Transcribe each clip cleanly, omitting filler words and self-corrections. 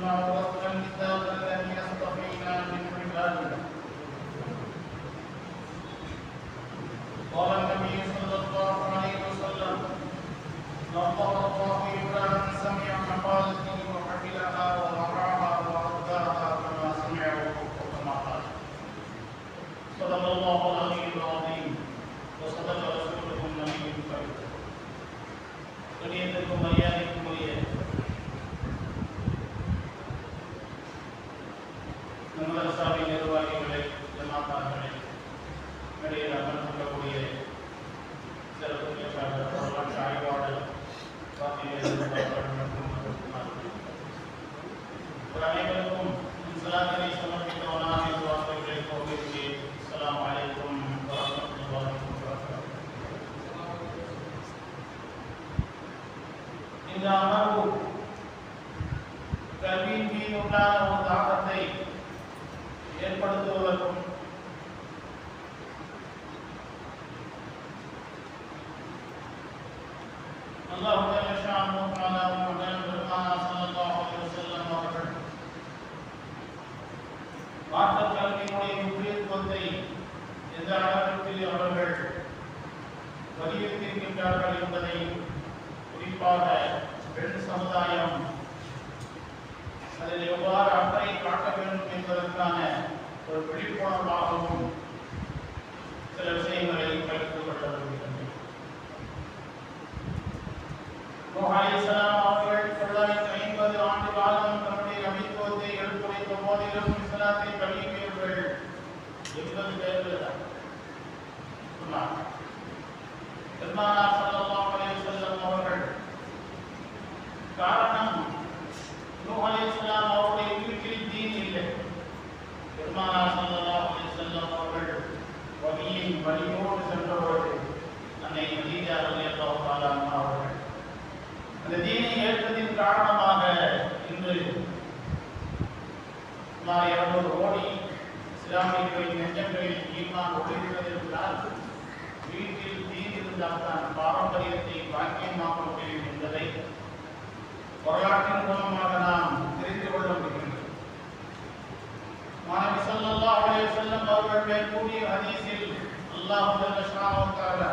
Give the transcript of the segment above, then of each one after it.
مما ورثنا الكتاب الذي اصطفينا من عبادنا. قال النبي صلى الله عليه وسلم: لقد الله إبراهيم سمع مقالتي وحفظها ووقعها وأداها كما سمعه وكما قال. صدق الله العلي العظيم وصدق رسوله النبي الكريم. கண்ணியத்திற்கும் மரியாதைக்கும் உரிய மதரசாவின் நிர்வாகிகளை, ஜமாத்தார்களை, இடையில் அமர்ந்திருக்கக்கூடிய சிறப்பு பேச்சாளர், வரலாற்று ஆய்வாளர், அனைவருக்கும் இஸ்லாத்தை சமர்ப்பித்தவனான வார்த்தைகளை கோவிலுக்கு அஸ்ஸலாமு அலைக்கும் வரஹ்மத்துல்லாஹி வபரகாத்துஹு. இந்த அமர்வு கல்வியின் மீது உண்டான ஒரு தாக்கத்தை ஏற்படுத்துவதற்கும் அல்லாஹ் ஜல்லஷானஹு தஆலா பெருமானார் ஸல்லல்லாஹு அலைஹி வஸல்லம் அவர்கள் மார்க்க கல்வியினுடைய முக்கியத்துவத்தை எந்த அளவிற்கு அவர்கள் வலியுறுத்தியிருக்கின்றார்கள் என்பதை குறிப்பாக பெண் சமுதாயம் அதில் எவ்வாறு அக்கறை காட்ட வேண்டும் என்பதற்கான ஒரு விழிப்புணர்வாகவும் சில விஷயங்களை கருத்து கொள்ள விரும்புகின்றனர். நூஹ் அலைஹிஸ்ஸலாம் அவர்கள் 950 ஆண்டு காலம் தன்னுடைய நபித்துவத்தை எடுத்துரைத்த போதிலும் இஸ்லாத்தை தழுவியவர்கள் 80 பேர்கள் சொன்னார். பெருமானார் ஸல்லல்லாஹு அலைஹி வஸல்லம் அவர்கள் காரணம் நூஹ் அலைஹிஸ்ஸலாம் அவருடைய வீட்டில் தீன் இல்லை. பெருமானார் ஸல்லல்லாஹு அலைஹி வஸல்லம் அவர்கள் வலியின் வலியோடு சென்றவர்கள் அன்னை கதீஜா ரலியல்லாஹு தஆலா அன்ஹா அவர்கள் அந்த தீனை ஏற்றதின் காரணமாக இன்று சுமார் 200 கோடி இஸ்லாமியர்களின் நெஞ்சங்களில் ஈமான் ஒளிர்கிறது என்றால் வீட்டில் தீன் இருந்தால் தான் பாரம்பரியத்தை பாக்கியமாக்க முடியும் என்பதை வரலாற்றின் மூலமாக நாம் தெரிந்து கொள்ள முடிகிறது. நபி ஸல்லல்லாஹு அலைஹி வஸல்லம் அவர்கள் மேற்கூறிய ஹதீஸில் அல்லாஹ் ஜல்லஷானஹு தஆலா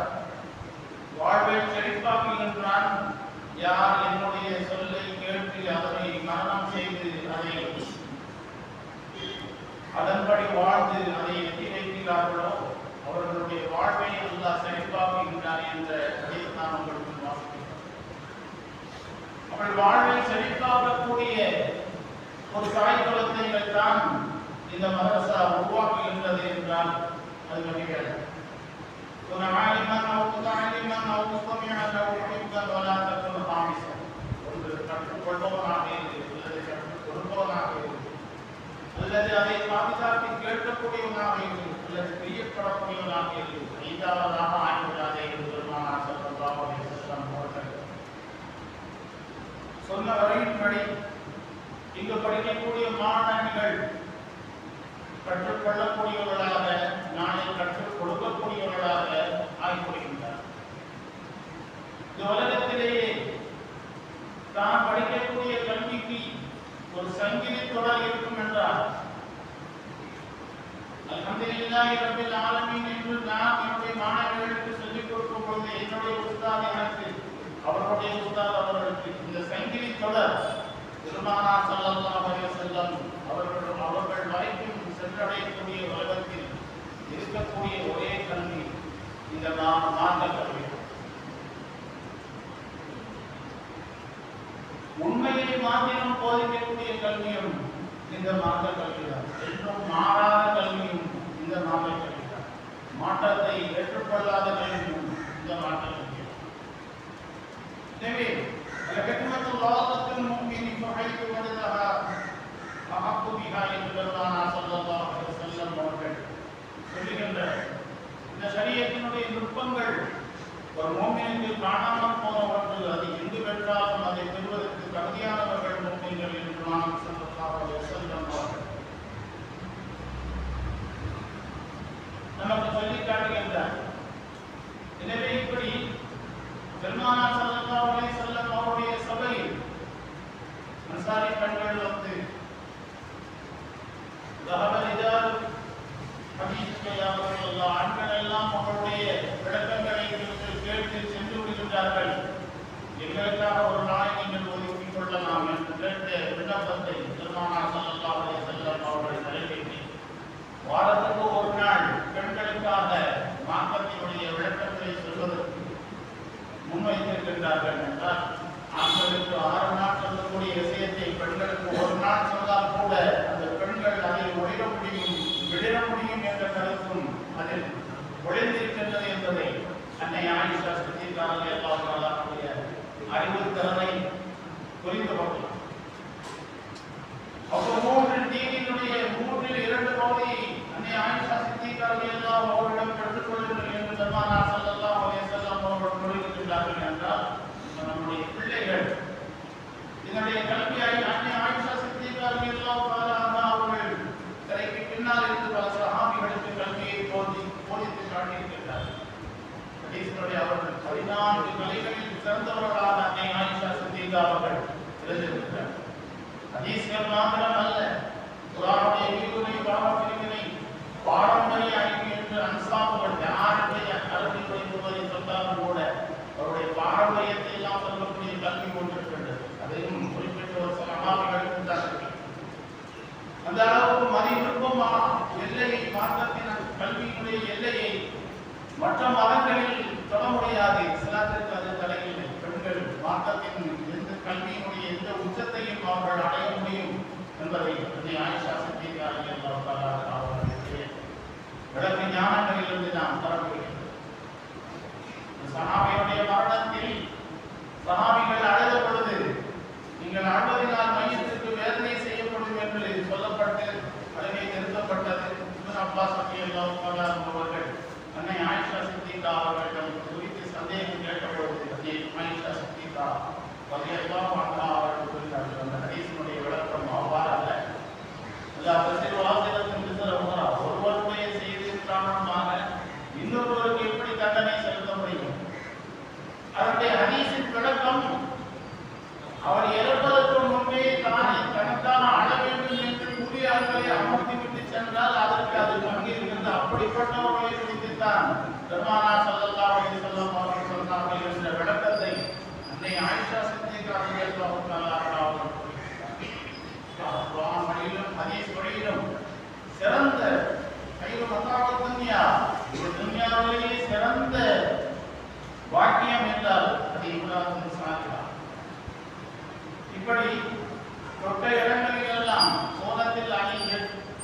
வாழ்வில் செழிப்பாக்குகின்றான் யார் என்னுடைய சொல்லை கேட்டு அதனை மரணம் செய்து அதை அதன்படி வாழ்ந்து அதை எட்டி வைக்கிறார்களோ அவர்களுடைய வாழ்வை அல்லாஹ் செழிப்பாக்குகின்றான் என்ற ஹதீஸ் நாம் உங்களுக்கு வாசிக்கிறோம். அவர்கள் வாழ்வை செழிப்பாக்கக்கூடிய ஒரு தாய்க்குலத்தை தான் இந்த மதரசா உருவாக்குகின்றது என்றால் அது வகைகள் ஒரு ஆலிமன் முத்தஅல்லிமன் முஸ்தமிஅன் முஹிப்பன் வலா தகுன் ஹாமிஸன். ஒன்று கற்றுக்கொள்பவனாக இரு, அல்லது கற்றுக் கொடுப்பவனாக இரு, அல்லது அதை பாதுகாத்து கேட்கக்கூடியவனாக இரு, அல்லது பிரியப்படக்கூடியவனாக இரு. ஐந்தாவதாக ஆய்வுகிறாதே என்று பெருமானார் ஸல்லல்லாஹு அலைஹி வஸல்லம் அவர்கள் சொன்ன வரையின்படி இங்கு படிக்கக்கூடிய மாணவர்கள் கற்றுக்கொள்ளக்கூடியவர்களாக, நாளை கற்றுக் கொடுக்கக்கூடியவர்களாக ஆகிவிடுகின்றனர். இந்த உலகத்திலேயே தான் படிக்கக்கூடிய கல்விக்கு ஒரு சங்கிலி தொடர் இருக்கும் என்றால் அல்ஹம்துலில்லாஹி ரப்பில் ஆலமீன் என்று நான் என்னுடைய மாணவர்களுக்கு சொல்லிக் கொடுக்கும் பொழுது என்னுடைய உஸ்தாத் எனக்கு, அவர்களுடைய உஸ்தாத் அவர்களுக்கு இந்த சங்கிலி தொடர் பெருமானார் ஸல்லல்லாஹு அலைஹி வஸல்லம் அவர்கள் வரைக்கும் சென்றடையக்கூடிய உலகத்தில் இருக்கக்கூடிய ஒரே கல்வி இந்த மார்க்க கல்வி. உண்மையை மாத்திரம் போதிக்கக்கூடிய கல்வியும் இந்த மார்க்க கல்விதான். என்றும் மாறாத கல்வியும் இந்த மார்க்க கல்விதான். மாற்றத்தை ஏற்றுக்கொள்ளாத கல்வியும் இந்த மார்க்க கல்வி. எனவே லகத்மத்துல்லாஹில் முஃமினி ஃபஹைது வதஹா அஹப்பு பிஹா என்று பெருமானார் ஸல்லல்லாஹு அலைஹி வஸல்லம் அவர்கள் சொல்லுகின்ற இந்த ஷரியத்தினுடைய நுட்பங்கள் ஒரு முஃமினுக்கு காணாமல் போன ஒன்று. அது எங்கு பெற்றாலும் அதை பெறுவதற்கு தகுதியானவர்கள் முஃமின்கள் என்று பெருமானார் ஸல்லல்லாஹு அலைஹி வஸல்லம் அவர்கள் நமக்கு சொல்லி காட்டுகின்றார். எனவே இப்படி பெருமானார் ஸல்லல்லாஹு அலைஹி வஸல்லம் அவருடைய சபையில் அன்சாரி பெண்கள் வந்து ஆண்கள் எல்லாம் அவர்களுடைய விளக்கங்களை கேட்டு சென்று விடுகின்றார்கள். எங்களுக்காக ஒரு நாளை நீங்கள் ஒதுக்கிக் கொள்ளலாம் என்று கேட்ட விண்ணப்பத்தை பெருமானார் ஸல்லல்லாஹு அலைஹி வஸல்லம் அவர்கள் நிறைவேற்றி வாரத்துக்கு ஒரு நாள் பெண்களுக்காக மார்க்கத்தினுடைய விளக்கங்களை சொல்வதற்கு முன்வைத்திருக்கின்றார்கள் என்றால் ஆண்களுக்கு 6 நாள் சொல்லக்கூடிய விஷயத்தை பெண்களுக்கு ஒரு நாள் சொன்னால் கூட அந்த பெண்கள் அதை ஒழிட முடியும் விழிட முடியும் என்ற கருத்தும் அதில் ஒழிந்திருக்கின்றது என்பதை அன்னை ஆயிஷா சித்திகா ரலியல்லாஹு அன்ஹாவுடைய அறிவுத்திறனை புரிந்து கொள்ளலாம். அப்போ 3 தீனினுடைய 3 2 பகுதியை அன்னை ஆயிஷா சித்திகா ரலியல்லாஹு அவர்களிடம் பெற்றுக் கொள்ளுங்கள் என்று பெருமானார் ஸல்லல்லாஹு அலைஹி வஸல்லம் அவர்கள் கூறுகின்றார்கள் என்றால் நம்முடைய பிள்ளைகள் இதனுடைய கல்வியாய் அன்னை ஆயிஷா சித்திகா ரலியல்லாஹு அன்ஹா அவர்கள் திரைக்கு பின்னால் இருந்து பல சஹாபிகளுக்கு கல்வியை போதித்து காட்டியிருக்கிறார்கள். ஹதீஸினுடைய அவர்கள் 14 கலைகளில் சிறந்தவர்களாக அன்னை ஆயிஷா சித்திகா அவர்கள் இருந்திருக்கிறார். ஹதீஸ்கள் மாத்திரம் அல்ல, குர்ஆனுடைய விரிவுரை பாடப்பிரிவினை பாரம்பரிய அறிவு என்று அன்சாபுகள் யாருடைய அரபி படிப்புவதை சொன்னாலும் கூட அவருடைய பாரம்பரியத்தை எல்லாம் சொல்லக்கூடிய கல்வி கொண்டிருக்கின்றது. அதையும் குறிப்பிட்ட ஒரு சில அமாமிகள் இருந்தார்கள். அந்த அளவுக்கு மதிப்பிற்கும் எல்லையை மாற்றத்தின் கல்வியினுடைய எல்லையை மற்ற மதங்களில் தொட முடியாது. இஸ்லாத்திற்கு அது தடையில்லை. பெண்கள் மாற்றத்தின் எந்த கல்வியினுடைய எந்த உச்சத்தையும் அவர்கள் அடைய முடியும் என்பதை ஆயிஷா சித்திகா ரலியல்லாஹு அன்ஹா அவர்களுடைய விளக்க ஞானங்களிலிருந்து நாம் தரப்படுகிறது. சஹாபியுடைய மரணத்தில் சஹாபிகள் அழுத பொழுது நீங்கள் அழுவதினால் மையத்திற்கு வேதனை செய்யப்படும் என்று சொல்லப்பட்டு அழுகை நிறுத்தப்பட்டது. இப்னு அப்பாஸ் ரலியல்லாஹு அன்ஹு அவர்கள் அன்னை ஆயிஷா சித்திகா அவர்களிடம் குறித்து சந்தேகம் கேட்டபொழுது அன்னை ஆயிஷா சித்திகா ரலியல்லாஹு அன்ஹா அவர்கள் கூறினார்கள், அந்த ஹதீஸினுடைய விளக்கம் அவ்வாறு அல்ல. ஒருவருடைய செய்தியின் காரணமாக இன்னொருவருக்கு எப்படி தண்டனை செலுத்த முடியும்? அதனுடைய ஹதீஸின் விளக்கம் அவர் இறப்பதற்கு முன்பே தானே தனக்கான ஆள வேண்டும் என்று கூறியார்களை அமர்த்திவிட்டு சென்றால் அதற்கு அது பங்கிருக்கிறது. அப்படிப்பட்டவர்களை குறித்துத்தான் பெருமானார் ஸல்லல்லாஹு அலைஹி வஸல்லம் அவர்கள் சொன்னார்கள் என்ற விளக்கத்தை அன்னை ஆயிஷா சித்திகா ரலியல்லாஹு அன்ஹா அவர்கள் குர்ஆன் வழியிலும் ஹதீஸ் வழியிலும் சிறந்த கைது மத்தாவத் துன்யா, இந்த துன்யாவிலேயே சிறந்த வாக்கியம் என்றால் அது இப்ராஹிம் சாலிஹா. இப்படி தொட்ட இடங்களில் எல்லாம் சோனத்தில் அணிந்து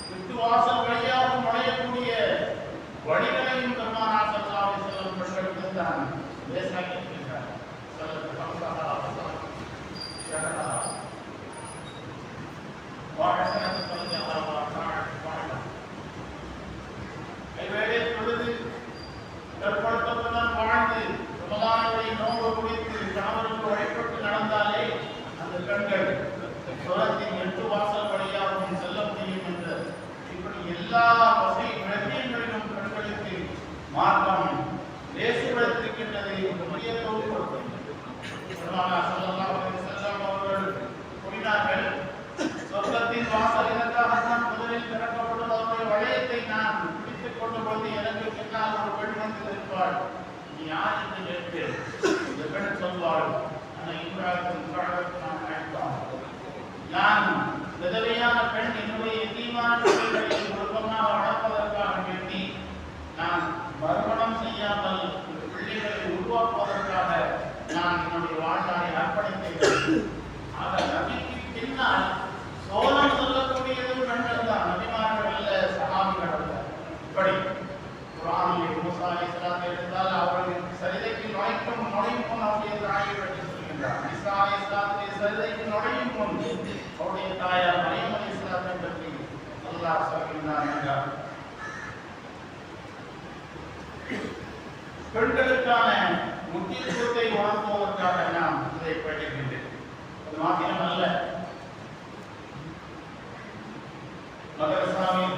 விட்டு வாசல் வழியாக நுழையக்கூடிய வழிகளையும் பெருமானார் ஸல்லல்லாஹு அலைஹி வஸல்லம் பெண்களுக்கு தான் லேசாக்கி இருக்கின்றார். கைவேலை தொழுது கற்படுத்தப்பதான் வாழ்ந்து ரமலானுடைய நோன்பு குடித்து கணவருக்கு வழிபட்டு நடந்தாலே அந்த பெண்கள் சுரத்தின் 8 வாசல் வழியாகவும் செல்ல முடியும் என்ற இப்படி எல்லா வசதி விளக்கியங்களிலும் பெண்களுக்கு மார்க்கம் லேசுபடுத்திருக்கின்றது. முக்கியத்துவம் பெருமானார் ஸல்லல்லாஹு அலைஹி வஸல்லம் அவர்கள் கூறினார்கள், சொர்க்கத்தின் வாசல் எனக்காகத்தான் முதலில் திறக்கப்படும். அவருடைய வளையத்தை நான் பிடித்துக் கொண்டு போது எனக்கு பின்னால் ஒரு பெண் வந்து இருப்பாள். நீ யார் என்று கேட்பேன். இந்த பெண் சொல்வாள், நான் விதவையான பெண் என்னுடைய எத்தீமான பிள்ளைகளை குடும்பமாக வளர்ப்பதற்காக வேண்டி நான் மறுமணம் செய்யாமல் பிள்ளைகளை உருவாக்குவதற்காக நான் என்னுடைய வாழ்நாளை அர்ப்பணித்தேன். ஆக நபிக்கு பின்னால் சோழம் சொல்லக்கூடியதும் பெண்கள் தான், நபிமார்கள் அல்ல, சஹாபிகள் அல்ல. இப்படி குர்ஆனில் மூஸா அலைஹிஸ்ஸலாம் எடுத்தால் அவர்கள் சரிதைக்கு நுழையும் முன் அவருடைய தாயை பற்றி சொல்கின்றார். ஈசா அலைஹிஸ்ஸலாமுடைய சரிதைக்கு நுழையும் முன் அவருடைய தாயார் மரியம் அலைஹிஸ்ஸலாத்தை பற்றி அல்லாஹ் சொல்கின்றார் என்றார். பெண்களுக்கான முக்கியத்துவத்தை உணர்த்துவதற்காக நாம் இதை படிக்கின்றேன். அது மாத்திரமல்ல, மதரசாவில்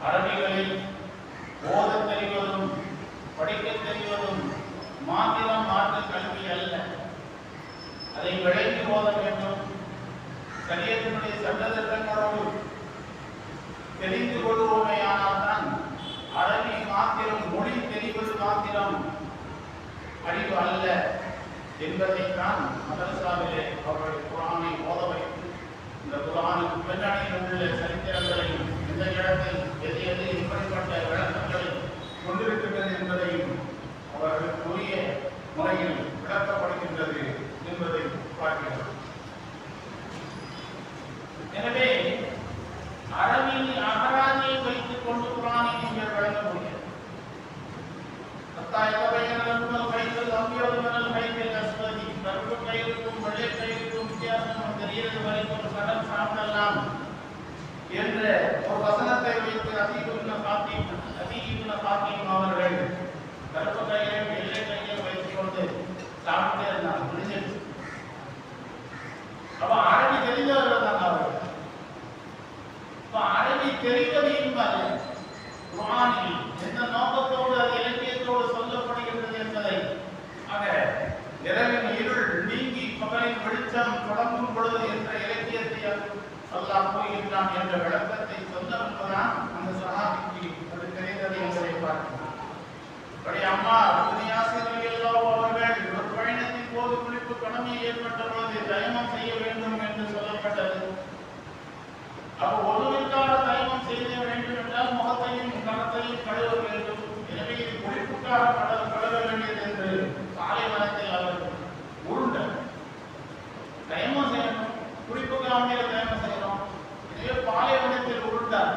அரபிகளை ஓதத் தெரிவதும் படிக்கத் தெரிவதும் மாத்திரம் மாற்று கல்வி அல்ல. அதை விளைந்து ஓத வேண்டும், சரியத்தினுடைய சட்டத்திட்டங்களோடு தெரிந்து கொள்வோமேயானால் தான் அரபி மாத்திரம், மொழி தெரிவது மாத்திரம் அறிவு அல்ல என்பதைத்தான் மதரசாவிலே அவருடைய குர்ஆனை ஓத வைத்து இந்த குர்ஆனுக்கு பின்னணியில் உள்ள சரித்திரங்களையும் இந்த இடத்தில் எது எது இப்படிப்பட்ட விளக்கங்களை கொண்டிருக்கின்றது என்பதையும் அவர்களுக்கு உரிய முறையில் விளக்கப்படுகின்றது என்பதை பார்க்கிறோம். எனவே அரபியில் அகராதியை வைத்துக் கொண்டு குர்ஆனை நீங்கள் விளங்க முடியாது. கருப்பு கயிறுக்கும் வெள்ளை கயிறுக்கும் வித்தியாசம் தெரிகிறது வரைக்கும் சடம் சாப்பிடலாம் என்ற ஒரு வசனத்தை வைத்து அதீபுன பாத்தீம் அவர்கள் கருப்பு கயிறை வெள்ளை கயிறை வைத்துக் கொண்டு சாப்பிட்டே இருந்தாங்க. முடிஞ்சிருச்சு. அப்ப அரபி தெரிந்தவர்கள் தான் அவர்கள். அரபி தெரிவது என்பது குர்ஆனில் எந்த நோக்கத்தோடு அது இலக்கியத்தோடு சொல்லப்படுகின்றது என்பதை ஆக இரவின் இருள் நீங்கி பகலின் வெளிச்சம் தொடங்கும் பொழுது என்ற இலக்கியத்தை அல்லாஹ் கூறுகின்றான் என்ற விளக்கத்தை சொன்னவன்தான் அந்த சஹாபிக்கு அது தெரிந்தது என்பதை பார்க்கிறோம். அம்மா அவர்கள் ஒரு பயணத்தின் போது குளிப்பு கடமை ஏற்பட்ட பொழுது தயமம் செய்ய வேண்டும் என்று சொல்லப்பட்டது. அப்போ ஒருவருக்காக தயமம் செய்ய வேண்டும் என்றால் முகத்தையும் கரத்தையும் கழுவ வேண்டும். எனவே இது குளிப்புக்காக கழுவ வேண்டியது என்று பாலைவனத்தில் அவர்கள் உருண்ட தயமம் செய்யணும், குளிப்புக்காக தயமம் செய்யணும். இதுவே பாலைவனத்தில் உருண்டார்.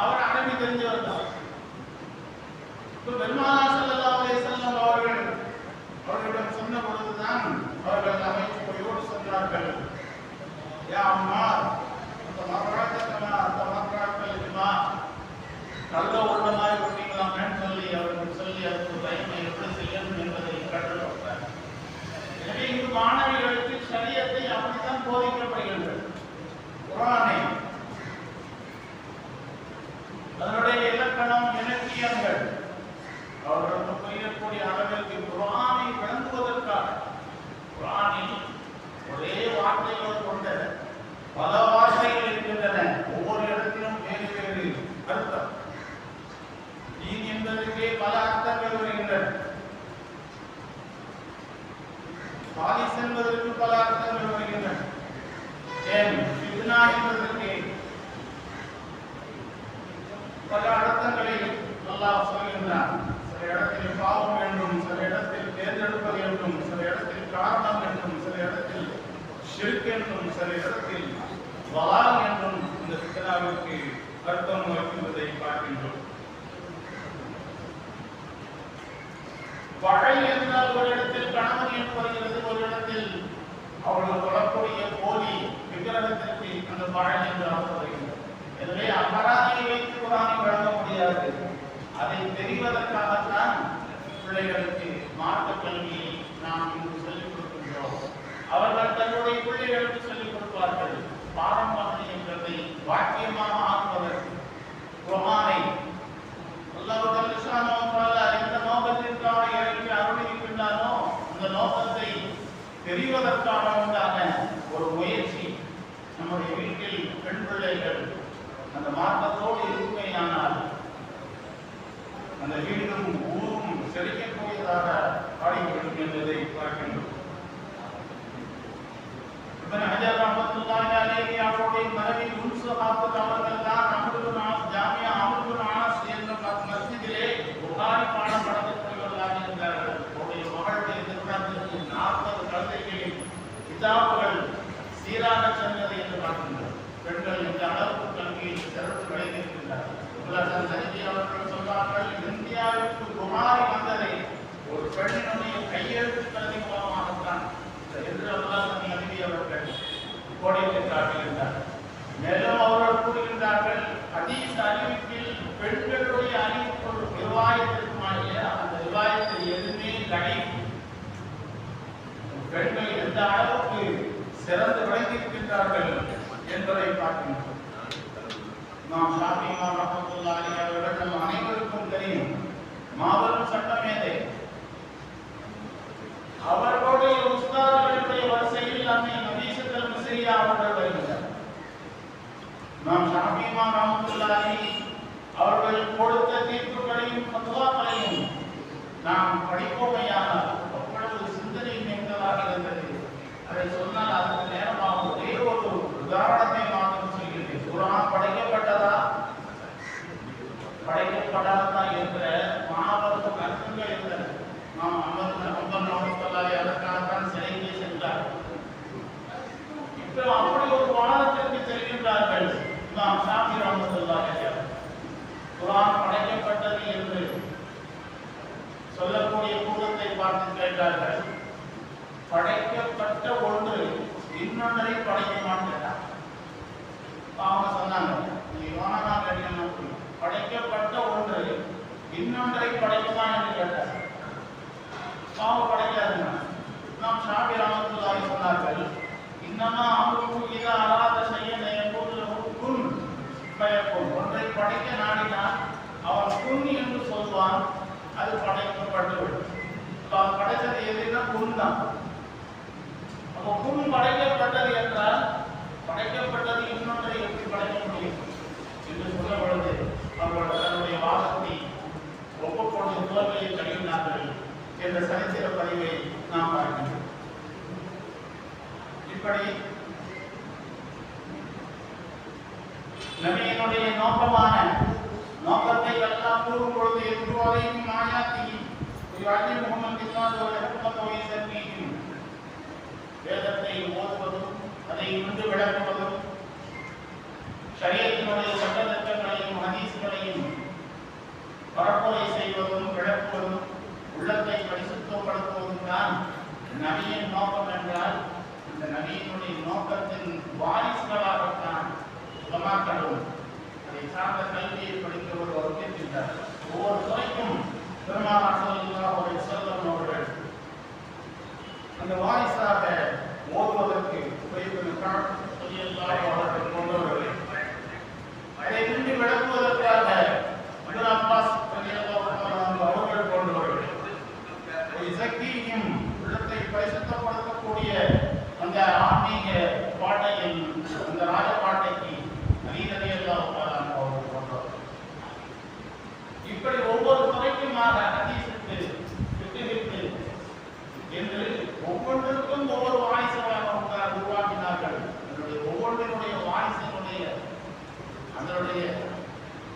அவர் அரபி தெரிஞ்சவர் தான். பெருமானார் ஸல்லல்லாஹு அலைஹி வஸல்லம் அவர்களிடம் சொன்ன பொழுதுதான் அவர்கள் அமைச்சரோடு சொன்னார்கள், யா அம்மா நல்ல உள்ளமாய் ஒட்டிக்கலாமேன்னு சொல்லி அதுக்கு பயமை எப்படி செய்யணும் என்பதை கற்றுக் கொடுத்தார். எனவே இங்கு மாணவிகளுக்கு ஷரியத்தை அப்படித்தான் போதிக்கப்படுகின்றது. குர்ஆனை அதனுடைய இலக்கணம், இலக்கியங்கள் அவர்களுக்கு புரியக்கூடிய அளவிற்கு குர்ஆனை விளங்குவதற்காக குர்ஆனில் ஒரே வார்த்தைகள் கொண்ட பல வார்த்தைகள் இருக்கின்றன. ஒவ்வொரு இடத்திலும் வேறு வேறு அர்த்தம். தீன் என்பதற்கே பல அர்த்தங்கள் வருகின்றன. ஹாதிஸ் என்பதற்கு பல அர்த்தங்கள் வருகின்றன. ஏன் ஃபித்னா என்பதற்கு பல அர்த்தங்களை அல்லாஹ் சொல்கின்றான். சில இடத்தில் பாவம் என்றும், சில இடத்தில் தேர்ந்தெடுப்பது என்றும், சில இடத்தில் காரணம் என்றும், சில இடத்தில் ஷிர்க் என்றும், சில இடத்தில் வலால் என்றும் இந்த ஃபித்னாவிற்கு அர்த்தம் வைக்கின்றதை பார்க்கின்றோம். வகை என்றால் ஒரு இடத்தில் கணவன் என்று வருகிறது, ஒரு இடத்தில் அவர்கள் தொடர்புடைய போலி விக்கிரகத்திற்கு அந்த வகை என்று அர்த்தம் வருகிறது. எனவே அகராதியை வைத்து குர்ஆனை வழங்க முடியாது. அதை தெரிவதற்காகத்தான் பிள்ளைகளுக்கு மார்க்க கல்வியை நாம் இங்கு சொல்லிக் கொடுக்கின்றோம். அவர்கள் தன்னுடைய பிள்ளைகளுக்கு சொல்லிக் கொடுப்பார்கள். பாரம்பரியத்தை வாக்கியமாக ஆக்குவதற்கு குர்ஆனை அல்லாஹ் எந்த நோக்கத்திற்காக இறக்கி அருளியிருக்கின்றானோ அந்த நோக்கத்தை தெரிவதற்காக உண்டான ஒரு முயற்சி நம்முடைய வீட்டில் பெண் பிள்ளைகள் அந்த மார்க்கத்தோடு இருக்குமையானால் அந்த வீடும் ஊரும் செழிக்கக்கூடியதாக ஆடிவிடும் என்பதை பார்க்கின்றோம். இப்னு ஹஜர் ரஹ்மத்துல்லாஹி அலைஹி அவருடைய மனைவி உன்சுஹாத் அவர்கள் தான் ஜாமியா அம்ர் பின் ஆஸ் என்ற மஸ்ஜிதிலே புகாரி பாடம் நடத்தக்கூடியவர்களாக இருந்தார்கள். அவருடைய மகளுடைய திருமணத்திற்கு 40 குழந்தைகளின் கிதாபுகள் சீராக சென்றது என்று பார்க்கின்றோம். பெண்கள் இந்த அளவுக்கு கல்வியில் சிறப்பு கிடைத்திருக்கின்றார்கள். அவர்கள் சொல்வார்கள், இந்தியாவிற்கு புகாரி வந்ததை ஒரு பெண்ணினுடைய கையெழுத்து கல்வி மூலமாகத்தான் என்று அவர்கள் கோடிட்டு காட்டுகின்றார். மேலும் அவர்கள் கூறுகின்றார்கள், ஹதீஸ் அறிவிப்பில் பெண்களுடைய அறிவிப்பு ரிவாயத்திற்குமாகிய அந்த ரிவாயத்தில் எதுவுமே தடையும் பெண்கள் எந்த அளவுக்கு சிறந்து விளங்கியிருக்கின்றார்கள் என்பதை பார்க்கின்றோம். நாம் ஷாஃபி இமாம் ரஹ்மத்துல்லாஹி அலைஹி அவர்கள் நம் அனைவருக்கும் தெரியும், மாபெரும் சட்டமேதை. அவர்களுடைய உஸ்தாதுகளுடைய வரிசையில் அன்னை நபீசத்துல் மிஸ்ரி மீது அவர்கள் வருகிறார். நாம் ஷாஃபி இமாம் ரஹ்மத்துல்லாஹி அவர்கள் கொடுத்த தீர்ப்புகளையும் ஃபத்வாக்களையும் நாம் படிப்போமையானால் அவ்வளவு சிந்தனை மிக்கதாக இருந்தது. அதை சொன்னால் அதுக்கு நேரமாக ஒரே ஒரு உதாரணத்தை மாத்திரம் சொல்கிறேன். குர்ஆன் படைக்கப்பட்டதா படைக்கப்படாததா என்ற மாபெரும் கருத்துக்கள் இருந்தன. நாம் அதற்காகத்தான் சிறைக்கு சென்றார். இப்போ அப்படி ஒரு வாதத்திற்கு செல்கின்றார்கள். இமாம் ஷாஃபி ரஹ்மத்துல்லாஹி அலைஹி குர்ஆன் படைக்கப்பட்டது என்று சொல்லக்கூடிய கூட்டத்தை பார்த்து கேட்டார்கள். படைக்கப்பட்ட ஒன்று இன்னொன்றை படைக்குமான்னு கேட்டார். அவங்க சொன்னாங்க, படைக்கப்பட்ட ஒன்று இன்னொன்றை படைக்குமா என்று கேட்டார். அவங்க படைக்காதுங்க. நாம் ஷாஃபி ரஹ்மத்துல்லாஹி சொன்னார்கள், இன்னமா அம்ருஹு இதா அராத ஷைஅன் யகூலு லஹு குன் ஃபயகுன். ஒன்றை படைக்க நாடினால் அவன் குன் என்று சொல்வான், அது படைக்கப்பட்டுவிடும். படைத்தது எதுனா குன் தான். அப்போ குன் படைக்கப்பட்டது என்றால் படைக்கப்பட்டது இன்னொன்றை எப்படி படைக்க முடியும் என்று சொல்ல பொழுது அவர்கள் தன்னுடைய வாதத்தை ஒப்புக்கொண்டு தோல்வியை தழுவினார்கள் என்ற சரித்திர பதிவை நாம் பார்க்கின்றோம். இப்படி நபியினுடைய நோக்கத்தை எல்லாம் கூறும் பொழுது எதுவாரையும் மாயாத்தியும் வேதத்தை ஓதுவதும் அதை இன்று விளக்குவதும் ஷரியத்தினுடைய சட்டத்திட்டங்களையும் ஹதீஸ்களையும் பரப்புரை செய்வதும் விளக்குவதும் உள்ளத்தை பரிசுத்தப்படுத்துவதும் தான் நபியின் நோக்கம் என்றால், இந்த நபியினுடைய நோக்கத்தின் வாரிசுகளாகத்தான் உலமாக்களும் அதை சார்ந்த கல்வியை படித்தவர் வகுக்கின்றார். ஒவ்வொரு துறைக்கும் பெருமானார் ஸல்லல்லாஹு அலைஹி வஸல்லம் அவர்கள் அந்த வாரிசாக ஓதுவதற்கு அவர்கள் கொண்டவர்கள். அதை நின்று விளக்குவதற்காக அப்துல் அப்பாஸ் அவர்கள் கொண்டவர்கள். சக்தியும் உள்ளத்தை பரிசுத்தப்படுத்தக்கூடிய அந்த ஆன்மீக பாட்டையின் அந்த ராஜபாட்டைக்கு அவர்கள் கொண்டவர்கள். இப்படி ஒவ்வொரு துறைக்குமாக ஹதீஸுக்கு விட்டு என்று ஒவ்வொன்றுக்கும் ஒவ்வொரு வாரிசுகளாக உருவாக்கினார்கள். ஒவ்வொன்றினுடைய வாரிசினுடைய அதனுடைய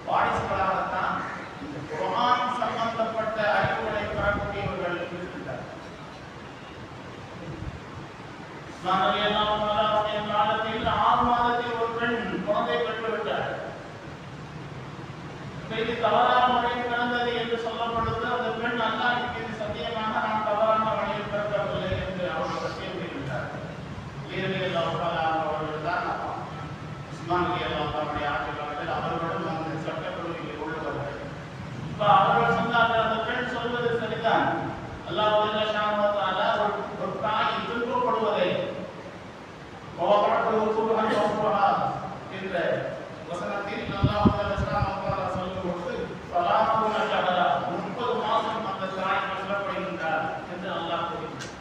வாரிசுகளாகத்தான் இந்த குர்ஆன் சம்பந்தப்பட்ட அறிவுகளை பெறக்கூடியவர்கள் இருக்கின்றனர். காலத்தில் 6 மாதத்தில் ஒரு பெண் குழந்தை பெற்றுவிட்டார். இது தவறான முறையில் பிறந்தது என்று சொல்லப்படுது. அந்த பெண் அல்லாஹ்வின் மீது சத்தியமாக நான் தவறான வழியில் பிறக்கவில்லை என்று அவர்கள் சத்தியம் செய்கின்றார். அவர்கள் தான் உஸ்மான் அவருடைய ஆட்சி காலத்தில் அவர்களும் அந்த சட்டக்குழுவில் உள்ளவர்கள். அவர்கள் சொன்னார்கள், அந்த பெண் சொல்வது சரிதான். அல்லாஹ் ஒரு தாய் துன்பப்படுவதை என்ற வசனத்தில் அல்லாஹ் சொல்லும்போது 30 மாதம் அந்த தாய் கஷ்டப்படுகின்றார் என்று அல்லாஹ் கூறுகிறார்.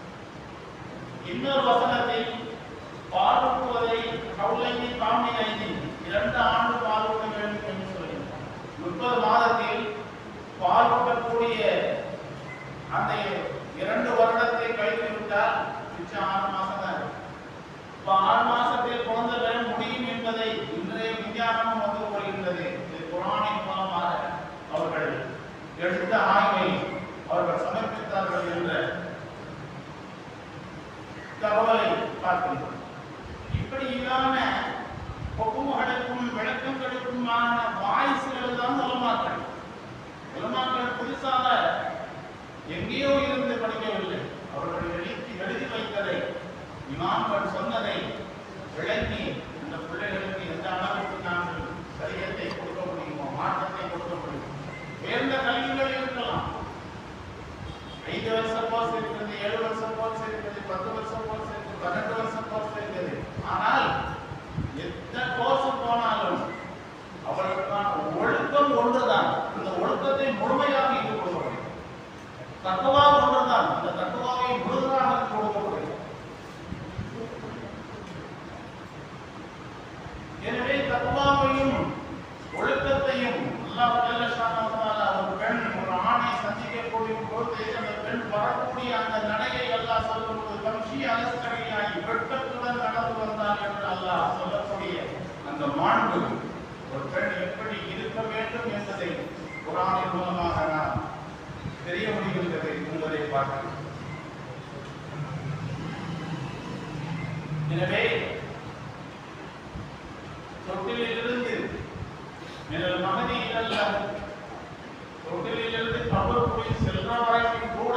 இன்னொரு வசனத்தில் பாலூட்டுவதை கவுலைனி காமிலைனி 2 ஆண்டு பாலூட்ட வேண்டும் என்று சொல்கிறார். 30 மாதத்தில் பாலூட்டக்கூடிய அந்த 2 வருடத்தை கழித்து விட்டால் மிச்சம் 6 மாதம் தான். 6 மாசத்தில் குழந்தை பெற முடியும் என்பதை இன்றைய விஞ்ஞானமும் வந்து கூறுகின்றது. இது குர்ஆனின் மூலமாக அவர்கள் எடுத்த ஆய்வை அவர்கள் சமர்ப்பித்தார்கள் என்ற தகவலை பார்க்கின்றோம். இப்படி இல்லாம பொக்குமுகளுக்கும் விளக்கங்களுக்குமான வாரிசுகள் தான் உலமாக்கள். உலமாக்கள் புதுசாக எங்கேயோ இருந்து படிக்கவில்லை. அவர்கள் எழுதி வைத்ததை இமாம்கள் சொன்னதை விளங்கி இந்த பிள்ளைகளுக்கு எந்த அளவுக்கு நாங்கள் சரியத்தை கொடுக்க முடியுமோ, மாற்றத்தை கொடுக்க முடியும். உயர்ந்த கல்விகள் இருக்கலாம். 5 வருஷம் கோர்ஸ் இருக்கிறது, 7 வருஷம் கோர்ஸ் இருக்கிறது, 10 வருஷம் கோர்ஸ் இருக்கிறது, 12 வருஷம் கோர்ஸ் இருக்கிறது. ஆனால் எந்த கோர்ஸ் போனாலும் அவர்களுக்கான ஒழுக்கம் ஒன்றுதான். அந்த ஒழுக்கத்தை முழுமையாக இது கொடுக்க தக்குவா ஒன்றுதான். அந்த தக்குவாவை முழுமையாக கொடுக்க அல்லாஹ் ஜல்ல ஷானஹு வ தஆலா ஒரு பெண் ஒரு ஆணை சந்திக்கக்கூடிய பொழுது அந்த பெண் வரக்கூடிய அந்த நடையை அல்லாஹ் சொல்லும்போது கம்ஷி அலஸ்கரியாய் வெட்கத்துடன் நடந்து வந்தார் என்று அல்லாஹ் சொல்லக்கூடிய அந்த மாண்பு ஒரு பெண் எப்படி இருக்க வேண்டும் என்பதை குர்ஆனின் மூலமாக நாம் தெரிய முடிகின்றது என்பதை பார்க்கிறோம். எனவே தொட்டிலிலிருந்து மினல் மஹதி இலல் லஹத், தொட்டிலிலிருந்து கபருக்குள் செல்ற வரைக்கும் கூட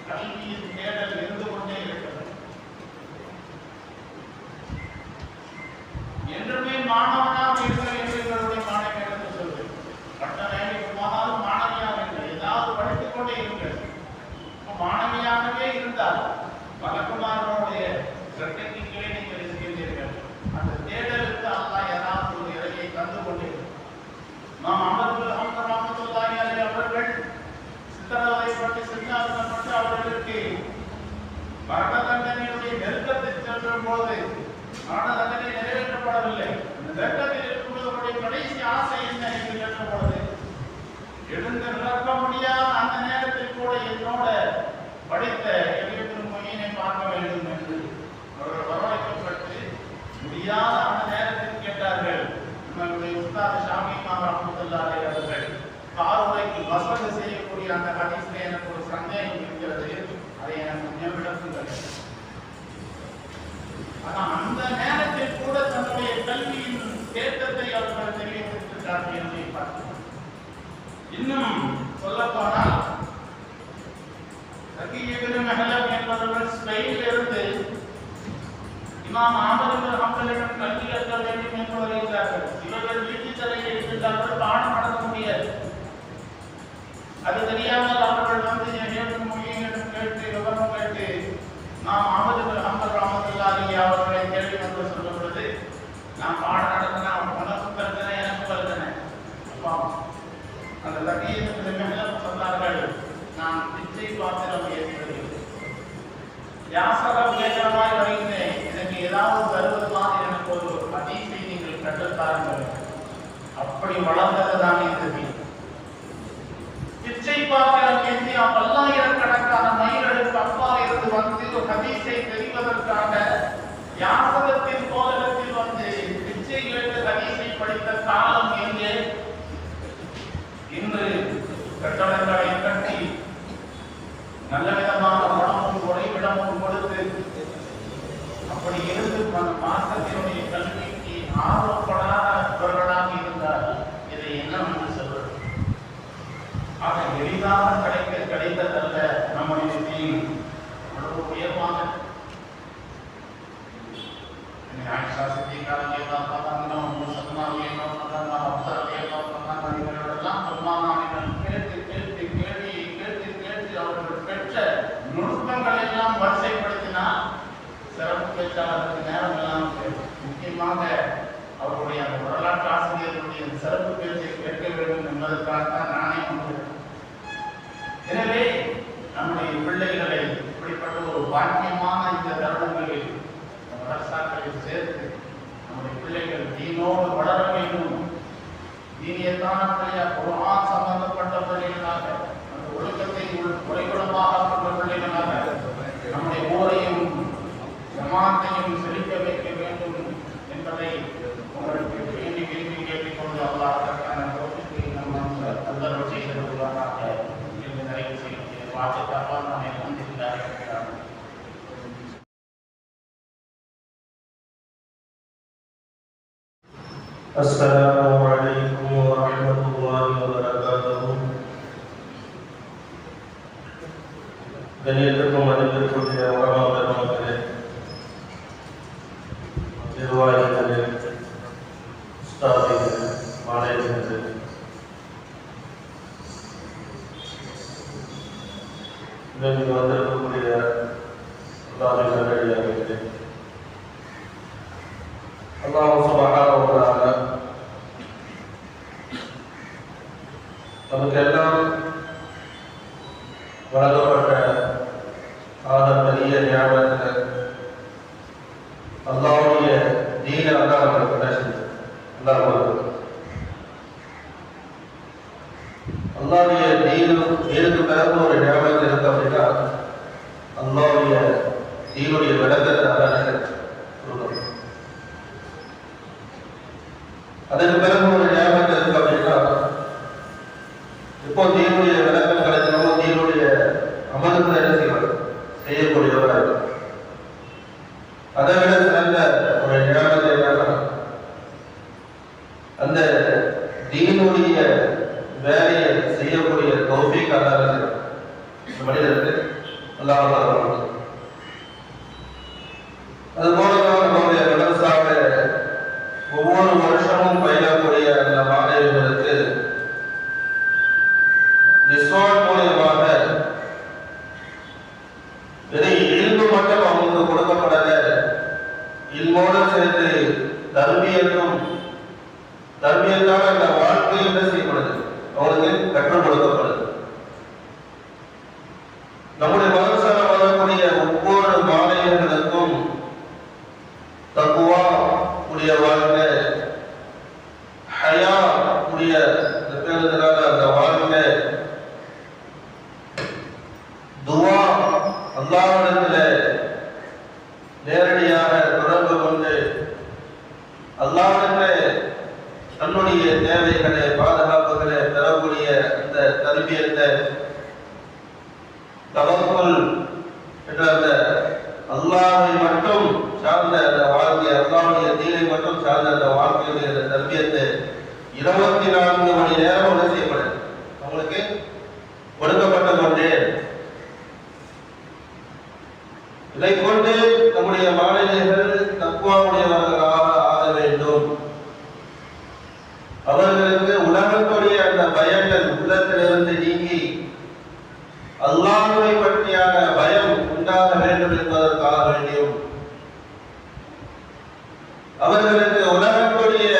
கல்வியின் தேடல் இருந்து கொண்டே இருக்கிறது. என்றுமே மாணவனாக இருங்கள் என்று எங்களுடைய மாணவியர்களுக்கு சொல்வேன். பட்ட வேலைக்கு போனாலும் மாணவியாக இருங்கள், ஏதாவது படித்துக் கொண்டே இருங்கள். மாணவியாகவே இருந்தால் மலக்குமாரனுடைய சட்டைக்கு கீழே நீங்கள் இருக்கின்றீர்கள். அந்த தேடலுக்கு அல்லாஹ் ஏதாவது ஒரு இறையை தந்து கொண்டிருக்கிறார். நாம் ரஹ்மத்துல்லாஹி அலைஹி அவர்கள் சித்தரவதைப்பட்டு சின்னாசனப்பட்டு அவர்களுக்கு மரண தண்டனையுடைய நெருக்கத்தில் செல்லும் போது மரண தண்டனை நிறைவேற்றப்படவில்லை. இந்த நெருக்கத்தில் இருக்கும்போது அவருடைய கடைசி ஆசை என்ன என்று கேட்டபொழுது எழுந்து நிற்க முடியாத அந்த நேரத்தில் கூட என்னோட படித்த எளியத்தின் மொழியினை பார்க்க வேண்டும் என்று அவர்கள் வரவழைக்கப்பட்டு முடியாத அந்த நேரத்தில் கேட்டார்கள். நம்மளுடைய உஸ்தாத் ஷாமி இமாம் ரஹ்மத்துல்லாஹி அலைஹி அவர்கள் காருடைக்கு வசதி செய்யக்கூடிய அந்த ஹதீஸிலே எனக்கு ஒரு சந்தேகம் இருக்கிறது, அதை எனக்கு கொஞ்சம் விளக்குங்கள். ஆனால் அந்த நேரத்தில் கூட தன்னுடைய கல்வியின் தேட்டத்தை அவர்கள் தெரிவித்திருக்கிறார்கள் என்பதை பார்க்கிறோம். இன்னும் சொல்லப்போனால் ரகீ இப்னு மஹ்லம் என்பவர்கள் ஸ்பெயினிலிருந்து இமாம் அஹ்மத் இப்னு ஹம்பலிடம் கல்வி கற்க வேண்டும் என்று வருகிறார்கள். இவர்கள் வீட்டுத் தலையில் இருக்கின்றார்கள், பாடம் நடத்த முடியாது. அது தெரியாமல் அவர்கள் வந்து ஏற்றும் மொழியிடம் கேட்டு விவரம் கேட்டு நாம் அஹ்மத் இப்னு ஹம்பல் ரஹ்மத்துல்லாஹி அலைஹி அவர்களை கேள்வி என்று சொல்லும் பொழுது நான் பாடம் நடத்தினா உனக்கு பிரச்சனை எனக்கு பிரச்சனை. அப்பா அந்த ரகீ இப்னு மஹ்லம் சொன்னார்கள், நான் பிச்சை பாத்திரம் ஏற்றுகிறேன், யாசகம் கேட்கிறமாய் வருகிறேன், எனக்கு ஏதாவது தருவது மாதிரி எனக்கு ஒரு ஹதீஸை நீங்கள் கற்றுத்தாருங்கள். அப்படி வளர்ந்ததுதான் இந்த வீடு. பிச்சை பாத்திரம் ஏற்றி பல்லாயிரக்கணக்கான மைல்களுக்கு அப்பால் இருந்து வந்து ஒரு ஹதீஸை தெரிவதற்காக யாசகத்தின் கோலத்தில் வந்து பிச்சை கேட்டு ஹதீஸை படித்த காலம் எங்கே? இன்று கட்டடங்களை கட்டி நல்ல விதமான உணவும் உறைவிடமும் கொடுத்து அப்படி இருந்து மார்க்கத்தினுடைய கல்விக்கு ஆர்வப்படாதவர்களாக இருந்தால் இதை என்ன என்று சொல்வது? ஆக எளிதாக கிடைத்ததல்ல நம்முடைய தீன். அவ்வளவு உயர்வாக ஆயிஷா சித்திகா ரலியல்லாஹு அன்ஹா, முஸல்லமா ரலியல்லாஹு அன்ஹா, ஹப்ஸா ரலியல்லாஹு அன்ஹா இவர்களெல்லாம் பெருமானாரிடம் கேட்டு கேட்டு கேள்வி கேட்டு கேட்டு அவர்கள் பெற்ற நுணுக்கங்களை எல்லாம் வரிசைப்படுத்தினால் சிறப்பு பேச்சாளருக்கு நேரம் எல்லாம் முக்கியமாக அவருடைய அந்த வரலாற்று ஆசிரியர்களுடைய சிறப்பு பேச்சை கேட்க வேண்டும் என்பதற்காக தான் நானே வந்தேன். எனவே நம்முடைய பிள்ளைகளை இப்படிப்பட்ட ஒரு பாக்கியமான இந்த தருணங்களில் மதரசாக்களில் சேர்த்து நம்முடைய பிள்ளைகள் தீனோடு வளர வேண்டும். தீனியத்தான பிள்ளையாக குர்ஆன் சம்பந்தப்பட்ட பிள்ளைகளாக அந்த ஒழுக்கத்தை உறைகுடமாக கொண்ட பிள்ளைகளாக நம்முடைய ஊரையும் ஜமாத்தையும் செழிக்க வைக்க வேண்டும் என்பதை உங்களுக்கு வேண்டி விரும்பி கேட்டுக்கொண்டு அல்லாஹ் அதற்கான தௌஃபீகை நம்ம அல்லாஹ் செய்து தருவாராக என்று நிறைவு செய்கிறேன். வார்த்தைக்காக நாம் அல்ஹம்துலில்லாஹ். السلام عليكم ورحمة الله وبركاته. கண்ணியத்திற்கும் மதிப்பிற்குரிய உலகம் பெருமக்களே, நிர்வாகிகளே, ஸ்டாஃபிகளே, மாணவர்களே, இங்கு வந்திருக்கக்கூடிய அல்லாஹ்வின் நல்லடியார்களே, அல்லாஹ் சுப்ஹானஹு வ தஆலா நமக்கெல்லாம் வழங்கப்பட்ட பெரிய ஞாபகத்தில் அல்லாஹ்வுடைய தீன அல்லாஹ் நமக்கு கிடைச்சது. அல்லாஹ் பிறகு ஒரு ஞாபகம் இருக்கு அப்படின்னா அல்லாஹ்வுடைய தீனுடைய விளக்கத்தை அல்லாஹ் சொல்லுவாங்க. அதற்கு பிறகு ஒரு ஞாபகம் இருக்கு அப்படின்னா இப்போ தீனுடைய விளக்கம் கிடைக்கிறவோ தீனுடைய அமலுக்கு என்ன செய்வார் செய்யக்கூடியவராக இருக்கும். அதை விட சிறந்த ஒரு ஞாபகத்தை என்னன்னா அந்த தீனுடைய வேலையை செய்யக்கூடிய தௌஃபீக் அல்லாஹ் மனிதருக்கு அல்லாஹ். அது போலதான் நம்முடைய மதரசாவை ஒவ்வொரு வருஷமும் பயிலக்கூடிய அந்த மாணவர்களுக்கு நிஸ்வான் மூலியமாக வெறும் இல்மு மட்டும் அவங்களுக்கு கொடுக்கப்படல, இல்மோடு சேர்த்து தர்பியத்தான அந்த வாழ்க்கை என்ன செய்யப்படுது அவங்களுக்கு கற்றுக் கொடுக்கப்படுது. நம்முடைய மதரசால வரக்கூடிய ஒவ்வொரு மாணவர்களுக்கும் தக்குவா உடைய வாழ்க்கை, ஹயா உடைய அந்த வாழ்க்கை, துவா அல்லாஹ்விடத்தில் நேரடியாக தொடர்பு கொண்டு அல்லாஹ்விடத்தில் தன்னுடைய தேவைகளை பாதுகாப்புகளை பெறக்கூடிய அந்த தர்பியத்தை, தவக்குல் என்ற அந்த அல்லாஹ்வை மட்டும் சார்ந்த அந்த வாழ்க்கை, அல்லாஹ்வுடைய தீனை மட்டும் சார்ந்த அந்த வாழ்க்கையுடைய அந்த தர்பியத்தை 24 மணி நேரம் என்ன செய்யப்படுது அவங்களுக்கு கொடுக்கப்பட்டு கொண்டே. இதை கொண்டு நம்முடைய மாணவர்கள் தக்குவாவுடையவர்களாக ஆக வேண்டும். அவர்களுக்கு உலகத்துடைய அந்த பயங்கள் உள்ளத்திலிருந்து நீங்கி அல்லாஹ்வை பற்றியான பயம் உண்டாக வேண்டும் என்பதற்காக வேண்டியும், அவர்களுக்கு உலகத்துடைய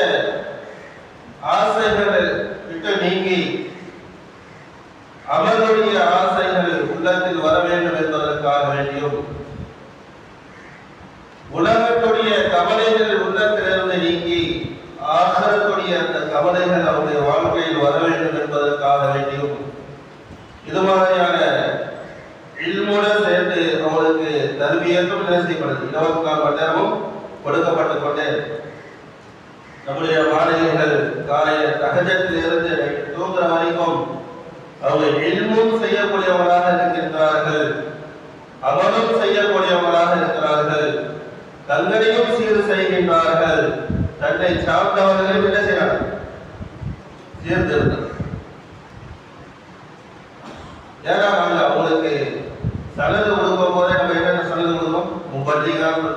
ஆசைகளை விட்டு நீங்கி அவர்களுடைய ஆசைகள் உள்ளத்தில் வர வேண்டும் என்பதற்காக வேண்டியும், உலகத்துடைய கவலைகள் உள்ளத்திலிருந்து நீங்கி ஆகக்கூடிய அந்த கவலைகள் அவருடைய வாழ்க்கையில் வர வேண்டும் என்பதற்காக வேண்டியும், இது மாதிரியான இல்முடன் சேர்த்து அவங்களுக்கு தர்பியத்தும் என்ன செய்யப்படுது 24 மணி நேரமும் கொடுக்கப்பட்டுக் கொண்டே. நம்முடைய மாணவிகள் காலைய தஹஜ்ஜத்தில் இருந்து தூங்குற வரைக்கும் அவங்க இல்மும் செய்யக்கூடியவர்களாக இருக்கின்றார்கள், அமலும் செய்யக்கூடியவர்களாக இருக்கிறார்கள், தங்களையும் சீர் செய்கின்றார்கள், தன்னை சார்ந்தவர்களையும் என்ன செய்யறாங்க சீர்திருத்தம். ஏன்னா நாங்கள் அவங்களுக்கு சலது கொடுக்கும் போதே நம்ம என்னென்ன சலது கொடுக்கணும், முப்பள்ளிகாரம்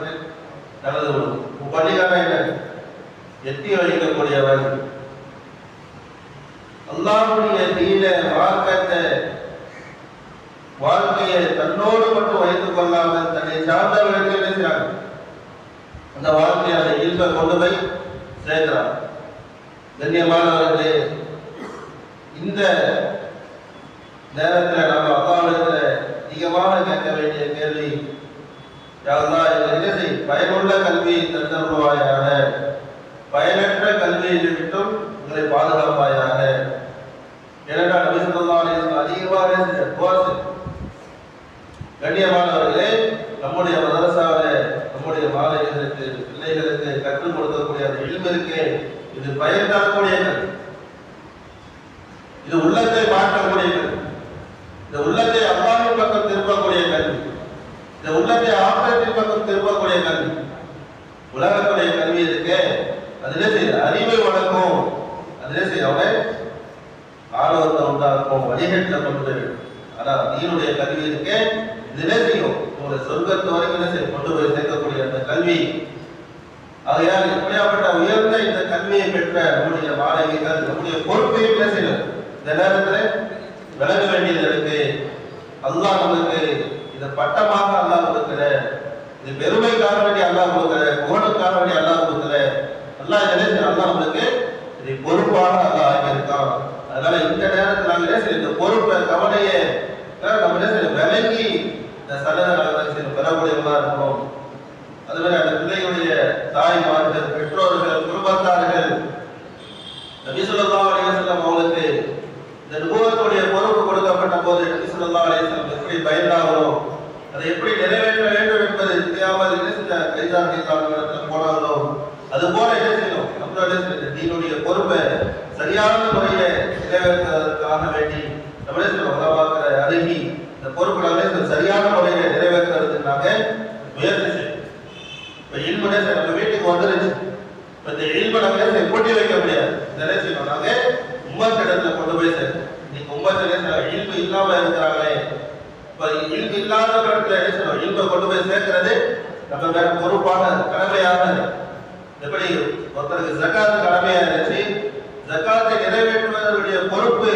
நல்லது கொடுக்கும். முப்பள்ளிகாரம் என்ன எத்தி வழிக்கக்கூடியவர், அல்லாஹ்வுடைய தீன வாழ்க்கையை தன்னோடு மட்டும் வைத்துக் கொள்ளாமல் தன்னை சார்ந்தவர்களுக்கு என்ன செய்யறாங்க அந்த வாழ்க்கையை அந்த இல்மை கொண்டு போய் சேர்க்கிறார். கண்ணியமானவர்களே, இந்த நேரத்தில் நாம் அல்லாஹ்விடத்தில் அதிகமாக கேட்க வேண்டிய கேள்வி, யா அல்லாஹ் எங்களுக்கு பயனுள்ள கல்வியை தந்தருள்வாயாக, பயனற்ற கல்வியை விட்டும் உங்களை பாதுகாப்பாயாக. ஏனென்றால் நபி ஸல்லல்லாஹு அலைஹி வஸல்லம் அதிகமாக துஆ. கண்ணியமானவர்களே, நம்முடைய மதரசாவிலே நம்முடைய மாணவர்களுக்கு பிள்ளைகளுக்கு கற்றுக் கொடுக்கக்கூடிய அந்த இல்மு இருக்கே, இது பயன் தரக்கூடிய கல்வி, இது உள்ளத்தை மாற்றக்கூடிய கல்வி, இந்த உள்ளத்தை அல்லாஹ்வின் பக்கம் திருப்பக்கூடிய கல்வி, இந்த உள்ளத்தை ஆகிரத்தின் பக்கம் திருப்பக்கூடிய கல்வி. உலகத்துடைய கல்வி இருக்கே அதிலே செய்ய அறிவை வளர்க்கும், அதிலே செய்ய ஆர்வத்தை உண்டாக்கும், வழிகட்ட கொண்டு. ஆனா தீனுடைய கல்வி இருக்கே இதிலே செய்யும் உங்களை சொர்க்கத்து வரைக்கும் கொண்டு போய் சேர்க்கக்கூடிய அந்த கல்வி. ஆகையால் இப்படியாப்பட்ட உயர்ந்த இந்த கல்வியை பெற்ற நம்முடைய மாணவிகள் நம்முடைய பொறுப்பை என்ன செய்யணும் இந்த நேரத்தில் விளங்க வேண்டியது இருக்கு. அல்லாஹ் நமக்கு இதை பட்டமாக அல்லாஹ் கொடுக்கிற, இது பெருமைக்காக வேண்டிய அல்லாஹ் கொடுக்கிற, புகழுக்காக வேண்டிய அல்லாஹ் கொடுக்கிற, அல்லாஹ் இதிலே அல்லாஹ் நம்மளுக்கு இதை பொறுப்பாக அல்லாஹ் ஆகியிருக்கான். அதனால இந்த நேரத்தில் நாங்கள் இந்த பொறுப்பை கவலையை நம்ம விலகி இந்த சடங்கு பெறக்கூடியவர்களா இருக்கணும். அதுமாதிரி அந்த பிள்ளைகளுடைய தாய்மார்கள், பெற்றோர்கள், குடும்பத்தார்கள் நபி ஸல்லல்லாஹு அலைஹி வஸல்லம் அவங்களுக்கு இந்த நுபுவத்துடைய பொறுப்பு கொடுக்கப்பட்ட போது ஸல்லல்லாஹு அலைஹி வஸல்லம் எப்படி பயந்தாங்களோ அதை எப்படி நிறைவேற்ற வேண்டும் என்பது தெரியாமல் என்ன செஞ்ச கைதார்கள் போனாங்களோ அது போல என்ன செய்யணும் நம்மளுடைய தீனுடைய பொறுப்பை சரியான முறையில நிறைவேற்றுவதற்காக வேண்டி நம்மளே உலகாக்கிற அருகி இந்த பொறுப்பு நம்ம சரியான முறையில நிறைவேற்றுறதுக்காக முயற்சி செய்யும். இப்ப இல்முனே நம்ம வீட்டுக்கு வந்துருச்சு. இப்ப இந்த இல்ம நம்ம கூட்டி வைக்க முடியாது. நிறைய செய்யணும். நாங்க உம்மத்திடத்துல கொண்டு போய் சேர்க்கணும். இன்னைக்கு உம்மத்தில இல்மு இல்லாம இருக்கிறாங்களே, இப்ப இல்மு இல்லாதவர்களை என்ன செய்யணும், இல்ம கொண்டு போய் சேர்க்கிறது நம்ம வேற பொறுப்பான கடமையாக. எப்படி ஒருத்தருக்கு ஜகாத் கடமையா இருந்துச்சு, ஜகாத்தை நிறைவேற்றுவதற்குரிய பொறுப்பு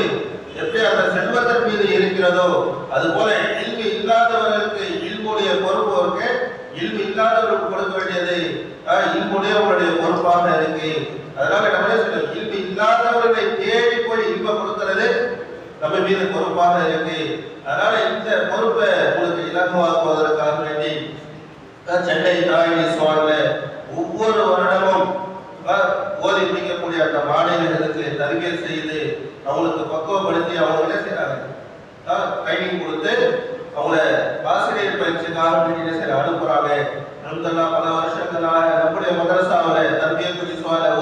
எப்படி அந்த செல்வத்தின் மீது இருக்கிறதோ அது போல இல்மு இல்லாதவர்களுக்கு இல்முடைய பொறுப்பு இருக்கு. இல்மு இல்லாதவர்களுக்கு கொடுக்க வேண்டியது இல்முடையவர்களுடைய பொறுப்பாக இருக்கு. அதனால நம்ம இல்மு இல்லாதவர்களை தேடி போய் இல்ம கொடுக்கிறது நம்ம மீது பொறுப்பாக இருக்கு. அதனால இந்த பொறுப்பை உங்களுக்கு இலகுவாக்குவதற்காக வேண்டி சென்னை தாயினி சுவாமில ஒவ்வொரு வருடமும் ஓதி முடிக்கக்கூடிய அந்த மாணவர்களுக்கு தர்பியத் செய்து அவங்களுக்கு பக்குவப்படுத்தி அவங்க என்ன செய்யறாங்க, ட்ரைனிங் கொடுத்து அவங்கள ஆசிரியர் பயிற்சிக்காக அனுப்புறாங்க. பல வருஷங்களாக நம்முடைய மதரசாவில் தர்பியத்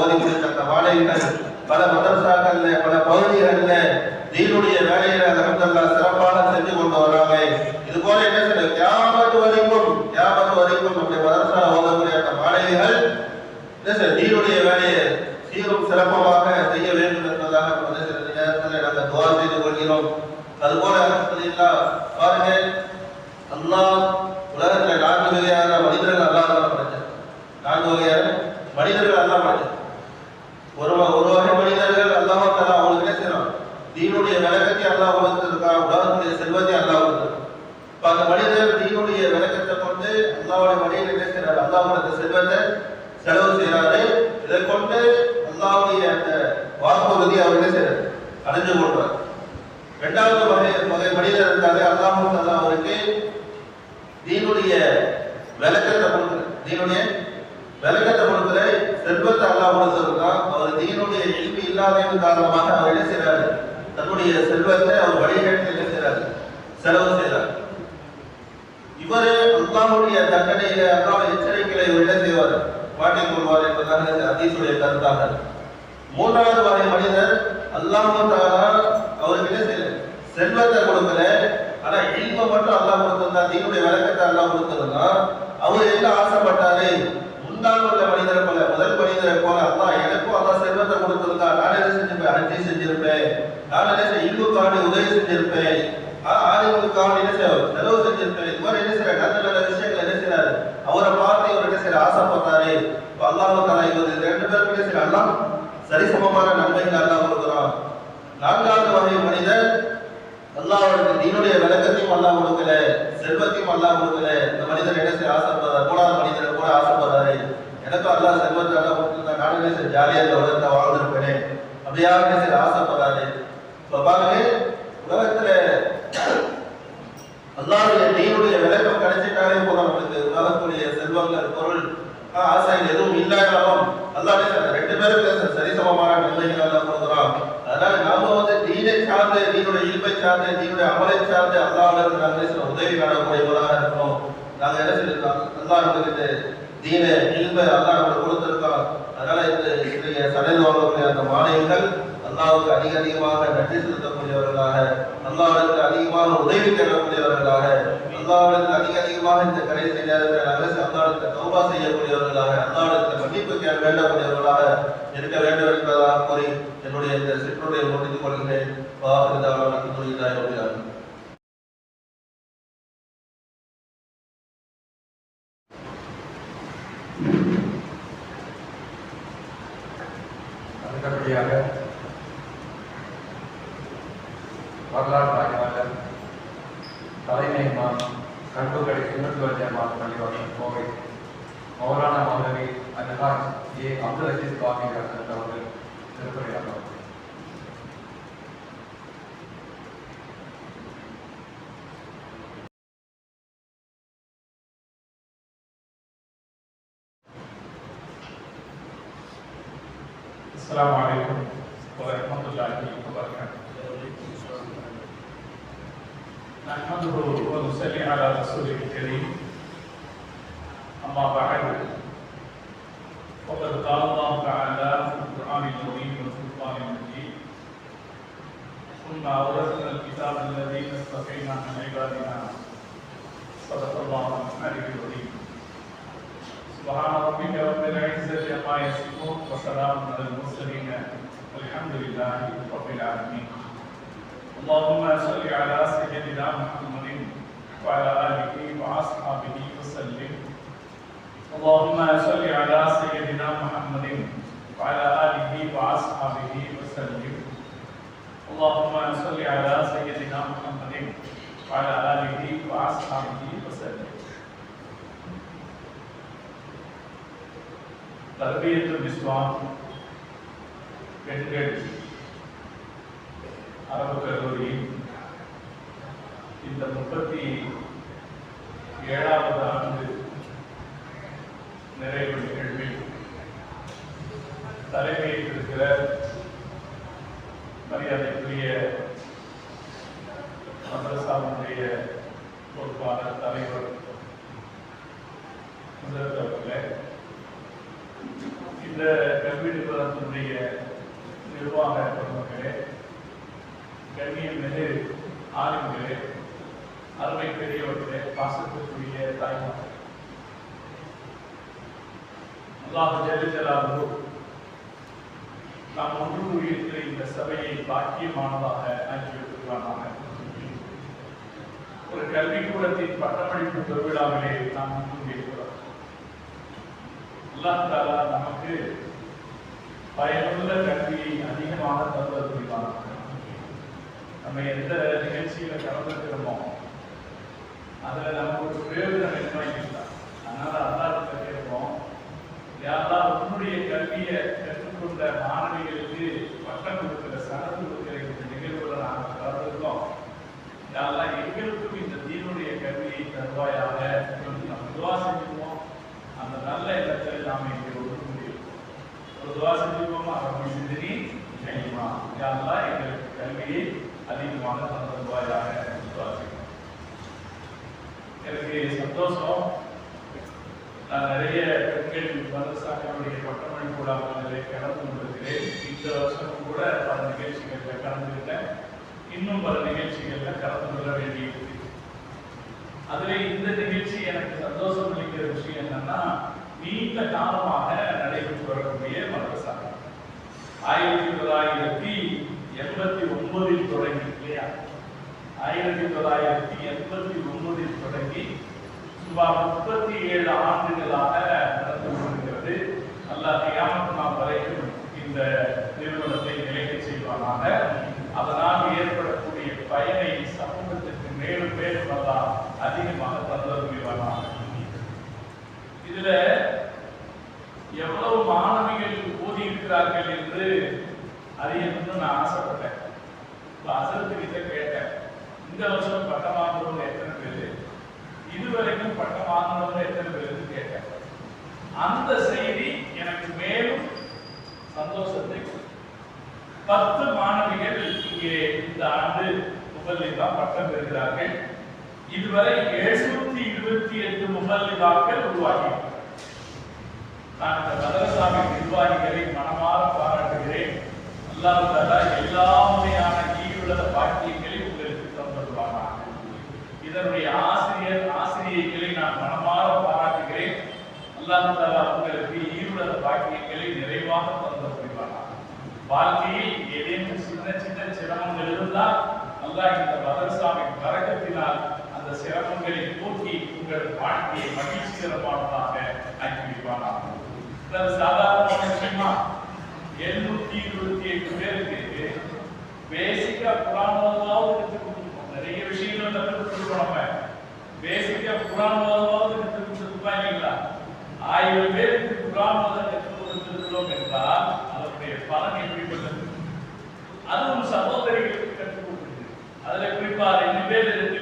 ஓதி முடித்த அந்த மாணவிகள் பல மதரசாக்கள்ல பல பகுதிகளில் தீனுடைய வேலையில அல்ஹம்துலில்லாஹ் சிறப்பாக செஞ்சு கொண்டு வராங்க. இது போல என்ன செய்ய கியாமத் வரைக்கும் நம்முடைய மதரசா ஓதக்கூடிய அந்த மாணவிகள் தீனுடைய வேலையை சீரும் சிறப்பமாக செய்ய வேண்டும் என்பதாக நேரத்தில் நாங்கள் துவா செய்து கொள்கிறோம். அதுபோல அல்ஹம்துலில்லாஹ் பாருங்க, அல்லாஹ் உலகத்துல 4 வகையான மனிதர்கள் அல்லாஹ் படைச்சார். 4 வகையான மனிதர்கள் அல்லாஹ் படைச்சார். ஒரு வகை மனிதர்கள் அல்லாஹ் தஆலா அவங்களுக்கு என்ன செய்யறான், தீனுடைய விளக்கத்தை அல்லாஹ் கொடுத்திருக்கான், உலகத்துடைய செல்வத்தை அல்லாஹ் கொடுத்திருக்கான். அந்த மனிதர் தீனுடைய விளக்கத்தை கொண்டு அல்லாஹ்வுடைய வழியில் என்ன செய்யறாரு, அல்லாஹ்வுடைய செல்வத்தை செலவு செய்யறாரு. இதை கொண்டு அல்லாஹ்வுடைய அந்த வாக்குறுதி அவர் என்ன செய்யறாரு, அடைஞ்சு கொள்றார். 2வது வகை மனிதர் இருக்காரு, அல்லாஹ் தஆலா அவருக்கு தீனுடைய விளக்கத்தை கொடுக்கிறார். தீனுடைய விளக்கத்தை கொடுக்கிற செல்வத்தை அல்லாஹ் கொடுத்திருக்கான். அவர் தீனுடைய இல்மு இல்லாததின் காரணமாக அவர் என்ன செய்யறாரு, தன்னுடைய செல்வத்தை அவர் வழிகாட்டி என்ன செய்யறாரு, செலவு செய்யறார். இவரு அல்லாஹ்வுடைய தண்டனையில அல்லாஹ்வுடைய எச்சரிக்கைகளை என்ன செய்வார், மாட்டிக் கொள்வார் என்பதாக ஹதீஸுடைய கருத்தாக. 3வது வகை மனிதர் அல்லாஹ் தஆலா அவருக்கு என்ன செய்யல, செல்வத்தை கொடுக்கல, ஆனா இல்ம மட்டும் அல்லாஹ் கொடுத்திருந்தா, தீனுடைய விளக்கத்தை அல்லாஹ் கொடுத்திருந்தா, அவர் என்ன ஆசைப்பட்டாரு, முன்னால் உள்ள மனிதரை போல முதல் மனிதரை போல அல்லாஹ் எனக்கும் அல்லாஹ் செல்வத்தை கொடுத்திருந்தா நான் என்ன செஞ்சிருப்பேன், ஹஜ்ஜி செஞ்சிருப்பேன், நான் என்ன இல்முக்கான உதவி செஞ்சிருப்பேன், ஆலிமுக்கான என்ன செலவு செஞ்சிருப்பேன். இது மாதிரி என்ன செய்யற நல்ல நல்ல விஷயங்கள் என்ன செய்யறாரு, அவரை பார்த்து இவர் என்ன செய்யற ஆசைப்பட்டாரு. இப்ப அல்லாஹ் தஆலா இவர் 2 பேருக்கு என்ன செய்யற, அல்லாஹ் சரிசமமான நன்மைகள் அல்லாஹ் கொடுக்கிறான். 4வது வகை மனிதர் அல்லாஹ்வுடைய தீனுடைய விளக்கத்தையும் அல்லாஹ் கொடுக்கல, செல்வத்தையும் அல்லாஹ் கொடுக்கல. இந்த மனிதர் என்ன செய்ய ஆசைப்படுறார், 3வது மனிதர் கூட ஆசைப்படுறாரு, எனக்கு அல்லாஹ் செல்வத்தை அல்லாஹ் கொடுத்திருந்தா நான் என்ன செய்ய ஜாலியா இந்த உலகத்தை வாழ்ந்திருப்பேனே, அப்படியா என்ன செய்ய ஆசைப்படுறாரு. இப்ப பாருங்க, உலகத்துல அல்லாஹ்வுடைய தீனுடைய விளக்கம் கிடைச்சிட்டாலே போதும், நமக்கு உலகத்துடைய செல்வங்கள் பொருள் ஆசைகள் எதுவும் இல்லாட்டாலும் அல்லாஹ் 2 பேருக்கு சரிசமமான நன்மைகள் அல்லாஹ் கொடுக்குறான். அதனால நாம தீனை சார்ந்து, தீனுடைய இல்மை சார்ந்து, தீனுடைய அமலை சார்ந்து அல்லாஹ்விடம் நாங்கள் உதவி நாடக்கூடியவராக இருக்கணும். நாங்கள் என்ன செஞ்சிருக்கோம், அல்லாஹ் நமக்கு தீன இல்மை அல்லாஹ் நமக்கு கொடுத்திருக்கான். அதனால இந்த சடைந்து வாங்கக்கூடிய அந்த மாணவிகள் அல்லாஹ்வுக்கு அதிகமாக நன்றி செலுத்தக்கூடியவர்களாக, அல்லாஹ்வுக்கு அதிகமாக உதவி தேடக்கூடியவர்களாக, அல்லாஹ்வுக்கு அதிகமாக இந்த கடைசி நேரத்தில் அல்லாஹ்வுக்கு தௌபா செய்யக்கூடியவர்களாக, அல்லாஹ்வுக்கு மன்னிப்பு வேண்டக்கூடியவர்களாக இருக்க வேண்டும் என்பதாக கூறி என்னுடைய இந்த சிற்றுரையை முடித்துக் கொள்கிறேன். அடுத்தபடியாக வரலாற்று ஆய்வாளர் தலைமை இமாம் கல்புக்கடை சுன்னத்துவல் ஜமாத் பள்ளிவாசல் கோவை மௌலானா மௌலவி அல்ஹாஜ் ஏ அப்துல் அஜீஸ் பாமி அவர்கள் சிறப்புரையாளர். السلام عليكم ورحمة الله وبركاته. نحمده ونصلي على رسوله الكريم أما بعد فقد قال الله تعالى في القرآن الكريم والفرقان المجيد ثم أورثنا الكتاب الذين اصطفينا من عبادنا صدق الله العلي العظيم سبحان ربك رب العزة عما يصفون وسلام على المرسلين والحمد لله رب العالمين اللهم صل على سيدنا محمد وعلى آله وأصحابه وسلم اللهم صل على سيدنا محمد وعلى آله وأصحابه وسلم اللهم صل على سيدنا محمد وعلى آله وأصحابه وسلم தர்பியத்துல் இஸ்லாம் பெண்கள் அரபு கல்லூரி இந்த 37வது ஆண்டு நிறைவு நிகழ்வில் தலைமையேற்றிருக்கிற மரியாதைக்குரிய மதரசாவுடைய பொறுப்பாளர் தலைவர் அவர்களே, இந்த கல்வி நிறுவனத்தினுடைய நிர்வாக பெருமக்களே, கண்ணியம் மிகு ஆளுங்களே, அருமை பெரியவர்களே, பாசத்திற்குரிய தாய்மார்களே, அல்லாஹ் ஜல்ல ஜலாலுஹு நாம் ஒன்று கூடியிருக்கிற இந்த சபையை பாக்கியமானதாக ஆக்கிவிட்டிருக்கிறானாக. ஒரு கல்விக்கூடத்தின் பட்டமளிப்பு பெருவிழாவிலே நாம் ஒன்று கூடியிருக்கிறோம். அல்லாஹ் தஆலா நமக்கு பயனுள்ள கல்வியை அதிகமாக தருவது புரிவானாக. நம்ம எந்த நிகழ்ச்சியில கலந்துக்கிறோமோ அதுல நமக்கு ஒரு பிரயோஜனம் என்ன? அதனால அல்லாஹ்கிட்ட கேட்போம், யாரெல்லாம் உன்னுடைய கல்வியை கற்றுக்கொண்ட மாணவிகளுக்கு பட்டம் கொடுக்கிற சனது கொடுக்கிற இந்த நிகழ்வுகளை நாங்கள் கலந்துருக்கோம். யாரெல்லாம் எங்களுக்கும் இந்த தீனுடைய கல்வியை தருவாயாக சொல்லி நம்ம துவா செஞ்சுக்குவோம். அந்த நல்ல இடத்தில் நாம் இங்கே ஒன்று முடியும். ஒரு துவா செஞ்சுக்கோமா? அப்படி சிந்தனி கைமா யாரெல்லாம் எங்களுக்கு கல்வியை அதிகமாக தருவாயாக துவா செய்வோம். எனக்கு சந்தோஷம். நான் நிறைய பெண்கள் மதரசாக்களுடைய பட்டமளிப்பு விழாக்களிலே கலந்து கொண்டிருக்கிறேன். இந்த வருஷமும் கூட பல நிகழ்ச்சிகளில் கலந்துருக்கேன். இன்னும் பல நிகழ்ச்சிகளில் கலந்து கொள்ள வேண்டியிருக்கு. அதில் இந்த நிகழ்ச்சி எனக்கு சந்தோஷம் அளிக்கிற விஷயம் என்னன்னா, நீண்ட காலமாக நடைபெற்று வரக்கூடிய மதரசா 1989 தொடங்கி இல்லையா? 1989 தொடங்கி சுமார் 37 ஆண்டுகளாக நடந்து கொண்டிருக்கிறது. அல்லாஹ் கியாமத் நாள் வரைக்கும் இந்த நிறுவனத்தை நிலைக்க செய்வானாக. அதனால் ஏற்படக்கூடிய பயனை சமூகத்திற்கு மேலும் மேலும் அல்லாஹ் அதிகமாக தந்தருள்வானாக. இதுல எவ்வளவு மாணவிகள் ஓதி இருக்கிறார்கள் என்று அறியணும்னு நான் ஆசைப்பட்டேன். அசரத்துக்கிட்ட கேட்டேன், இந்த வருஷம் பட்டம் வாங்குறவங்க எத்தனை பேரு, இதுவரைக்கும் பட்டம் வாங்கினவங்க எத்தனை பேருக்கு கேட்டேன். அந்த செய்தி எனக்கு மேலும் சந்தோஷத்தை. 10 மாணவிகள் இங்கே இந்த ஆண்டு முகல்லிதா பட்டம் பெறுகிறார்கள். இதுவரை 728 முகல்லிதாக்கள் உருவாகி. நான் இந்த மதரசாவின் நிர்வாகிகளை மனமாற பாராட்டுகிறேன். அல்லாஹ் தஆலா எல்லா வகையான ஈவுள்ள பாக்கியங்களை உங்களுக்கு தந்துள்ளார். இதனுடைய ஆசிரியர்களை நான் மனமாற பாராட்டுகிறேன். அல்லாஹ் தஆலா உங்களுக்கு ஈவுள்ள பாக்கியங்களை நிறைவாக தந்துள்ளார். வாழ்க்கையில் ஏதேனும் சின்ன சின்ன சிரமங்கள் இருந்தால் அல்லாஹ் இந்த மதரசாவின் பரக்கத்தினால் அந்த சிரமங்களை போக்கி உங்கள் வாழ்க்கையை மகிழ்ச்சிகரமானதாக ஆக்கி வைப்பானாக. சாதாரண விஷயமா 728 பேருக்கு பேசிக்கா குர்ஆன் ஓதுவது கற்றுக் கொடுக்கணும். நிறைய விஷயங்கள் கற்றுக் கொடுக்கணும். நம்ம பேசிக்கா குர்ஆன் ஓதுவது கற்றுக் கொடுத்துருப்பா இல்லைங்களா? 1000 பேருக்கு குர்ஆன் ஓத கற்றுக் கொடுத்திருக்கிறோம் என்றால் அதனுடைய பலன் எப்படிப்பட்டது? அதுவும் சகோதரிகளுக்கு கற்றுக் கொடுக்குது. அதுல குறிப்பா 2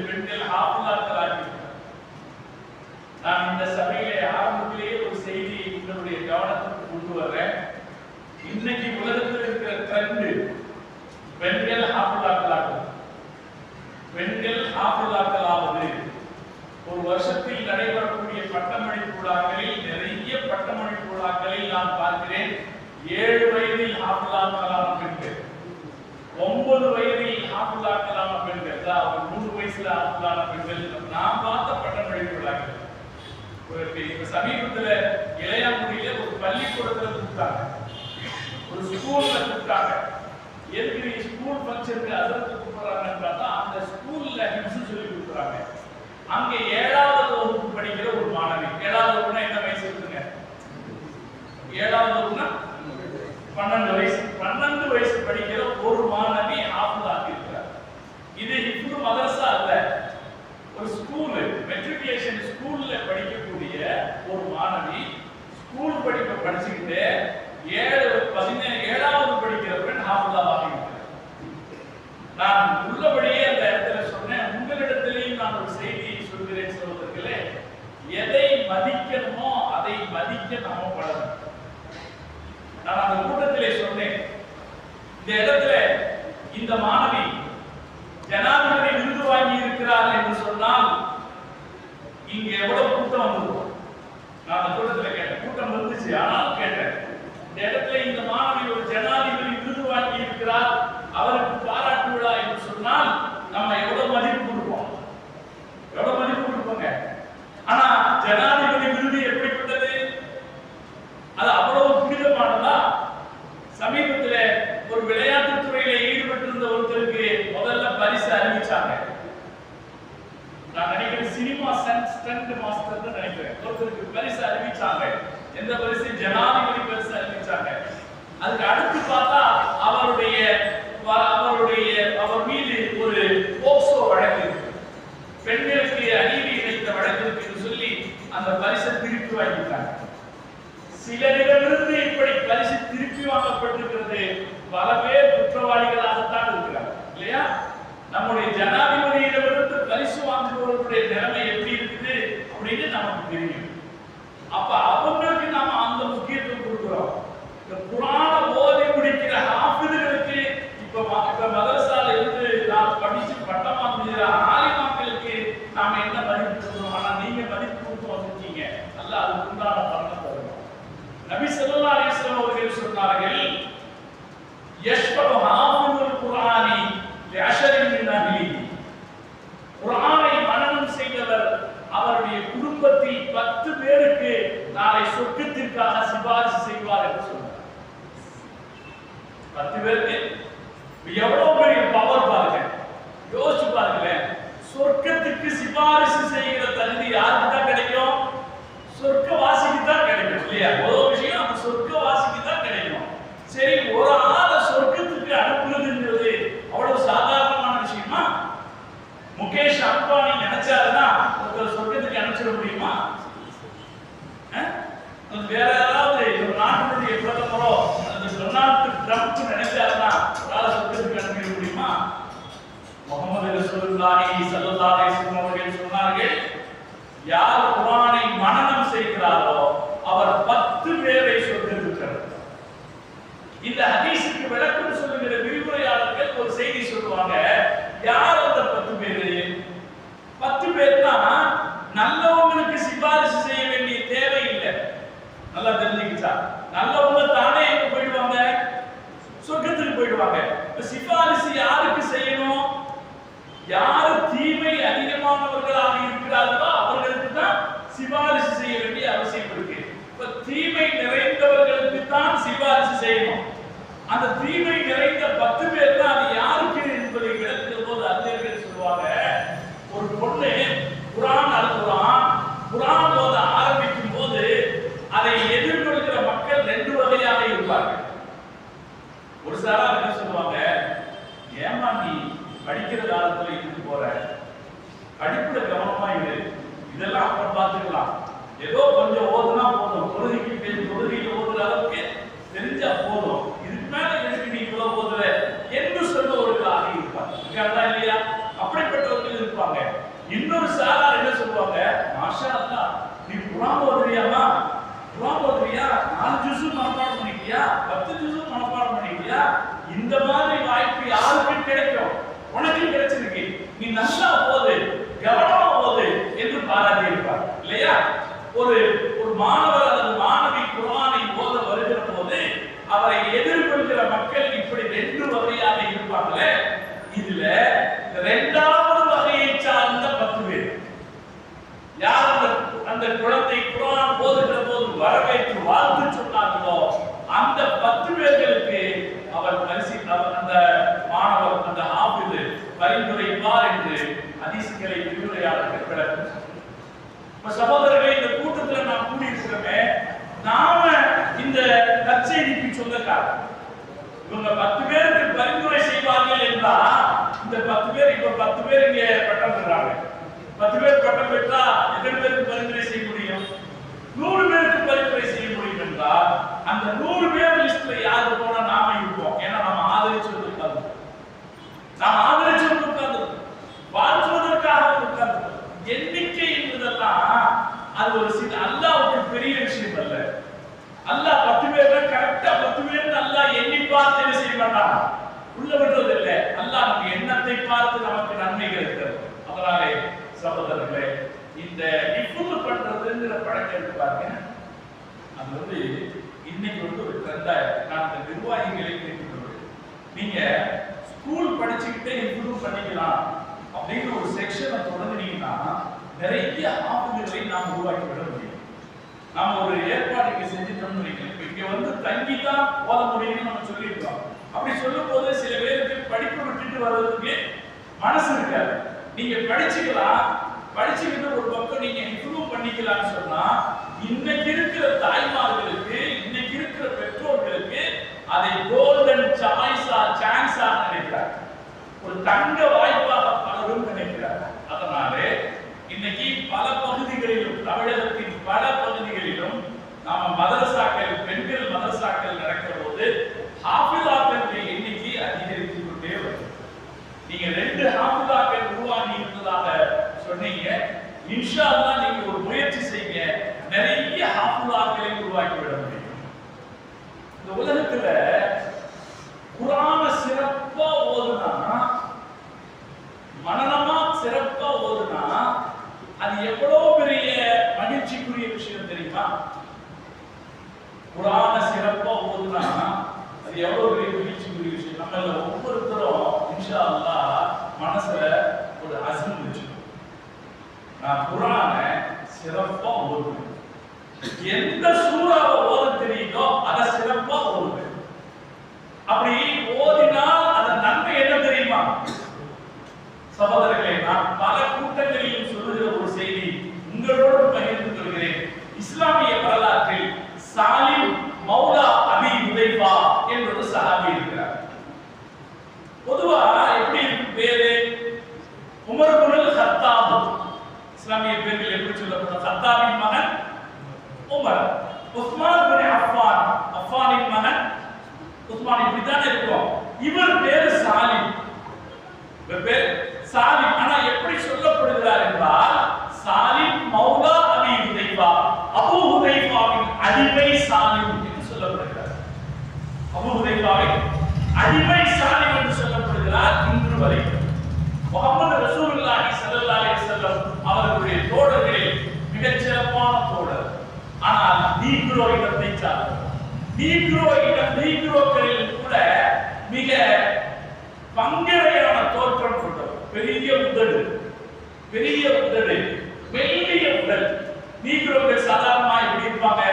பெண்கள் ஆஃபுல்லாக்கள் ஆகியிருக்கிறார். நான் இந்த சபையிலே ஆரம்பத்திலேயே ஒரு செய்தியை உங்களுடைய கவனத்துக்கு கொண்டு வர்றேன். இன்னைக்கு உலகத்தில் இருக்கிற ட்ரெண்ட் பெண்கள் ஆஃபுல்லாக்கள் ஆகும். பெண்கள் ஹாஃபிலாக்களாவது ஒரு வருஷத்தில் நடைபெறக்கூடிய பட்டமளிப்பு விழாக்களில் நிறைய பட்டமளிப்பு விழாக்களில் நான் பார்க்கிறேன் 7 வயதில் ஹாஃபிலாக்களான பெண்கள், 9 வயதில் ஹாஃபிலாக்களான பெண்கள், அதாவது 3 வயசுல ஹாஃபிலான பெண்கள் நான் பார்த்த பட்டமளிப்பு விழாக்கள். இப்ப சமீபத்துல இளையாங்குடியில ஒரு பள்ளிக்கூடத்துல கூப்பிட்டாங்க, ஒரு ஸ்கூல்ல கூப்பிட்டாங்க. ஏற்கனவே ஸ்கூல் ஃபங்க்ஷனுக்கு அதற்கு கூப்பிடுறாங்கன்னு பார்த்தா அந்த ஸ்கூல்ல ஹிப்ஸ் சொல்லி கொடுக்குறாங்க. அங்க 7வது வகுப்பு படிக்கிற ஒரு மாணவி, 7வது வகுப்புனா என்ன வயசு இருக்குங்க? 7வது வகுப்புனா 12 வயசு, 12 வயசு படிக்கிற ஒரு மாணவி ஹாஃபிலாக இருக்கிறார். இது ஹிப்ஸ் மதரசா அல்ல, ஒரு ஸ்கூல், மெட்ரிகுலேஷன் ஸ்கூல்ல படிக்கக்கூடிய ஒரு மாணவி ஸ்கூல் படிப்பை படிச்சுக்கிட்டு 7வது படிக்கிற பெண் ஹாஃபிலாக இருக்கிறார். நான் உள்ளபடியே அந்த இடத்துல சொன்னேன், உங்களிடத்திலேயும் நான் ஒரு செய்தியை சொல்கிறேன் சகோதரர்களே, எதை மதிக்கணுமோ அதை மதிக்க நாம பழகணும். நான் அந்த கூட்டத்திலே சொன்னேன், இந்த இடத்துல இந்த மாணவி ஜனாதிபதி விருது வாங்கி இருக்கிறார் என்று சொன்னால் இங்க எவ்வளவு கூட்டம் வந்துருக்கும்? நான் அந்த கூட்டத்தில் கேட்டேன், கூட்டம் வந்துச்சு, ஆனால் கேட்டேன், இந்த இடத்துல இந்த மாணவி ஒரு ஜனாதிபதி விருது வாங்கி இருக்கிறார், அவருக்கு பாராட்டு விழா என்று சொன்னால் நம்ம எவ்வளவு மதிப்பு கொடுப்போம்? எவ்வளவு மதிப்பு கொடுப்போங்க? ஆனா ஜனாதிபதி விருது எப்படிப்பட்டது? அது அவ்வளவு புனிதமானதா? சமீபத்தில் ஒரு விளையாட்டு துறையில ஈடுபட்டிருந்த ஒருத்தருக்கு முதல்ல பரிசு அறிவிச்சாங்க. நான் நினைக்கிறேன் சினிமா ஸ்டண்ட் மாஸ்டர் நினைக்கிறேன். ஒருத்தருக்கு பரிசு அறிவிச்சாங்க. எந்த பரிசு? ஜனாதிபதி பரிசு அறிவிச்சாங்க. அதுக்கு அடுத்து பார்த்தா அவர் மீது ஒரு போக்சோ வழக்கு, பெண்களுக்கு அநீதி இழைத்த வழக்கு என்று சொல்லி அந்த பரிசை திருப்பி வாங்கிட்டாங்க. சிலரிடமிருந்து இப்படி பரிசு திருப்பி வாங்கப்பட்டிருக்கிறது. பல பேர் குற்றவாளிகளாகத்தான் இருக்கிறார் இல்லையா? நம்முடைய ஜனாதிபதியிடமிருந்து பரிசு வாங்குபவர்களுடைய நிலைமை எப்படி இருக்குது அப்படின்னு நமக்கு தெரியும். அப்ப அவங்களுக்கு நாம அந்த முக்கியத்துவம் கொடுக்கிறோம். இந்த குர்ஆனை ஓதி முடிக்கிற ஹாஃபிதுகளுக்கு இப்ப மதரசால இருந்து நான் படிச்சு பட்டம் வாங்குகிற ஆலிமாக்களுக்கு நாம என்ன மதிப்பு கொடுக்கிறோம்? ஆனா நீங்க மதிப்பு கொடுத்து வந்திருக்கீங்க, அல்ல அதுக்கு உண்டான பலனை தருவோம். நபி ஸல்லல்லாஹு அலைஹி வஸல்லம் அவர்கள் சொன்னார்கள், யஷ்பஹு ஹாஃபிதுல் குர்ஆனி லிஅஷரின் மின் அஹ்லிஹி. குர்ஆனை மனனம் செய்தவர் அவருடைய குடும்பத்தில் 10 பேருக்கு நாளை சொர்க்கத்திற்காக சிபாரிசு செய்வார் என்று சொன்னார். 10 பேருக்கு எவ்வளவு பெரிய பவர் பாருங்க, யோசிச்சு பாருங்களேன். சொர்க்கத்துக்கு சிபாரிசு செய்கிற தகுதி யாருக்கு தான் கிடைக்கும்? சொர்க்கவாசிக்கு தான் கிடைக்கும் இல்லையா? ஒரு விஷயம் அந்த சொர்க்கவாசிக்கு தான் கிடைக்கும். சரி, ஒரு ஆளை சொர்க்கத்துக்கு அனுப்புறதுங்கிறது அவ்வளவு சாதாரணமான விஷயமா? முகேஷ் அம்பானி நினைச்சாருன்னா ஒருத்தர் சொர்க்கத்துக்கு அனுப்பிச்சிட முடியுமா? வேற யாராவது ஒரு நாட்டினுடைய பிரதமரோ டொனால்டு ட்ரம்ப் நினைச்சாருன்னா சொர்க்கத்துக்கு அனுப்பிட முடியுமா? முஹம்மது ரசூலுல்லாஹி ஸல்லல்லாஹு அலைஹி வஸல்லம் அவர்கள் சொன்னார்கள், யார் குர்ஆனை மனனம் செய்கிறாரோ அவர் 10 பேரை சொர்க்கத்துக்கு அனுப்புவார். இந்த ஹதீஸுக்கு விளக்கம் சொல்லுகிற விரிவுரையாளர்கள் ஒரு செய்தி சொல்லுவாங்க. யார் அந்த 10 பேரு? 10 பேர்னா நல்லவங்களுக்கு சிபாரிசு செய்ய வேண்டிய தேவை இல்லை. நல்லா தெரிஞ்சுக்கிச்சா? நல்லவங்க தானே எங்க போயிடுவாங்க? சொர்க்கத்துக்கு போயிடுவாங்க. சிபாரிசு யாருக்கு செய்யணும்? யாரு தீமை அதிகமானவர்களாக இருக்கிறார்களோ அவர்களுக்கு தான் சிபாரிசு செய்ய வேண்டிய அவசியம் இருக்கு. இப்ப தீமை நிறைந்தவர்களுக்கு தான் சிபாரிசு செய்யணும். அந்த தீமை நிறைந்த 10 பேர் தான் அது யாருக்கு என்பதை விளக்குகிற போது அறிஞர்கள் சொல்லுவாங்க, ஒரு பொண்ணு குர்ஆன் அழுகுறான், குர்ஆன் ஓத ஆரம்பிக்கும் போது அதை எதிர்கொள்கிற மக்கள் 2 வகையாக இருப்பார்கள். ஒரு சாரார் என்ன சொல்லுவாங்க, ஏமா நீ படிக்கிற காலத்துல இருந்து போற, படிப்புல கவனமா இரு, இதெல்லாம் அப்புறம் பார்த்துக்கலாம், ஏதோ கொஞ்சம் ஓதுனா போதும், தொழுகையில் ஓதுற அளவுக்கு தெரிஞ்சா போதும், இதுக்கு மேல எதுக்கு நீ இவ்வளவு ஓதுற என்று சொல்பவர்களாக இருப்பாங்க இல்லையா? அப்படிப்பட்டவர்கள் இருப்பாங்க. இன்னொரு சாரார் என்ன சொல்லுவாங்க, மாஷா அல்லாஹ் நீ குர்ஆன் ஓதுறியாமா, குர்ஆன் ஓதுறியா, 4 ஜுஸு மனப்பாடம் பண்ணிட்டியா, 10 ஜுஸு மனப்பாடம் பண்ணிட்டியா, இந்த மாதிரி வாய்ப்பு யாருக்கு கிடைக்கும்? உனக்கு கிடைச்சிருக்கு. நீ நல்லா போது, கவனமா போது என்று பாராட்டி இருப்பார் இல்லையா? ஒரு ஒரு மாணவர் அல்லது மாணவி குர்ஆனை ஓத வருகிற போது அவரை எதிர்கொள்கிற மக்கள் இப்படி 2 வகையாக இருப்பாங்களே. இதுல 2வது வகையை சார்ந்த 10 பேர் யார் அந்த குழந்தை குர்ஆன் ஓதுகிற போது வரவேற்று வாழ்த்து சொன்னார்களோ அந்த 10 பேர்களுக்கு அவர் அந்த மாணவர் அந்த ஹாஃபிஸ் பரிந்துரைப்பார் என்று ஹதீஸ்களை விரிவுரையாளர்கள் விளக்குகிறார். சகோதரர்களே, இந்த கூட்டத்தில் நாம் கூடியிருக்கிறோமே, நாம இந்த நற்செய்திக்கு சொந்தக்காரர். இவங்க 10 பேருக்கு பரிந்துரை செய்வார்கள் என்றால் இந்த 10 பேர் இப்ப 10 பேர் இங்கே பட்டம் பெறாங்க. 10 பேர் பட்டம் பெற்றா எத்தனை பேருக்கு பரிந்துரை செய்ய முடியும்? 100 பேருக்கு பரிந்துரை செய்ய முடியும் என்றால் அந்த 100 பேர் லிஸ்ட்ல யாரு போனா நாம இருப்போம். ஏன்னா நம்ம ஆதரிச்சது உட்கார்ந்து, நாம் ஆதரிச்சது உட்கார்ந்து, வாழ்த்துவதற்காக உட்கார்ந்து. எண்ணிக்கை என்பதெல்லாம் அது ஒரு அல்லாஹ்வுக்கு பெரிய விஷயம் அல்ல. அல்லாஹ் 10 பேர்ல கரெக்டா 10 பேர் அல்லாஹ் எண்ணி பார்த்து என்ன செய்ய மாட்டான், உள்ள விடுறது இல்லை. அல்லாஹ் நம்ம எண்ணத்தை பார்த்து நமக்கு நன்மைகள் இருக்கிறது. அதனாலே சகோதரர்களே, இந்த இஃபுல் பண்றதுங்கிற பழக்கம் இருக்கு பாருங்க, அது இன்னைக்கு ஒரு ட்ரெண்டா இருக்கு. நான் இந்த நிர்வாகிகளை கேட்டுக்கொள்வேன், நீங்க ஸ்கூல் படிச்சுக்கிட்டே இஃபுல் பண்ணிக்கலாம் அப்படின்னு ஒரு செக்ஷனை தொடங்குனீங்கன்னா நிறைய ஆப்புகளை நாம் உருவாக்கி விட முடியும். நாம ஒரு ஏற்பாடு செஞ்சுட்டோம்னு நினைக்கிறேன். இங்க தங்கி தான் ஓத முடியும்னு நம்ம சொல்லியிருக்கோம். அப்படி சொல்லும் போது சில பேருக்கு படிப்பு விட்டுட்டு வர்றதுக்கு மனசு இருக்காது. நீங்க படிச்சுக்கலாம், படிச்சுக்கிட்டு ஒரு பக்கம் நீங்க இம்ப்ரூவ் பண்ணிக்கலாம்னு சொன்னா இன்னைக்கு இருக்கிற தாய்மார்களுக்கு, இன்னைக்கு இருக்கிற பெற்றோர்களுக்கு அதை கோல்டன் சான்ஸா நினைக்கிறார், ஒரு தங்க வாய்ப்பாக பலரும் நினைக்கிறார். அதனாலே இன்னைக்கு பல பகுதிகளிலும், தமிழகத்தின் பல பகுதிகளிலும் நாம மதரசாக்கள், பெண்கள் மதரசாக்கள் நடக்கிற போது ஹாஃபிலாக்களுடைய எண்ணிக்கை அதிகரித்து கொண்டே வருது. நீங்க 2 ஹாஃபிலாக்கள் உருவாகி இருந்ததாக சொன்னீங்க. இன்ஷா அல்லாஹ் நீங்க ஒரு முயற்சி செய்யுங்க, நிறைய ஹாஃபிலாக்களை உருவாக்கி விட முடியும். இந்த உலகத்துல குர்ஆனை சிறப்பா ஓதுனா, மனனமா சிறப்பா ஓதுனா அது எவ்வளவு பெரிய மகிழ்ச்சிக்குரிய விஷயம் தெரியுமா? குர்ஆனை சிறப்பா ஓதுனா அது எவ்வளவு பெரிய மகிழ்ச்சிக்குரிய விஷயம். நம்ம ஒவ்வொருத்தரும் இன்ஷா அல்லாஹ் மனசுல ஒரு அஸ்ம் வச்சுக்கணும், நான் குர்ஆனை சிறப்பா ஓதுவேன். எந்த சூறாவை ஓத தெரியுதோ அதை சிறப்பா ஓதுவேன். அப்படி ஓதினால் அதன் நன்மை என்ன தெரியுமா சகோதரர்களே? நான் பல கூட்டங்களிலும் சொல்லுகிற ஒரு செய்தி உங்களோடு பகிர்ந்து கொள்கிறேன். இஸ்லாமிய வரலாற்றில் சாலிம் மௌலா அபி ஹுதைஃபா என்ற ஒரு சஹாபி இருக்கிறார். பொதுவா எப்படி இருக்கு பேரு? உமர் இப்னுல் கத்தாப். இஸ்லாமிய பேர்கள் எப்படி சொல்லப்படும்? கத்தாபின் மகன் உமர், உஸ்மான் இப்னு அஃபான், அஃபானின் மகன் உஸ்மான். இப்படித்தான் இருக்கும். இவர் பேரு சாலிம், பேர் சாலிம். ஆனா எப்படி சொல்லப்படுகிறார் என்றால் சாலிம் மௌலா அபி ஹுதைஃபா, அபூ ஹுதைஃபாவின் அடிமை சாலிம் என்று சொல்லப்படுகிறார். அபூ ஹுதைஃபாவின் அடிமை சாலிம் என்று சொல்லப்படுகிறார் இன்று வரை. முஹம்மது ரசூலுல்லாஹி ஸல்லல்லாஹு அலைஹி வஸல்லம் அவர்களுடைய தோழர்களில் மிகச் சிறப்பான தோழர். ஆனால் நீக்ரோ இனத்தை சார்ந்தவர். நீக்ரோக்களில் கூட மிக பங்கரையான தோற்றம் கொண்டவர். பெரிய உதடு, மெல்லிய உடல். நீக்ரோக்கள் சாதாரணமா எப்படி இருப்பாங்க?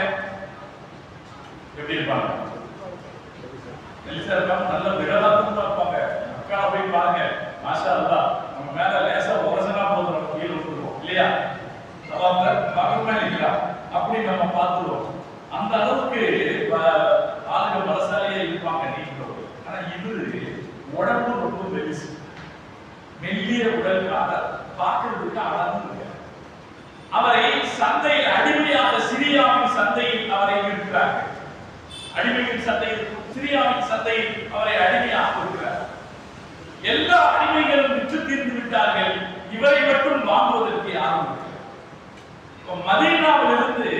நல்ல விரலாத்தமா இருப்பாங்க. அக்கா போய் பாருங்க, மாஷா அல்லாஹ், நம்ம மேல லேசா உரசனா போதும், நம்ம கீழே விட்டுருவோம் இல்லையா? பக்கமா நிற்கிறான் அப்படி நம்ம பார்த்துருவோம். அந்த அளவுக்கு ஆளுங்க பலசாலியா இருப்பாங்க நீக்ரோ. ஆனா இவரு உடம்பு ரொம்ப மெலிசு, மெல்லிய உடல்காக பார்க்கிறதுக்கு அழகு இருக்கு. அவரை சந்தையில் அடிமையாக, சிரியாவின் சந்தையில் அவரை இருக்கிறார்கள். அடிமையின் சந்தையில், சிரியாவின் சந்தையில் அவரை அடிமையாக இருக்கிறார். எல்லா அடிமைகளும் விற்று தீர்ந்து விட்டார்கள். இவரை மட்டும் வாங்குவதற்கு யாரும் இல்லை. மதீனாவிலிருந்து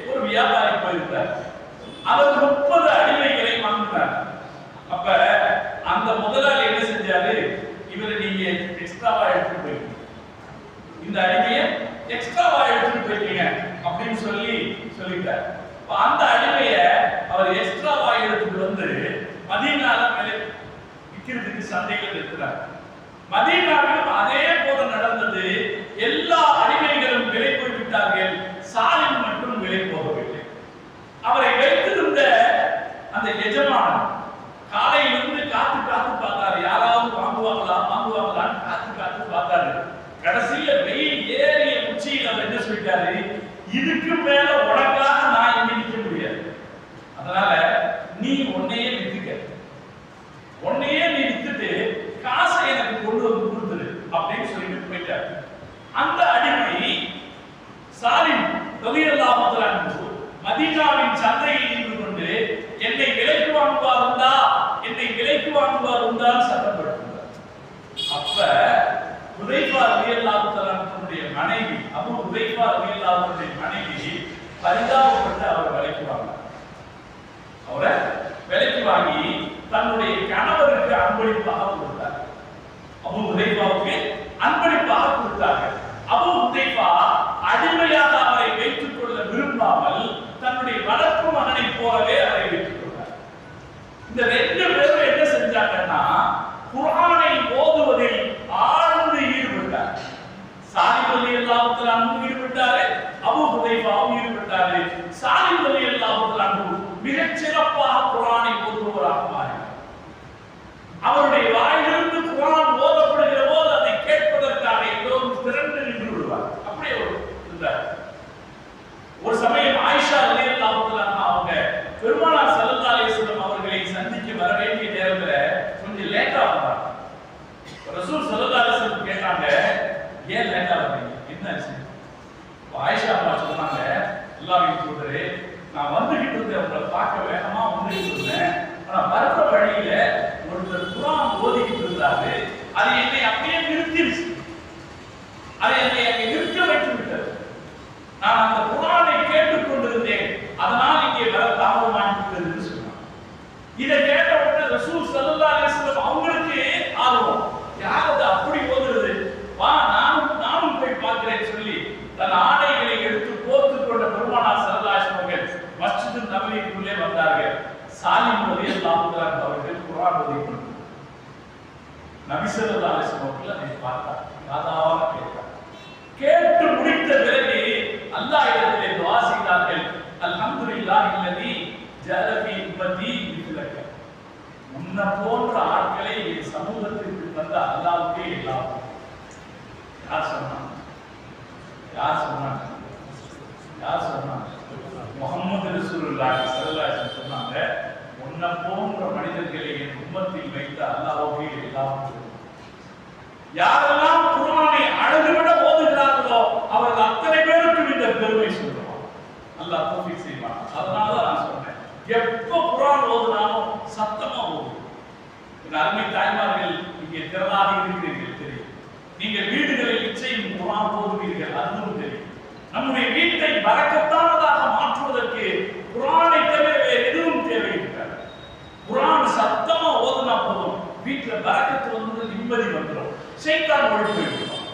ஒரு வியாபாரி போயிருந்தார். அவர் 30 அடிமைகளை வாங்கினார். அப்ப அந்த முதலாளி என்ன செஞ்சாரு? இவரை நீங்க எக்ஸ்ட்ராவா எடுத்துட்டு எக்ஸ்ட்ராவா எடுத்துட்டு போயிட்டீங்க அப்படின்னு சொல்லிட்டார். அந்த அடிமைய அவர் எக்ஸ்ட்ராவா எடுத்துட்டு வந்து மதீனால விற்கிறதுக்கு சந்தையில் இருக்கிறார். மதீனாவிலும் அதே போல நடந்தது. எல்லா அடிமைகளும் விலை போய்விட்டார்கள், சாலிம் மட்டும் விலை போகவில்லை. அவரை வைத்திருந்த அந்த எஜமானன் காலையிலிருந்து காத்து பார்த்தாரு, யாராவது வாங்குவாங்களான்னு காத்து பார்த்தாரு. கடைசியில வெயில் ஏறிய உச்சியில் அவர் என்ன சொல்லிட்டாரு, இதுக்கு மேல உனக்காக நான் இங்க நிக்க முடியாது, அதனால நீ உன்னையே வித்துட்டு காசை எனக்கு கொண்டு வந்து கொடுத்துரு அப்படின்னு சொல்லிட்டு போயிட்டார். அந்த அடிமை சாலிம் ரலியல்லாஹு அன்ஹு மதீனாவின் சந்தையில் நின்று கொண்டு என்னை விலைக்கு வாங்குவார் உண்டா சத்தப்படுத்தார். அப்ப ஹுதைஃபா ரலியல்லாஹு அன்ஹுடைய மனைவி அபூ ஹுதைஃபா ரலியல்லாஹு அன்ஹுடைய மனைவி பரிதாபப்பட்டு அவரை விலைக்கு வாங்கி தன்னுடைய கணவருக்கு அன்பளிப்பாக கொடுத்தார். அபூ ஹுதைஃபாவுக்கு அன்பளிப்பாக கொடுத்தார்கள். அபூ ஹுதைஃபா அடிமையாக அவரை வைத்துக் கொள்ள விரும்பாமல் தன்னுடைய வளர்ப்பு மகனை போலவே அவரை வைத்துக் கொண்டார். இந்த ரெண்டு பேரும் என்ன செஞ்சாங்கன்னா குர்ஆனை ஓதுவதில் ஆழ்ந்து ஈடுபட்டார். சாலிம் ரலியல்லாஹு அன்ஹு ஈடுபட்டாரு, அபூ ஹுதைஃபாவும் ஈடுபட்டாரு. சாலிம் ரலியல்லாஹு அன்ஹு மிகச் சிறப்பாக குர்ஆனை ஓதுபவராக மாறினார். அவருடைய வாயிலிருந்து குர்ஆன் ஓதப்படுகிற போது அதை கேட்பதற்காக எல்லோரும் திரண்டு நின்று விடுவார். அப்படியே இருந்தார். ஒரு சமயம் ஆயிஷா ரலியல்லாஹு அன்ஹா அவங்க பெருமானார் ஸல்லல்லாஹு அலைஹி வஸல்லம் அவர்களை சந்திக்க வர வேண்டிய நேரத்துல கொஞ்சம் லேட்டா வந்தாங்க. ரசூல் ஸல்லல்லாஹு அலைஹி வஸல்லம் கேட்டாங்க, ஏன் லேட்டா வந்தீங்க, என்னாச்சு? ஆயிஷா அம்மா சொன்னாங்க, அல்லாஹ்வின் தூதரே, நான் வந்துகிட்டு இருந்தேன், உங்களை பார்க்க வேகமா வந்துகிட்டு இருந்தேன். ஆனா வர்ற வழியில ஒருத்தர் குர்ஆன் ஓதிக்கிட்டு இருந்தாரு, அது என்னை அப்படியே நிறுத்திடுச்சு, அது என்னை அங்கே நிற்க வைத்து விட்டது. நான் அந்த குர்ஆனை கேட்டுக் கொண்டிருந்தேன், அதனால் இங்கே வர தாமதமாகிவிட்டதுன்னு சொன்னாங்க. இதை கேட்ட உடனே ரசூல் ஸல்லல்லாஹு அலைஹி வஸல்லம் அவங்களுக்கு ஆர்வம், யாரது அப்படி ஓதுறது, வா நானும் போய் பார்க்கிறேன் சொல்லி தன் ஆடைகளை எடுத்து போர்த்துக் கொண்ட பெருமானார் ஸல்லல்லாஹு அலைஹி வஸல்லம் மஸ்ஜித் நபவிக்குள்ளே வந்தார்கள். சாலிம் ரலியல்லாஹு அன்ஹு அவர்கள் குர்ஆன் ஓதிக்கொண்டிருந்தார். நபி ஸல்லல்லாஹு அலைஹி வஸல்லம் அதை பார்த்தார், காதார கேட்டார். கேட்டு முடித்த பிறகு அல்லாஹ்விடத்திலே துஆ செய்தார்கள், அல்ஹம்துலில்லாஹி அல்லதி ஜஅல ஃபீ உம்மதி மித்லக. உன்ன போன்ற ஆட்களை என் சமூகத்திற்கு தந்த அல்லாஹ்வுக்கே எல்லாம். யார் சொன்னாங்க? முஹம்மது ரசூலுல்லாஹி ஸல்லல்லாஹு அலைஹி வஸல்லம் சொன்னாங்க, உன்ன போன்ற மனிதர்களை என் உம்மத்தில் வைத்த அல்லாஹ்வுக்கே எல்லாம். யாரெல்லாம் குர்ஆனை அழகுபட ஓதுகிறார்களோ அவர்கள் அத்தனை பேருக்கும் இந்த பெருமை சொல்லுவான். அல்லாஹ் தௌஃபீக் செய்வான். அதனால தான் நான் சொன்னேன், எப்போ குர்ஆன் ஓதுனாலும் சத்தமா ஓது. என் அருமை தாய்மார்கள் இங்கே திரளாக இருக்கிறீர்கள் தெரியும். நீங்கள் வீடுகளில் நிச்சயம் குர்ஆன் ஓதுவீர்கள், அதுவும் தெரியும். நம்முடைய வீட்டை பரக்கத்தானதாக மாற்றுவதற்கு குர்ஆனை தவிர வேறு எதுவும் தேவையில்லை. குர்ஆன் சத்தமா ஓதுனா போதும், வீட்டுல பரக்கத்து வந்து நிம்மதி வந்துடும், சைத்தான் ஓடி போயிடும்,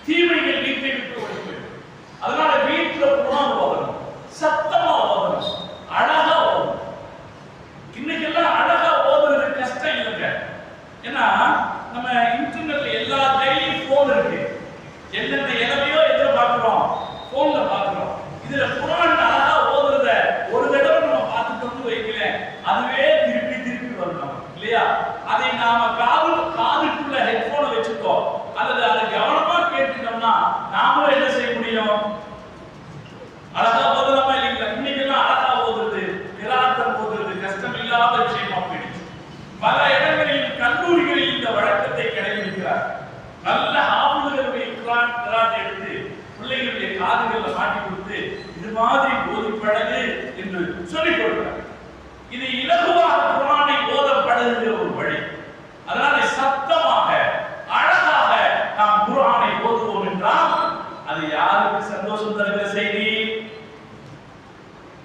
தீமைகள் வீட்டை விட்டு ஓடி போயிடும். அதனால வீட்டுல குர்ஆன் ஓதணும், சத்தமா ஓதணும், அழகா ஓதணும். இன்னைக்கு எல்லாம் அழகா ஓதுறது கஷ்டம் இல்லைங்க. ஏன்னா நம்ம இன்டர்நெட்ல எல்லா கையிலும் போன் இருக்கு, என்னென்ன இளமையோ எதிர்பார்க்கிறோம், போன்ல பாக்குறோம். இதுல குர்ஆன் அழகா ஓதுறத ஒரு தடவை நம்ம பார்த்துட்டு வைக்கல, அதுவே திருப்பி வரணும் இல்லையா? அதை நாம காதுக்குள்ள ஹெட்போனை வச்சுட்டோம் அல்லது அதை கவனமா கேட்டுட்டோம்னா நாமளும் என்ன செய்ய முடியும்? அழகா ஓதலாமா இல்லைங்களா? இன்னைக்கு எல்லாம் அழகா ஓதுறது, கிராத்தம் ஓதுறது கஷ்டம் இல்லாத விஷயமா போயிடுச்சு. பல இடங்களில் கல்லூரிகளில் இந்த வழக்கத்தை கடைபிடிக்கிறார். நல்ல ஆபுதர்களுடைய குர்ஆன் கிராத் எடுத்து பிள்ளைகளுடைய காதுகள்ல மாட்டி கொடுத்து இது மாதிரி ஓதி பழகு என்று சொல்லிக் கொடுக்கிறார். இது இலகுவாக குர்ஆனை ஓதப்படுகிற ஒரு வழி. அதனால சத்தமாக அழகாக நாம் குர்ஆனை ஓதுவோம் என்றால் அது யாருக்கு சந்தோஷம் தருகிற செய்தி?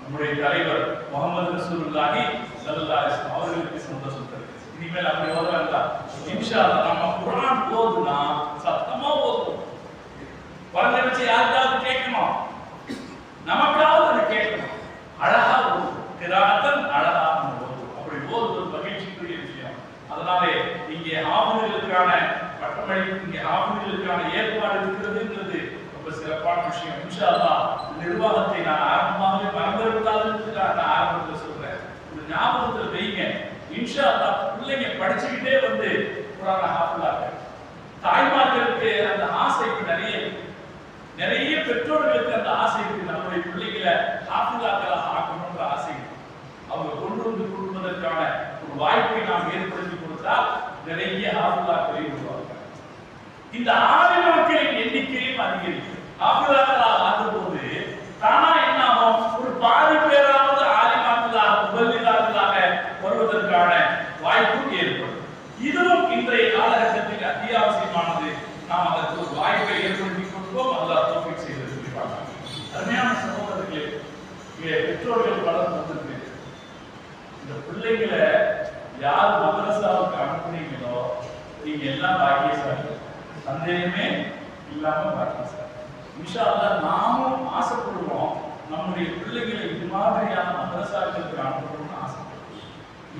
நம்முடைய தலைவர் முஹம்மது ரசூலுல்லாஹி ஸல்லல்லாஹு அலைஹி வஸல்லம் அவர்களுக்கு சந்தோஷம் தருகிறது. இனிமேல் அப்படி ஓதலாம். இன்ஷா அல்லாஹ் நம்ம குர்ஆன் ஓதுனா சத்தமா ஓதுவோம். குழந்தை வச்சு யாருக்காவது கேட்கணும், நமக்காவது அது கேட்கணும். அழகா கிராத்தன் அழகா அப்படி ஓதுவது மகிழ்ச்சிக்குரிய விஷயம். அதனாலே இங்கே ஆபத்துகளுக்கான பட்டமளிப்பு, இங்கே ஆபத்துகளுக்கான ஏற்பாடு இருக்கிறதுன்றது ரொம்ப சிறப்பான விஷயம். இன்ஷா அல்லாஹ் நிர்வாகத்தை நான் ஆரம்பமாகவே மறந்துவிட்டாதுன்னு நான் ஆரம்பத்தில் சொல்றேன். ஒரு ஞாபகத்தில் வைங்க. இன்ஷா அல்லாஹ் பிள்ளைங்க படிச்சுக்கிட்டே வந்து குர்ஆனை ஹாஃபிலாக. தாய்மார்களுக்கு அந்த ஆசை நிறைய பெற்றோர்களுக்கு அந்த ஆசை இருக்கு. நம்முடைய பிள்ளைகளை ஹாஃபிலாக்களாக ஆக்கணும்ன்ற ஆசை இருக்கு. அவங்க கொண்டு வந்து கொடுப்பதற்கான ஒரு வாய்ப்பை நாம் ஏற்படுத்தி கொடுத்தால் நிறைய ஹாஃபிலாக்களை உருவாக்க. இந்த ஆலிம்களின் எண்ணிக்கையும் அதிகரிக்கும். ஹாஃபிலாக்களாக ஆக்கும்போது தானா என்ன ஆகும்? ஒரு பாதி பேராவது ஆலிமாக்களாக முபல்லிகாக்களாக வருவதற்கான வாய்ப்பு ஏற்படும். இதுவும் இன்றைய காலகட்டத்தில் அத்தியாவசியமானது. நாம் அதற்கு ஒரு வாய்ப்பை ஏற்படுத்தி கொடுப்போம். அல்லாஹ் தௌஃபீக் செய்து சொல்லிப்பாங்க. அருமையான சகோதரர்களே, இங்கே பெற்றோர்கள் பலர் வந்திருக்கு. இந்த பிள்ளைகளை யார் மதரசாவுக்கு அனுப்புனீங்களோ நீங்க எல்லாம் பாக்கியசாலி, சந்தேகமே இல்லாம பாக்கியசாலி. இன்ஷா அல்லாஹ் நாமும் ஆசைப்படுவோம் நம்முடைய பிள்ளைகளை இது மாதிரியான மதரசாக்களுக்கு அனுப்பணும்னு ஆசைப்படுவோம்.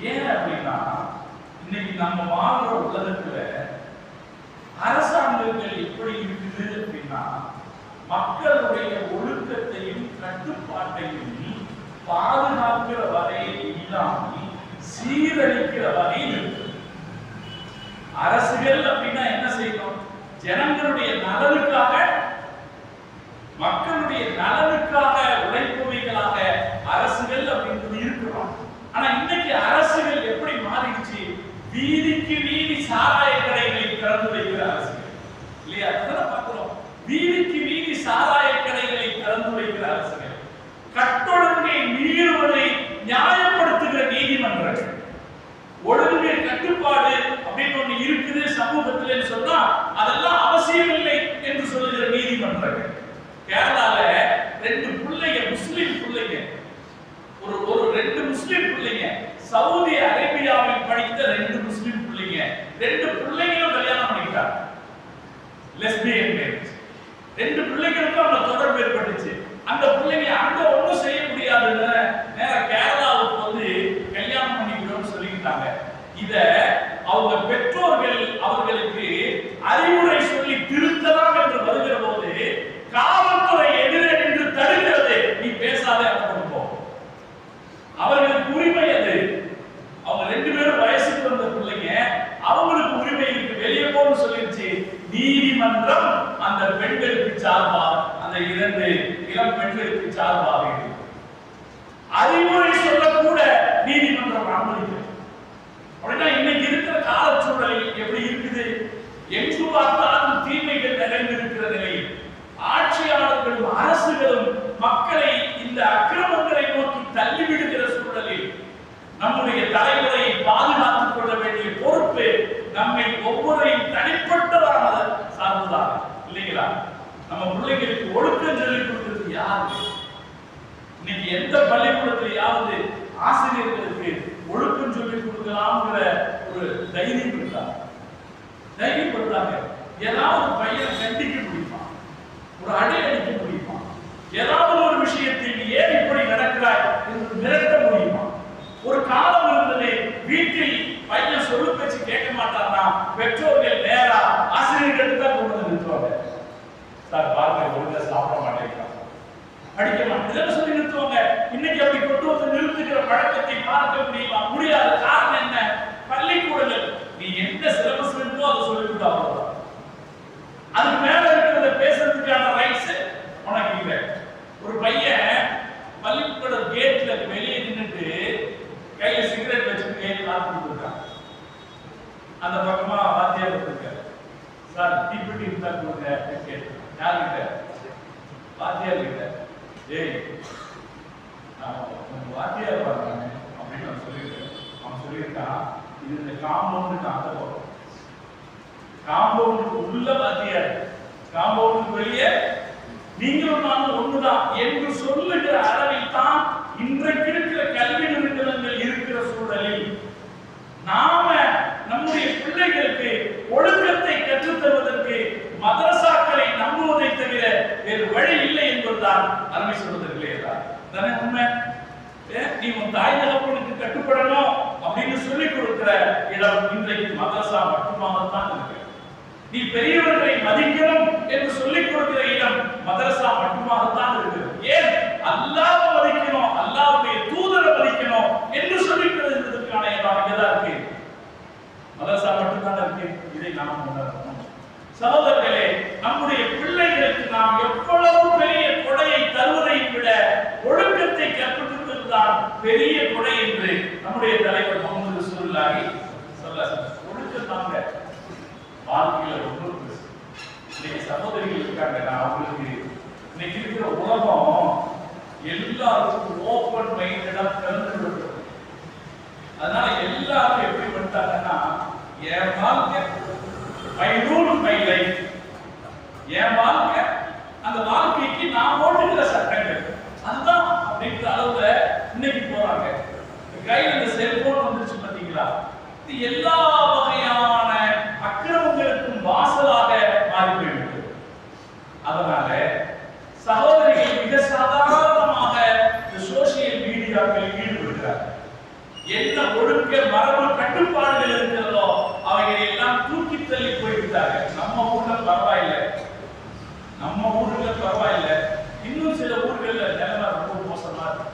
ஏன் அப்படின்னா இன்னைக்கு நம்ம வாழ்ற உலகத்துல அரசாங்கங்கள் எப்படி இருக்குது அப்படின்னா மக்களுடைய ஒழுக்கத்தையும் கட்டுப்பாட்டையும் பாதுகாக்கிற வகையில் இல்லாமல் சீரழிக்கிற வகையில் இருக்கு. அரசுகள் அப்படின்னா என்ன செய்யணும்? ஜனங்களுடைய நலனுக்காக, மக்களுடைய நலனுக்காக உழைப்பவைகளாக அரசுகள் அப்படின்றது இருக்கிறோம். ஆனா இன்னைக்கு அரசுகள் எப்படி மாறிடுச்சு? வீதிக்கு வீதி சாராய கடைகளை திறந்து வைக்கிற அரசுகள் இல்லையா? அதான் பார்க்கிறோம். வீதிக்கு வீதி சாராய கடைகளை திறந்து வைக்கிற அரசுகள், கட்டொழுங்கை மீறுவதை நியாயப்படுத்துகிற நீதிமன்றங்கள், ஒழுங்கு கட்டுப்பாடு அப்படின்னு ஒண்ணு இருக்குது சமூகத்தில் சொன்னா அதெல்லாம் அவசியம் இல்லை என்று சொல்லுகிற நீதிமன்றங்கள். கேரளால 2 பிள்ளைங்க, முஸ்லிம் பிள்ளைங்க, ஒரு 2 முஸ்லிம் பிள்ளைங்க, சவுதி அரேபியாவில் படித்த 2 முஸ்லிம் பிள்ளைங்க, 2 பிள்ளைங்களும் கல்யாணம் பண்ணிட்டாங்க. Lesbian marriage. 2 பிள்ளைகளுக்கும் அந்த தொடர்பு ஏற்பட்டுச்சு. அந்த பிள்ளைங்க அங்க ஒண்ணும் செய்ய முடியாதுன்னு நேர கேரளாவுக்கு வந்து கல்யாணம் பண்ணிக்கிறோம்னு சொல்லிட்டாங்க. இத அவங்க பெற்றோர்கள் அவர்களுக்கு அறிவுரை சொல்லி திருத்தலாம் என்று வருகிற போது காவல்துறை எதிரே நின்று தடுக்கிறது. நீ பேசாத அனுப்பணும். அவர்களுக்கு உரிமை அது. அவங்க 2 பேரும் வயசுக்கு வந்த பிள்ளைங்க, அவங்களுக்கு உரிமை இருக்கு, வெளியே போன்னு சொல்லிருச்சு. நீதிமன்றம் அந்த பெண்களுக்கு சார்பா, அந்த 2 இளம் பெண்களுக்கு சார்பாக இருக்கு. அறிவுரை சொல்லக்கூட நீதிமன்றம் அனுமதிக்கிறது. அப்படின்னா இன்னைக்கு இருக்கிற காலச்சூழலில் எப்படி இருக்குது? எங்கு பார்த்தாலும் தீமைகள் நிறைந்திருக்கிற நிலையில் ஆட்சியாளர்களும் அரசுகளும் மக்களை இந்த அக்கிரமங்களை நோக்கி தள்ளிவிடுகிற சூழலில் நம்முடைய தலைமுறையை பாதுகாத்துக் கொள்ள வேண்டிய பொறுப்பு நம்மை ஒவ்வொருவரையும் தனிப்பட்டதாக சார்ந்ததாக இல்லைங்களா? நம்ம பிள்ளைகளுக்கு ஒழுக்கம் சொல்லிக் கொடுக்கிறது யாரு? இன்னைக்கு எந்த பள்ளிக்கூடத்திலேயாவது ஆசிரியர்களுக்கு ஒழுக்கம் சொல்லிக் கொடுக்கலாம்ங்கிற ஒரு தைரியம் இருந்தாங்க, தைரியப்படுத்தாங்க. ஏதாவது பையனை கண்டிக்க முடியுமா? ஒரு அடி அடிக்க முடியுமா? ஏதாவது ஒரு விஷயத்தில் ஏன் இப்படி நடக்கிறாய் என்று மிரட்ட முடியுமா? ஒரு காலம் இருந்தது, வீட்டில் பையன் சொல்லு பேச்சு கேட்க மாட்டான்னா பெற்றோர்கள் நேரா ஆசிரியர்களுக்கு தான் கொண்டு வந்து நிறுத்துவாங்க. சார் பாருங்க, ஒழுங்கா சாப்பிட மாட்டேங்கிறாங்க, படிக்க மாட்டேன் சொல்லி நிறுத்துவாங்க. இன்னைக்கு அப்படி கொண்டு வந்து நிறுத்துகிற பழக்கத்தை பார்க்க முடியுமா? முடியாது. காரணம் என்ன? பள்ளிக்கூடங்கள் நீ எந்த சிலபஸ் இருக்கோ அதை சொல்லிவிட்டு அவ்வளவுதான். அதுக்கு மேல இருக்கிறத பேசுறதுக்கான ரைட்ஸ் உனக்கு இல்லை. ஒரு பையன் பள்ளிக்கூட கேட்ல வெளியே நின்றுட்டு கையில சிகரெட் வச்சுட்டு கையில காத்து இருக்கான். அந்த பக்கமா வாத்தியார் இருக்காரு. சார் தீப்பெட்டி இருந்தா கொடுங்க அப்படின்னு கேட்கிறேன். யாருக்கிட்ட? வாத்தியார் கிட்ட. ஏய் வாத்தியார் பாருங்க அப்படின்னு நான் சொல்லியிருக்கேன். அவன் சொல்லியிருக்கான், இது இந்த காம்பவுண்டுக்கு அந்த பக்கம், காம்பவுண்டுக்கு உள்ள வாத்தியார், காம்பவுண்டுக்கு வெளியே நீங்களும் நானும் ஒண்ணுதான் என்று சொல்லுகிற அளவில் தான் இன்றைக்கு இருக்கிற கல்வி நிறுவனங்கள் இருக்கிற சூழலில் நாம நம்முடைய பிள்ளைகளுக்கு ஒழுக்கத்தை கற்றுத்தருவதற்கு மதரசாக்களை நம்புவதை தவிர இடம் இன்றைக்கு மதரசா மட்டுமாகத்தான் இருக்கு. நீ பெரியவர்களை மதிக்கணும் என்று சொல்லிக் கொடுக்கிற இடம் மதரசா மட்டுமாகத்தான் இருக்கிறது. ஏன்? அல்லாஹ் மதிக்கணும், அல்லாஹ்வுடைய தூதரை மதிக்கணும் என்று சொல்லிக் கொடுக்கிறதுக்கான இடம் இங்கதான் இருக்கு. மதரசா மட்டும்தான் இருக்கு. இதை நாம் உணரணும். சகோதரர்களே, நம்முடைய பிள்ளைகளுக்கு நாம் எவ்வளவு பெரிய கொடையை தருவதை விட ஒழுக்கத்தை கற்பித்திருப்பதுதான் பெரிய கொடை என்று நம்முடைய தலைவர் முகமது ரசூலுல்லாஹி ஸல்லல்லாஹு அலைஹி வஸல்லம் ஒழுக்கம் தாங்க வாழ்க்கையில ரொம்ப பெருசு. இன்னைக்கு சகோதரிகள் இருக்காங்க, நான் அவங்களுக்கு இன்னைக்கு இருக்கிற உலகம் எல்லாருக்கும் ஓப்பன் மைண்டடா திறந்து விடுறது. அதனால எல்லாரும் எப்படி பண்ணிட்டாங்கன்னா, என் வாழ்க்கை மை ரூல் மை லைஃப், என் வாழ்க்கை அந்த வாழ்க்கைக்கு நான் போட்டுக்கிற சட்டங்கள் அதுதான் அப்படிங்கிற அளவுல இன்னைக்கு போறாங்க. கையில் இந்த செல்போன் வந்துருச்சு பாத்தீங்களா, இது எல்லா வகையான அக்கிரமங்களுக்கும் வாசலாக மாறி போய்விட்டது. அதனால சகோதரிகள் மிக சாதாரணமாக இந்த சோசியல் மீடியாக்களில் ஈடுபடுகிறார். என்ன ஒழுக்க மரபு கட்டுப்பாடுகள் இருக்கிறதோ அவைகளை எல்லாம் தூக்கி தள்ளி போய்விட்டாங்க. நம்ம ஊர்ல பரவாயில்லை, நம்ம ஊர்ல பரவாயில்லை, இன்னும் சில ஊர்கள்ல நிலைமை ரொம்ப மோசமா இருக்கு.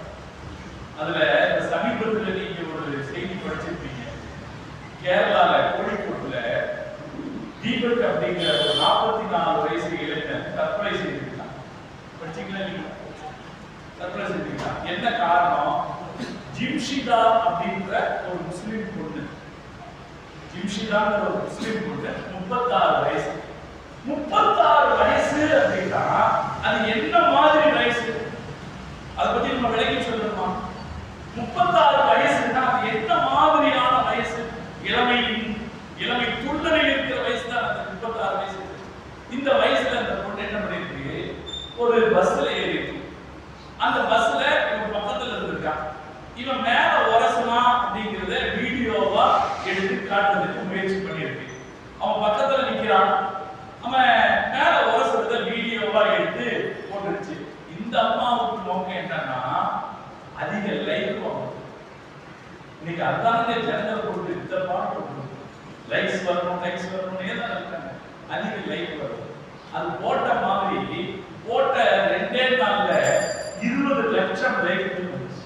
அதுல சமீபத்தில் நீங்க ஒரு செய்தி படிச்சிருப்பீங்க. கேரளால கோழிக்கோட்டுல தீபக் அப்படிங்கிற ஒரு 44 வயசு இளைஞன் தற்கொலை செய்திருக்கான். படிச்சீங்களா? நீங்க தற்கொலை செய்திருக்கான். என்ன காரணம்? ஜிம்ஷிதா அப்படின்ற ஒரு முஸ்லிம் பொண்ணு, ஜிம்ஷிதாங்கிற ஒரு முஸ்லிம் பொண்ணு 36 வயசு. 36 வயசு அப்படின்னா அது என்ன மாதிரி வயசு? அதை பத்தி நம்ம விளக்கி சொல்லணுமா? 36 வயசுன்னா அது என்ன மாதிரியான வயசு? இளமை துள்ளலில் இருக்கிற வயசு தான் அந்த 36 வயசு. இந்த வயசுல அந்த பொண்ணு என்ன பண்ணிருக்கு, ஒரு பஸ்ல ஏறிருக்கு. அந்த பஸ்ல இவன் பக்கத்துல இருந்திருக்கான். இவன் மேல உரசனா அப்படிங்கிறத வீடியோவா எடுத்து காட்டுறதுக்கு முயற்சி பண்ணியிருக்கு. அவன் பக்கத்துல நிக்கிறான், அவன் மேல உரசறத வீடியோவா எடுத்து போட்டுருச்சு. இந்த அம்மாவுக்கு நோக்கம் என்னன்னா அதிக லைக் வரும். இன்னைக்கு அதானே ஜனங்கள் போட்டு இந்த பாட்டு லைக்ஸ் வரணும் ஏதாவது இருக்காங்க, அதிக லைக் வரும். அது போட்ட மாதிரி போட்ட 2 நாள்ல 20 லட்சம் லைக் வந்துருச்சு.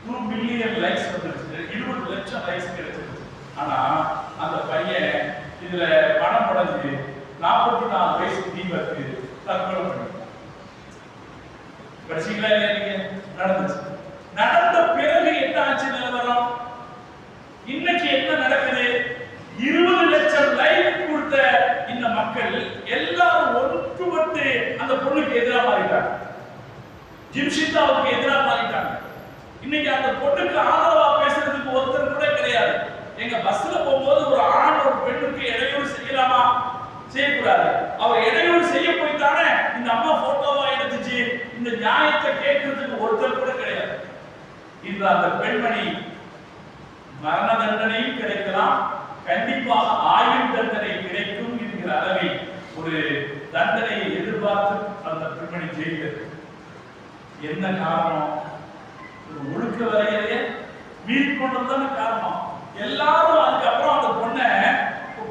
2 பில்லியன் லைக்ஸ் வந்துருச்சு, 20 லட்சம் லைக்ஸ் கிடைச்சிருச்சு. ஆனா அந்த பையன் இதுல பணம் படைஞ்சு 44 வயசு தீபக்கு தற்கொலை பண்ணிட்டான். படிச்சீங்களா இல்லையா? நீங்க நடந்துச்சு. நடந்த பிறகு என்ன ஆச்சு நிலவரம்? இன்னைக்கு என்ன நடக்குது? 20 லட்சம் லைக் கொடுத்த இந்த மக்கள் எல்லாரும் ஒன்றுபட்டு அந்த பொண்ணுக்கு எதிராக மாறிட்டாங்க, ஜிம்ஷிதாவுக்கு எதிராக மாறிட்டாங்க. இன்னைக்கு அந்த பொண்ணுக்கு ஆதரவா பேசுறதுக்கு ஒருத்தர் கூட கிடையாது. எங்க பஸ்ல போகும்போது ஒரு ஆண் ஒரு பெண்ணுக்கு இடையூறு செய்யலாமா? செய்யக்கூடாது. அவர் இடையூறு செய்ய போய்த்தானே இந்த அம்மா போட்டோவா எடுத்துச்சு. இந்த நியாயத்தை கேட்கறதுக்கு ஒருத்தர் கூட கிடையாது. இந்த அந்த பெண்மணி மரண தண்டனையும் கிடைக்கலாம், கண்டிப்பாக ஆயுள் தண்டனை கிடைக்கும் என்கிற அளவில் ஒரு தண்டனையை எதிர்பார்த்து அந்த பெண்மணி ஜெயித்தது. என்ன காரணம்? ஒழுக்க வரையறைய மீறி கொண்டதுதான காரணம். எல்லாரும் அதுக்கப்புறம் அந்த பொண்ணை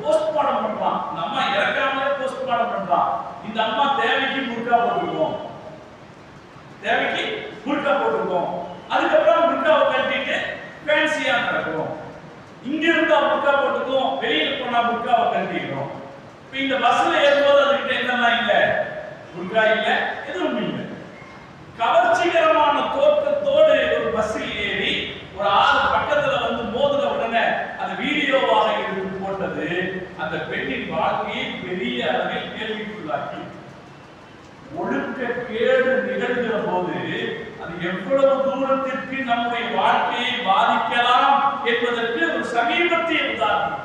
போஸ்ட்மார்டம் பண்றான். இந்த அம்மா இறக்காமலே போஸ்ட்மார்டம் பண்றான். இந்த அம்மா தேவைக்கு புர்கா போட்டுருக்கோம், அதுக்கப்புறம் புர்காவை கட்டிட்டு ஃபேன்சியா நடக்கும். இங்க இருந்தா புர்கா போட்டுக்கும், வெளியில போனா புர்காவை கட்டிக்கிறோம். இப்ப இந்த பஸ்ல ஏறும்போது அதுக்கிட்ட என்னெல்லாம் இல்ல, புர்கா இல்ல, எதுவும் இல்லை. கவர்ச்சிகரமான தோற்றத்தோடு ஒரு பஸ்ஸில் ஏறி ஒரு ஆள் பக்கத்துல வந்து மோதின உடனே அந்த வீடியோவாக எடுத்து போட்டது அந்த பெண்ணின் வாழ்க்கையை பெரிய அளவில் கேள்விக்குள்ளாக்கி. ஒழுக்க கேடு நிகழ்கிற போது அது எவ்வளவு தூரத்திற்கு நம்முடைய வாழ்க்கையை பாதிக்கலாம் என்பதற்கு ஒரு சமீபத்திய உதாரணம்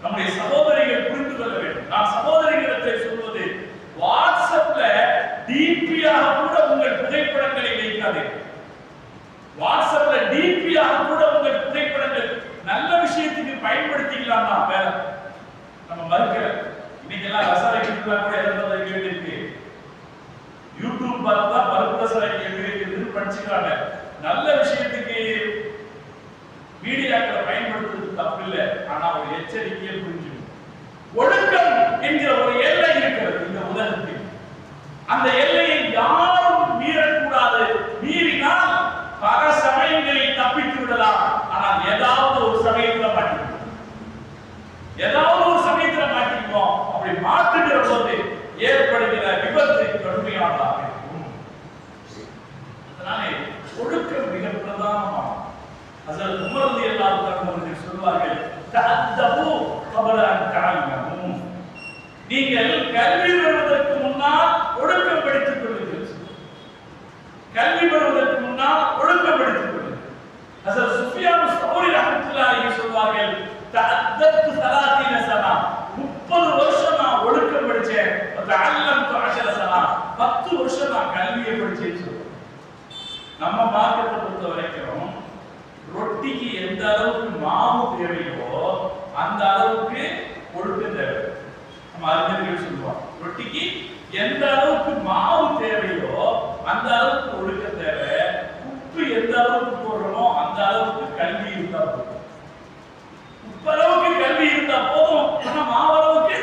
நம்முடைய சகோதரிகள் புரிந்து கொள்ள வேண்டும். நான் சகோதரிகளிடத்தை சொல்வது, வாட்ஸ்அப்ல டிபியாக கூட உங்கள் புகைப்படங்களை வைக்காதீர்கள். வாட்ஸ்அப்ல டிபியாக கூட உங்கள் புகைப்படங்கள் நல்ல விஷயத்துக்கு பயன்படுத்திக்கலாமா? வேற நம்ம மறுக்கல. இன்னைக்கு எல்லாம் ரசாயனம் கூட எதாவது கேட்டு யூடியூப் பார்த்தா பருப்பு ரசாயனம் படிச்சுக்கிறாங்க. நல்ல விஷயத்துக்கு மீடியாக்களை பயன்படுத்த எச்சரிக்கையை புரிஞ்சுக்கணும். ஒழுக்கம் என்கிற ஒரு எல்லை இருக்கிறது இந்த உலகத்தில். அந்த எல்லையை யாரும் மீறக்கூடாது. மீறினால் பல சமயங்களில் தப்பித்து விடலாம். ஆனால் ஏதாவது ஒரு சமயத்துல மாட்டிக்குவோம். அப்படி மாற்றுகிற போது ஏற்படுகிற விபத்து கடுமையானதாக இருக்கும். அதனாலே ஒழுக்கம் மிக பிரதானமானது. ஹஸரத் உமர் ரலியல்லாஹு அன்ஹு அவர்கள் சொல்வார்கள், தஅத்தபு கபல அன் தஅல்லமு. நீங்கள் கல்வி பெறுவதற்கு முன்னால் ஒழுக்கம் படித்துக் கொள்ளுங்கள். கல்வி பெறுவதற்கு முன்னால் ஒழுக்கம் படித்துக் கொள்ளுங்கள். ஹஸரத் சுஃபியான் ஸௌரி ரஹ்மத்துல்லாஹி அலைஹி சொல்வார்கள், தஅத்தத்து 30 சனா. 30 வருஷம் நான் ஒழுக்கம் படிச்சேன். தஅல்லம்து 10 சனா. 10 வருஷம் நான் கல்வியை படிச்சேன்னு சொல்றேன். நம்ம மார்க்கத்தை பொறுத்த வரைக்கும் ரொட்டிக்கு எந்த அளவுக்கு மாவு தேவையோ அந்த அளவுக்கு ஒழுக்கம் தேவை. நம்ம அறிஞர்கள் சொல்லுவாங்க, ரொட்டிக்கு எந்த அளவுக்கு மாவு தேவையோ அந்த அளவுக்கு ஒழுக்கம் தேவை. உப்பு எந்த அளவுக்கு போடுறோமோ அந்த அளவுக்கு கல்வி இருந்தா போதும். உப்பு அளவுக்கு கல்வி இருந்தா போதும். ஆனா மாவு அளவுக்கு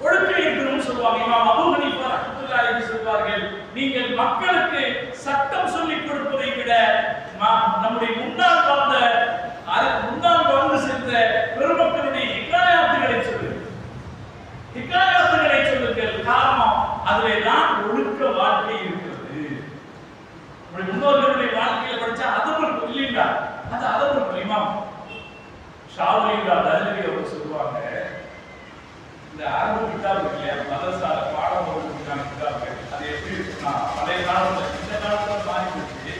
ஒழுக்கம் இருக்கணும்னு சொல்லுவாங்க. இமாம் அபூ ஹனீஃபா ரஹ்மத்துல்லாஹி அலைஹி சொல்வார்கள், நீங்கள் மக்களுக்கு சட்டம் சொல்லிக் கொடுப்பதை விட நம்முடைய முன்னாள் வாழ்ந்து சென்ற பெருமக்களுடைய ஹிகாயாத்துகளை சொல்லுங்கள். ஹிகாயாத்துகளை சொல்லுங்கள். காரணம், அதிலே தான் ஒழுக்க வாழ்க்கை இருக்கிறது. முன்னோர்களுடைய வாழ்க்கையில படிச்சா அதுவும் இல்லைங்களா? அது அதுவும் இமாம் ஷாவுலிங்கா தஹ்லவி அவர் சொல்லுவாங்க, இந்த அரபு கிதாப் இல்லையா, மதரசால பாடம் போடுறதுக்கான கிதாப், அது எப்படி இருக்குன்னா பழைய காலத்துல இந்த காலத்துல மாறி போச்சு.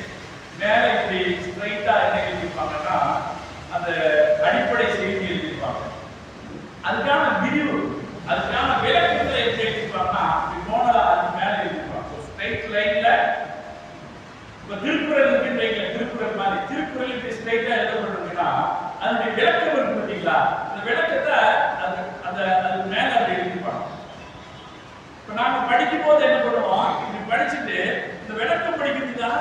மேல இப்படி ஸ்ட்ரைட்டா என்ன எழுதியிருப்பாங்கன்னா அந்த அடிப்படை செய்தி எழுதியிருப்பாங்க. அதுக்கான விரிவு, அதுக்கான விளக்கத்தை எப்படி எழுதியிருப்பாங்கன்னா இப்படி போனதா அது மேல எழுதியிருப்பாங்க. ஸ்ட்ரைட் லைன்ல இப்ப திருக்குறள் இருக்குன்றீங்க, திருக்குறள் மாதிரி திருக்குறளுக்கு ஸ்ட்ரைட்டா எழுதப்பட்டிருக்குன்னா அதனுடைய விளக்கம் இருக்கு பார்த்தீங்களா, அந்த விளக்கத்தை அது மேல அப்படி எழுதிப்பாங்க. இப்ப நாங்க படிக்கும் போது என்ன பண்ணுவோம், இப்படி படிச்சுட்டு இந்த விளக்கம் படிக்கிறதுக்காக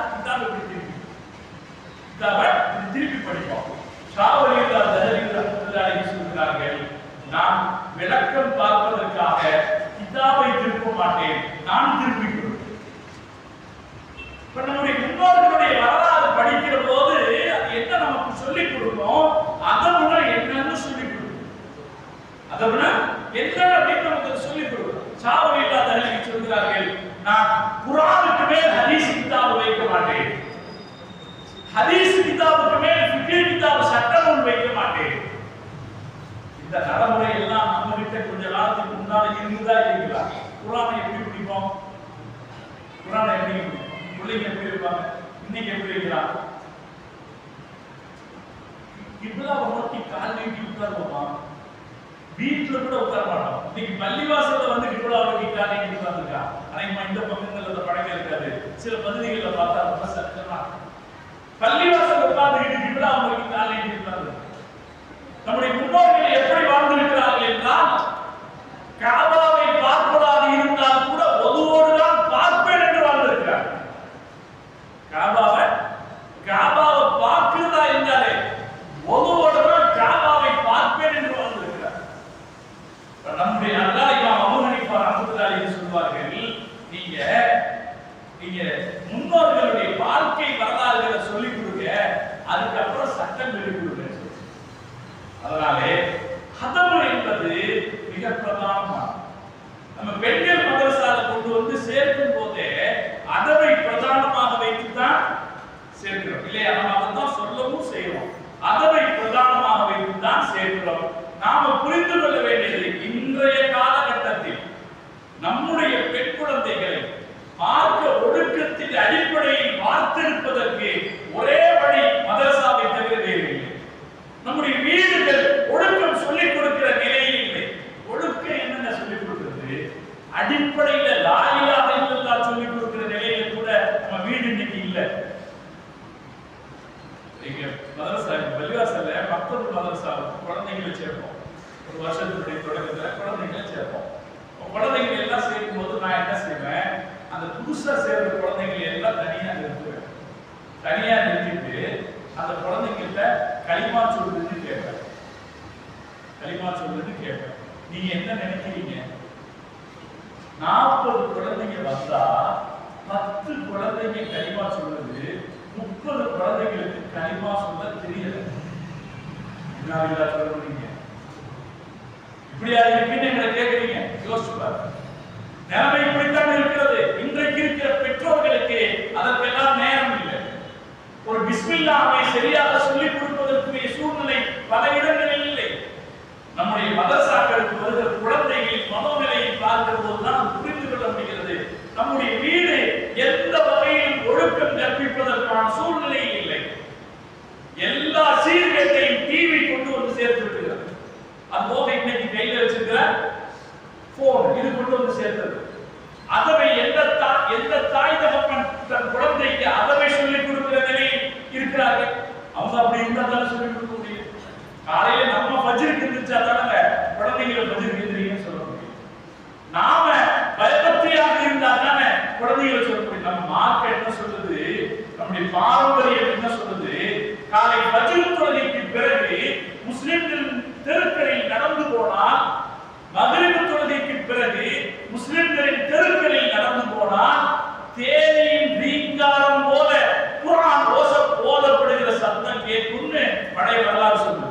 கிதாபை திருப்பி படிப்போம். ஷாவுலில்லா தஹ்லவி ரஹ்மத்துல்லாஹி அலைஹி சொல்கிறார்கள், நான் விளக்கம் பார்ப்பதற்காக கிதாபை திருப்ப மாட்டேன், நான் திருப்பிக் கொள்வேன். இப்ப நம்முடைய முன்னோர்களுடைய வரலாறு படிக்கிற போது அது என்ன நமக்கு சொல்லிக் கொடுக்கும், அதை விட என்னன்னு சொல்லிக் கொடுக்கும். அதை விட என்ன அப்படின்னு நமக்கு சொல்லிக் கொடுக்கும். ஷாவுலில்லா தஹ்லவி சொல்கிறார்கள், நான் குர்ஆனுக்கு மேல் ஹதீஸ் கிதாபு வைக்க மாட்டேன், ஹதீஸ் கிதாபுக்கு மேல் ஃபிக்ஹ் கிதாபு சட்ட நூல் வைக்க மாட்டேன். இந்த நடைமுறை எல்லாம் நம்ம கிட்ட கொஞ்ச காலத்துக்கு முன்னால இருந்ததா இல்லைங்களா? குர்ஆனை எப்படி பிடிப்போம், குர்ஆனை எப்படி பிள்ளைங்க எப்படி இருப்பாங்க, இன்னைக்கு எப்படி இருக்கிறாங்க? கிப்லாவை நோக்கி கால் நீட்டி உட்காருவோமா? வீட்டுல கூட உட்கார மாட்டோம். இன்னைக்கு பள்ளிவாசல்ல வந்து கிப்லாவை நோக்கி கால் நீட்டி உட்கார்ந்துருக்கா. ஆனா இந்த பக்கங்கள்ல அந்த பழக்கம் இருக்காது. சில பகுதிகளில் பார்த்தா ரொம்ப சத்தமா பள்ளிவாசல் உட்கார்ந்துக்கிட்டு கிப்லாவை நோக்கி கால் நீட்டி உட்கார்ந்து. நம்முடைய முன்னோர்கள் எப்படி வாழ்ந்திருக்கிறார்கள் என்றால், காபாவை பார்ப்பதாக இருந்தால் கூட ஒதுவோடு தான் பார்ப்பேன் என்று வாழ்ந்திருக்கிறார். காபாவை பார்க்கிறதா என்றாலே ஒதுவோடு தான் காபாவை பார்ப்பேன் என்று வாழ்ந்திருக்கிறார். நம்முடைய அல்லாஹ் இமாம் அபூ ஹனீஃபா ரஹ்மத்துல்லாஹி அலைஹி சொல்வார்கள், நீங்க முன்னோர்களுடைய வாழ்க்கை வரலாறுகளை சொல்லிக் கொடுங்க, அதுக்கப்புறம் சட்டம் சொல்லிக் கொடுங்க. அதனாலே ஹதம் என்பது மிக பிரதானமானது. நம்ம பெண்கள் மதரசால கொண்டு வந்து சேர்க்கும் போதே அதவை பிரதானமாக வைத்துதான் சேர்க்கிறோம் இல்லையா? நம்ம அதைத்தான் சொல்லவும் செய்யறோம். அதவை பிரதானமாக வைத்துதான் சேர்க்கிறோம். நாம புரிந்து கொள்ள வேண்டியது, இன்றைய காலகட்டத்தில் நம்முடைய பெண் குழந்தைகளை மார்க்க ஒழுக்கத்தின் அடிப்படையில் வார்த்தெடுப்பதற்கு ஒரே வழி மதரசாவை தவிர வேறு இல்லை. நம்முடைய வீடுகள் ஒழுக்கம் சொல்லிக் கொடுக்கிற நிலையில் இல்லை. ஒழுக்கம் என்னென்ன சொல்லிக் கொடுக்கிறது, அடிப்படையில லா இலாஹ இல்லல்லாஹ் சொல்லிக் கொடுக்கிற நிலையில கூட நம்ம வீடு இன்னைக்கு இல்லை. நீங்க மதரசா பள்ளிவாசல்ல மக்தப் மதரசா குழந்தைகளை சேர்ப்போம். ஒரு வருஷத்துடைய தொடக்கத்துல குழந்தைகளை சேர்ப்போம். குழந்தைகள் எல்லாம் சேர்க்கும் போது நான் என்ன செய்வேன், அந்த புதுசா சேர்ந்த குழந்தைகளை எல்லாம் தனியா நிறுத்துவேன். தனியா நிறுத்திட்டு அந்த குழந்தைகிட்ட களிமா சொல்லுன்னு கேட்பேன். கலிமா சொல்றது கேட்பேன். நீங்க என்ன நினைக்கிறீங்க? 40 குழந்தைங்க வந்தா 10 குழந்தைங்க கலிமா சொல்றது, 30 குழந்தைங்களுக்கு கலிமா சொல்ல தெரியல. என்ன சொல்றீங்க? இப்படியா இருக்குன்னு எங்களை கேட்கிறீங்க? யோசிச்சு பாருங்க. நிலைமை இப்படித்தான் இருக்கிறது. இன்றைக்கு இருக்கிற பெற்றோர்களுக்கு அதற்கெல்லாம் நேரம் இல்லை. ஒரு பிஸ்மில்லாவை சரியாக சொல்லிக் கொடுப்பதற்குரிய சூழ்நிலை பல இடங்களில் இல்லை. நம்முடைய மதரசாக்களுக்கு வருகிற குழந்தைகளின் மனோநிலையை பார்க்கிற போதுதான் புரிந்து கொள்ள முடிகிறது. நம்முடைய வீடு எந்த வகையில் ஒழுக்கம் கற்பிப்பதற்கான சூழ்நிலை இல்லை. எல்லா சீர்கேட்டையும் டிவி கொண்டு வந்து சேர்த்து விடுகிறது. அதுபோக இன்னைக்கு கையில வச்சிருக்கிற போன் இது கொண்டு வந்து சேர்த்தது. அதவை எந்த தாய் தகப்பன் தன் குழந்தைக்கு அதவை சொல்லிக் கொடுக்கிற நிலையில் இருக்கிறார்கள். அவங்க அப்படி இருந்தா தானே சொல்லிக் கொடுக்க முடியும். காலையில நம்ம பஜ்ருக்கு இருந்துச்சா தானே குழந்தைங்களை பஜ்ருக்கு எந்திரிங்கன்னு சொல்ல முடியும். நாம பயபக்தியாக இருந்தா தானே குழந்தைகளை சொல்ல முடியும். நம்ம மார்க்க என்ன சொல்லுது, நம்முடைய பாரம்பரியம் என்ன சொல்லுது, காலை பஜ்ர் தொழுகைக்கு பிறகு முஸ்லிம்கள் தெருக்களில் நடந்து போனால், மக்ரிப் தொழுகைக்கு பிறகு முஸ்லிம்களின் தெருக்களில் நடந்து போனால் தேனியின் ரீங்காரம் போல குர்ஆன் ஓதப்படுகிற சத்தம் கேட்கும்னு பழைய வரலாறு சொல்லுது.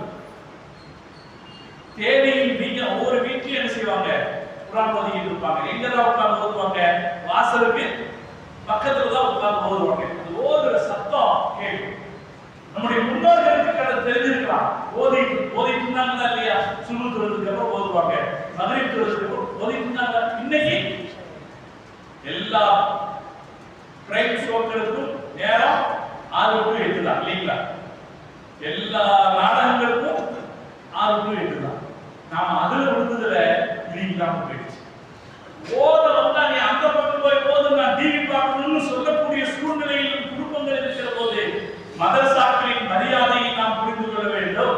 தேனியின் ரீங்காரம் ஒவ்வொரு வீட்டிலும் என்ன செய்வாங்க, குர்ஆன் ஓதிட்டு இருப்பாங்க. எங்கதான் உட்கார்ந்து ஓதுவாங்க? வாசலுக்கு பக்கத்துல தான் உட்கார்ந்து ஓதுவாங்க. அது ஓதுற சத்தம் கேட்கும். நம்முடைய முன்னோர்களுக்கு கதை தெரிஞ்சிருக்கலாம். ஓதிட்டு இருந்தாங்களா இல்லையா? சுபு தொழுதுக்கு அப்புறம் ஓதுவாங்க, மக்ரிப் தொழுதுக்கு அப்புறம் ஓதிட்டு இருந்தாங்க. இன்னைக்கு எல்லா பிரைம் ஷோக்களுக்கும் நேரம் 6 to 8 தான் இல்லைங்களா? எல்லா நாடகங்களுக்கும் 6 to 8 தான். நாம அதுல விழுந்ததுல இல்லைங்களாம போயிடுச்சு. ஓத வந்தா நீ அந்த பக்கம் போய் ஓது, நான் டிவி பார்க்கணும்னு சொல்லக்கூடிய சூழ்நிலையில் குடும்பங்கள் இருக்கிற போது மதரசாக்களின் மரியாதையை நாம் புரிந்து கொள்ள வேண்டும்.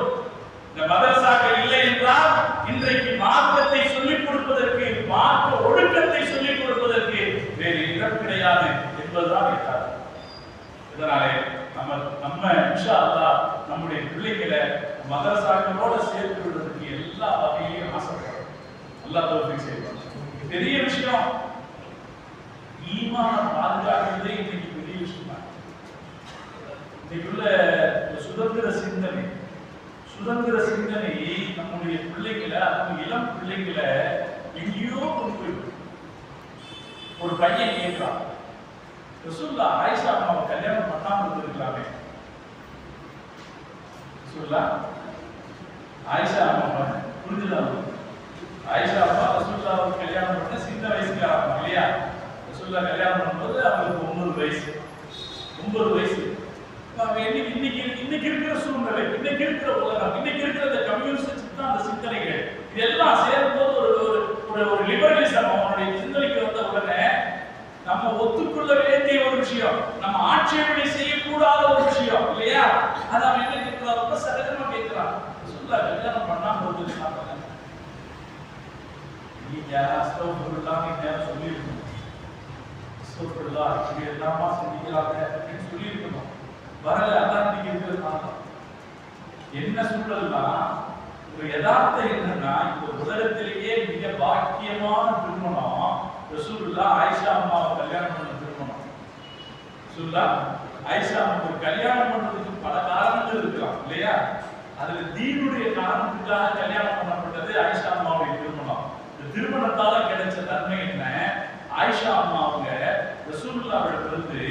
இந்த மதரசாக்கள் இல்லை என்றால் இன்றைக்கு மார்க்கத்தை சொல்லிக் கொடுப்பதற்கு, மார்க்க ஒழுக்கத்தை சொல்லிக் கொடுப்பதற்கு வேறு இடம் கிடையாது என்பதுதான் யதார்த்தம். இதனாலே நம்ம இன்ஷா அல்லாஹ் நம்முடைய பிள்ளைகளை மதரசாக்களோட சேர்த்து விடுவதற்கு எல்லா வகையிலும் ஆசைப்படுறோம். அல்லாஹ் தௌஃபீக் செய்வான். பெரிய விஷயம் ஈமான பாதுகாக்கிறதே இன்னைக்கு பெரிய விஷயம். இன்னைக்குள்ள சுதந்திர சிந்தனை நம்முடைய பிள்ளைகளை, அதுவும் இளம் பிள்ளைகளை எங்கேயோ கொண்டு போயிட்டு. ஒரு பையன் கேட்கிறான், ரசூலுல்லாஹ் ஆயிஷா அம்மாவை கல்யாணம் பண்ணாம இருந்திருக்கலாமே. ரசூலுல்லாஹ் ஆயிஷா அம்மா புரிஞ்சுதான், ஆயிஷா அம்மா ரசூலுல்லாஹ் கல்யாணம் பண்ண சின்ன வயசுல இல்லையா? ரசூலுல்லாஹ் கல்யாணம் பண்ணும்போது அவங்களுக்கு 9 வயசு. இன்னைக்கு இருக்கிற சூழ்நிலை, இன்னைக்கு இருக்கிற உலகம், இன்னைக்கு இருக்கிற இந்த கம்யூனிஸ்ட் சித்தாந்த சிந்தனைகள் இதெல்லாம் சேரும்போது ஒரு லிபரலிசம் அவனுடைய சிந்தனைக்கு வந்த உடனே நம்ம ஒத்துக்கொள்ள வேண்டிய ஒரு விஷயம், நம்ம ஆட்சேபனை செய்யக்கூடாத ஒரு விஷயம் இல்லையா? அது அவன் என்ன கேட்கிறான், ரொம்ப சகஜமா கேட்கிறான். சொல்ல கல்யாணம் பண்ணாம போகுது சாப்பிடுங்க, நீங்க அஸ்தக்ஃபிருல்லாஹ் நேரம் சொல்லியிருக்கணும். அஸ்தக்ஃபிருல்லாஹ் இப்படி எல்லாமா செஞ்சுக்கிறாங்க அப்படின்னு சொல்லியிருக்கணும். வரல, அதான் நீங்க இருக்கிறது. என்ன சூழல்னா, ஒரு யதார்த்தம் என்னன்னா, இந்த உலகத்திலேயே மிக பாக்கியமான திருமணம் ரசூலுல்லாஹ் ஆயிஷா அம்மாவை கல்யாணம் பண்ண திருமணம். ரசூலுல்லாஹ் ஆயிஷா அம்மாவை கல்யாணம் பண்றதுக்கு பல காரணங்கள் இருக்கலாம் இல்லையா? அதுல தீனுடைய காரணத்துக்காக கல்யாணம் பண்ணப்பட்டது ஆயிஷா அம்மாவுடைய திருமணம். இந்த திருமணத்தால கிடைச்ச நன்மை என்ன? ஆயிஷா அம்மா அவங்க ரசூலுல்லாஹ்விடமிருந்து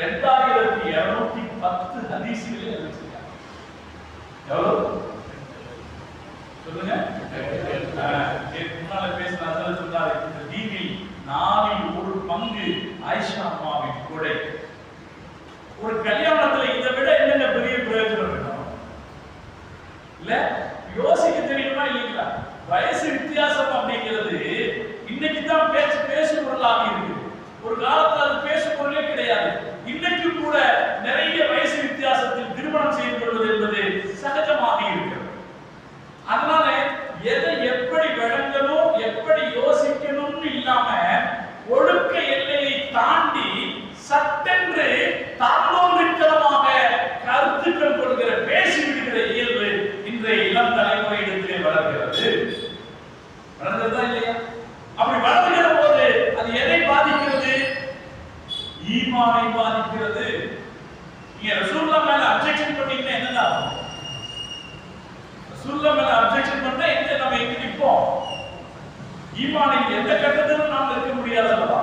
2210 ஹதீஸ்களை அறிவிச்சிருக்காங்க. எவ்வளவு சொல்லுங்க? முன்னால பேசினால சொன்னாரு, இந்த தீனில் 4/1 ஆயிஷா அம்மாவின் கொடை. ஒரு கல்யாணத்துல இதை விட என்னென்ன பெரிய பிரயோஜனம் வேணும் இல்ல? யோசிக்க தெரியுமா இல்லைங்களா? வயசு வித்தியாசம் அப்படிங்கிறது இன்னைக்கு தான் பேசு பொருளாக இருக்குது. ஒரு காலத்துல அது பேசு பொருளே கிடையாது. இன்னைக்கு கூட நிறைய வயசு வித்தியாசத்தில் திருமணம் செய்து கொள்வது என்பது சகஜமாக இருக்கிறது. அதனால எதை எப்படி விளங்கணும், எப்படி யோசிக்கணும்னு இல்லாம ஒழுக்க எல்லையை தாண்டி சட்டென்று தாண்டோங்கித்தனமாக எந்த கட்டத்திலும் நாம் இருக்க முடியாதல்லவா?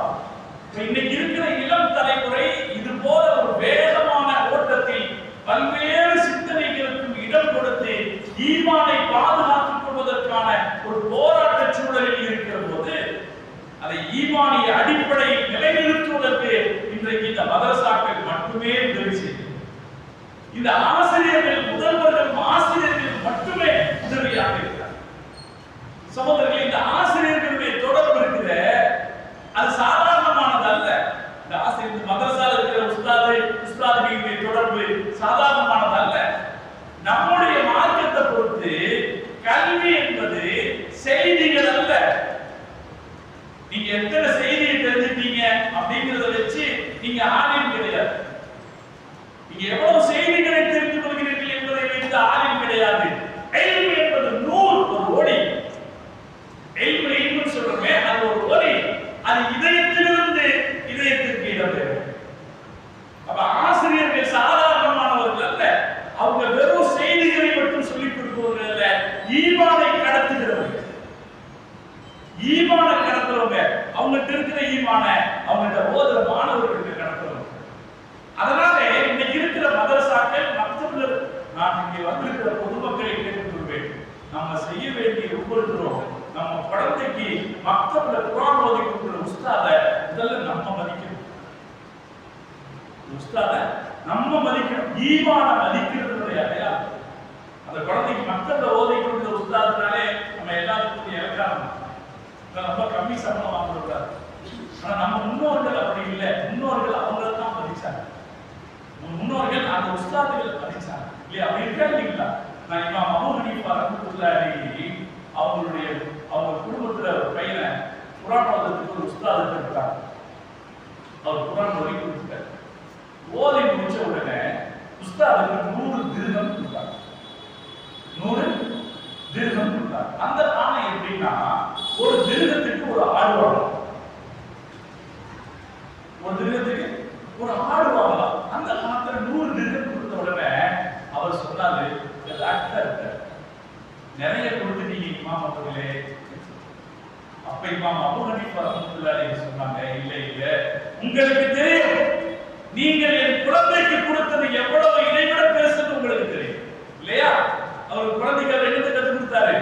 இன்னைக்கு இருக்கிற இளம் தலைமுறை இது போல ஒரு வேகமான ஓட்டத்தில் பல்வேறு சிந்தனைகளுக்கும் இடம் கொடுத்து ஈமானை பாதுகாத்துக் கொள்வதற்கான ஒரு போராட்ட சூழலில் இருக்கிற போது அதை ஈமானிய அடிப்படையில் நிலைநிறுத்துவதற்கு இன்றைக்கு இந்த மதரசாக்கள் மட்டுமே உதவி செய்யும். இந்த ஆசிரியர்கள், முதல்வர்கள், ஆசிரியர்கள் மட்டுமே உதவியாக இருக்கிறார். சகோதரர்களே, இந்த ஆசிரியர்களுடைய தொடர்பு இருக்கிற அது சாதாரணமானது அல்ல. இந்த ஆசிரியர் மதரசால இருக்கிற உஸ்தாதுடைய தொடர்பு சாதாரணமானது அல்ல. நம்முடைய மார்க்கத்தை பொறுத்து கல்வி என்பது செய்திகள் அல்ல. நீங்க எத்தனை செய்தியை தெரிஞ்சுட்டீங்க அப்படிங்கறத வச்சு நீங்க ஆலிம் கிடையாது. நீங்க எவ்வளவு செய்திகளை தெரிந்து கொள்கிறீர்கள் என்பதை வைத்து ஆலிம் கிடையாது. இல்மு என்பது நூல், ஒரு ஒளி. இல்மு சொல்றோமே, அது ஒரு ஒளி. அது இதயத்திலிருந்து இதயத்திற்கு இடம்பெறும். அப்ப ஆசிரியர்கள் சாதாரணமானவர்கள் அல்ல. அவங்க வெறும் செய்திகளை மட்டும் சொல்லிக் கொடுப்பவர்கள் அல்ல, ஈமானை கடத்துகிறவர்கள். ஈமான கடத்துறவங்க, அவங்ககிட்ட இருக்கிற ஈமான அவங்ககிட்ட ஓதுற மாணவர்களுக்கு கடத்துறவங்க. அதனால இன்னைக்கு இருக்கிற மதரசாக்கள் மக்தப்ல நான் இங்கே வந்திருக்கிற பொதுமக்களை கேட்டுக்கொள்வேன். நம்ம செய்ய வேண்டிய ஒவ்வொருத்தரும் நம்ம குழந்தைக்கு மக்தப்ல குர்ஆன் ஓதி கொடுக்கிற உஸ்தாத முதல்ல நம்ம மதிக்கணும். உஸ்தாத நம்ம மதிக்கணும். ஈமான மதிக்கிறதுடைய அடையாளம். அந்த குழந்தைக்கு மக்தப்ல ஓதி கொடுக்கிற உஸ்தாதனாலே நம்ம எல்லாத்துக்கும் இலக்காரம். ரொம்ப கம்மி சம்பளம் வாங்கக்கூடாது. ஆனா நம்ம முன்னோர்கள் அப்படி இல்லை. முன்னோர்கள் அவங்களை தான் மதிச்சாங்க. முன்னோர்கள் அந்த உஸ்தாதுகள் மதிச்சாங்க இல்லையா? அப்படி இருக்கா இல்லைங்களா? நான் இமாம் அபூ ஹனீஃபா ரஹ்மத்துல்லாஹி அவங்க குடும்பத்துல ஒரு பையனை குர்ஆன் ஓதுறதுக்கு ஒரு உஸ்தாது இருக்காங்க. அவர் குர்ஆன் ஓதி கொடுத்தார். ஓதி முடிச்ச உடனே உஸ்தாதுக்கு 100 திர்ஹம் கொடுத்தாங்க. 100 திர்ஹம் கொடுத்தாங்க. அந்த ஆணை எப்படின்னா, ஒரு திர்ஹத்துக்கு ஒரு ஆடு வாங்கலாம். ஒரு திர்ஹத்துக்கு ஒரு ஆடு வாங்கலாம். அந்த காலத்துல 100 திர்ஹம் கொடுத்த உடனே அவர் சொன்னாரு, நிறைய கொடுத்துட்டீங்க இமாம் அவர்களே. அப்ப இமாம் அபூ ஹனீஃபா ரஹ்மத்துல்லாஹி சொன்னாங்க, இல்ல இல்ல, உங்களுக்கு தெரியும், நீங்கள் என் குழந்தைக்கு கொடுத்தது எவ்வளவு இதைவிட பேசுறது உங்களுக்கு தெரியும் இல்லையா? அவர் குழந்தைக்கு அவர் என்னத்தை கற்றுக் கொடுத்தாரு?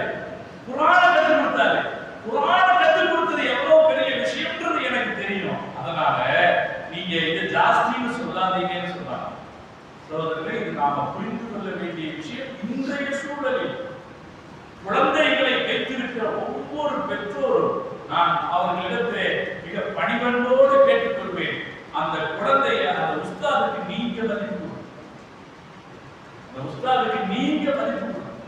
குர்ஆனை கற்றுக் கொடுத்தாரு. குர்ஆனை கற்றுக் கொடுத்தது எவ்வளவு பெரிய விஷயம்ன்றது எனக்கு தெரியும். அதனால நீங்க இதை ஜாஸ்தின்னு சொல்லாதீங்கன்னு சொன்னாங்க. சகோதரர்களே, இது நாம புரிந்து கொள்ள வேண்டிய விஷயம். இன்றைய சூழலில் குழந்தைகளை வைத்திருக்கிற ஒவ்வொரு பெற்றோரும் நான் அவர்களிடத்தை மிக பணிவன்போடு கேட்டுக்கொள்வேன். அந்த குழந்தைய அந்த உஸ்தாதுக்கு நீங்க மதிப்பு கொடுக்கணும். அந்த உஸ்தாதுக்கு நீங்க மதிப்பு கொடுக்கணும்.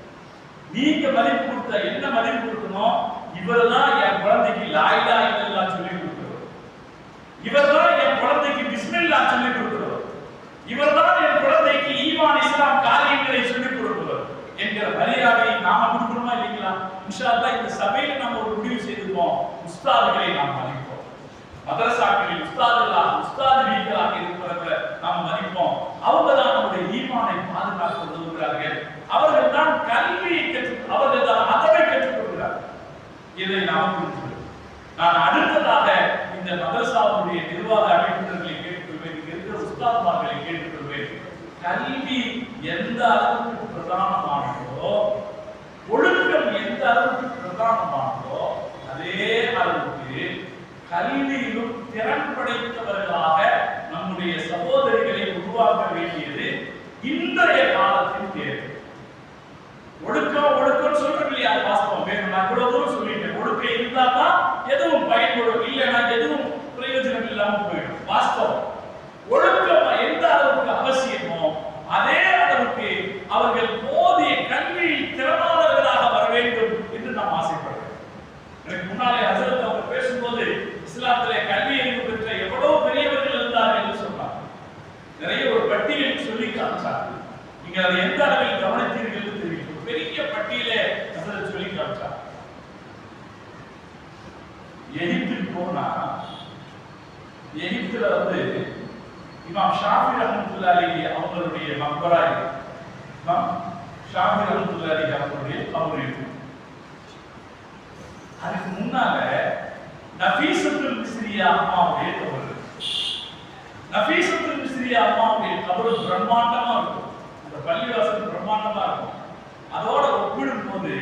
நீங்க மதிப்பு கொடுத்தா என்ன மதிப்பு கொடுக்கணும்? இவர்தான் என் குழந்தைக்கு லா இலாஹ இல்லல்லாஹ் சொல்லி கொடுக்கிறவர். இவர்தான் என் குழந்தைக்கு பிஸ்மில்லாஹ் சொல்லி கொடுக்கிறவர். இவர்தான் என் குழந்தைக்கு ஈமான் இஸ்லாம் காரியங்களை சொல்லிக் கொடுக்கிறவர் என்கிற மரியாதையை நாம கொடுக்கணுமா இல்லைங்களா? இன்ஷா அல்லாஹ் இந்த சபையில நம்ம ஒரு முடிவு செய்துப்போம். உஸ்தாதுகளை நாம் மதிப்போம். மதரசாக்களில் உஸ்தாதுகளாக இருக்கிறவங்க நாம் மதிப்போம். அவங்க தான் நம்முடைய ஈமானை பாதுகாக்க உதவுகிறார்கள். அவர்கள் தான் கல்வியை அவர்கள் தான் அதவை கற்றுக் கொடுக்கிறார்கள். இதை நாம் புரிந்து நான் அடுத்ததாக இந்த மதரசாவுடைய நிர்வாக அமைப்பினர்களை கேட்டுக்கொள்வேன். இங்க இருக்கிற உஸ்தாதுமார்களை கேட்டுக்கொள்வேன். கல்வி எந்த அளவுக்கு பிரதானமானதோ, ஒழுக்கம் எந்த அளவுக்கு பிரதானமானதோ, அதே அளவுக்கு கல்வியிலும் திறன் படைத்தவர்களாக நம்முடைய சகோதரிகளை உருவாக்க வேண்டியது இன்றைய காலத்தின் தேவை. ஒழுக்கம் சொல்றோம் இல்லையா? வாஸ்தவம் வேணும். நான் இவ்வளவு தூரம் சொல்லிட்டேன். ஒழுக்கம் இருந்தா தான் எதுவும் பயன்படும், இல்லைன்னா எதுவும் பிரயோஜனம் இல்லாம போயிடும். வாஸ்தவம். ஒழுக்கம் எந்த அளவுக்கு அவசியமோ அதே அளவுக்கு அவர்கள் போதிய கல்வியில் திறனாளர்களாக வர வேண்டும் என்று நாம் ஆசைப்படுகிறோம். எனக்கு முன்னாலே ஹசரத் அவர் பேசும்போது இஸ்லாத்திலே கல்வி அறிவு பெற்ற எவ்வளவு பெரியவர்கள் இருந்தார்கள் என்று சொன்னார். நிறைய ஒரு பட்டியல் சொல்லி காமிச்சார். நீங்க அதை எந்த அளவில் கவனித்தீர்கள் தெரியும். பெரிய பட்டியலே ஹசரத் சொல்லி காமிச்சார். எகிப்துக்கு போனா எகிப்துல இமாம் ஷாஃபி ரஹ்மத்துல்லாஹி அவங்களுடைய மக்பரா இருக்கு. இமாம் ஷாஃபி ரஹ்மத்துல்லாஹி அவங்களுடைய கபர் இருக்கு. அதுக்கு முன்னால நஃபீசத்துல் மிஸ்ரியா அம்மாவுடைய கபர். நஃபீசத்துல் மிஸ்ரியா அம்மாவுடைய கபர் பிரம்மாண்டமா இருக்கும். அந்த பள்ளிவாசல் பிரம்மாண்டமா இருக்கும். அதோட ஒப்பிடும் போது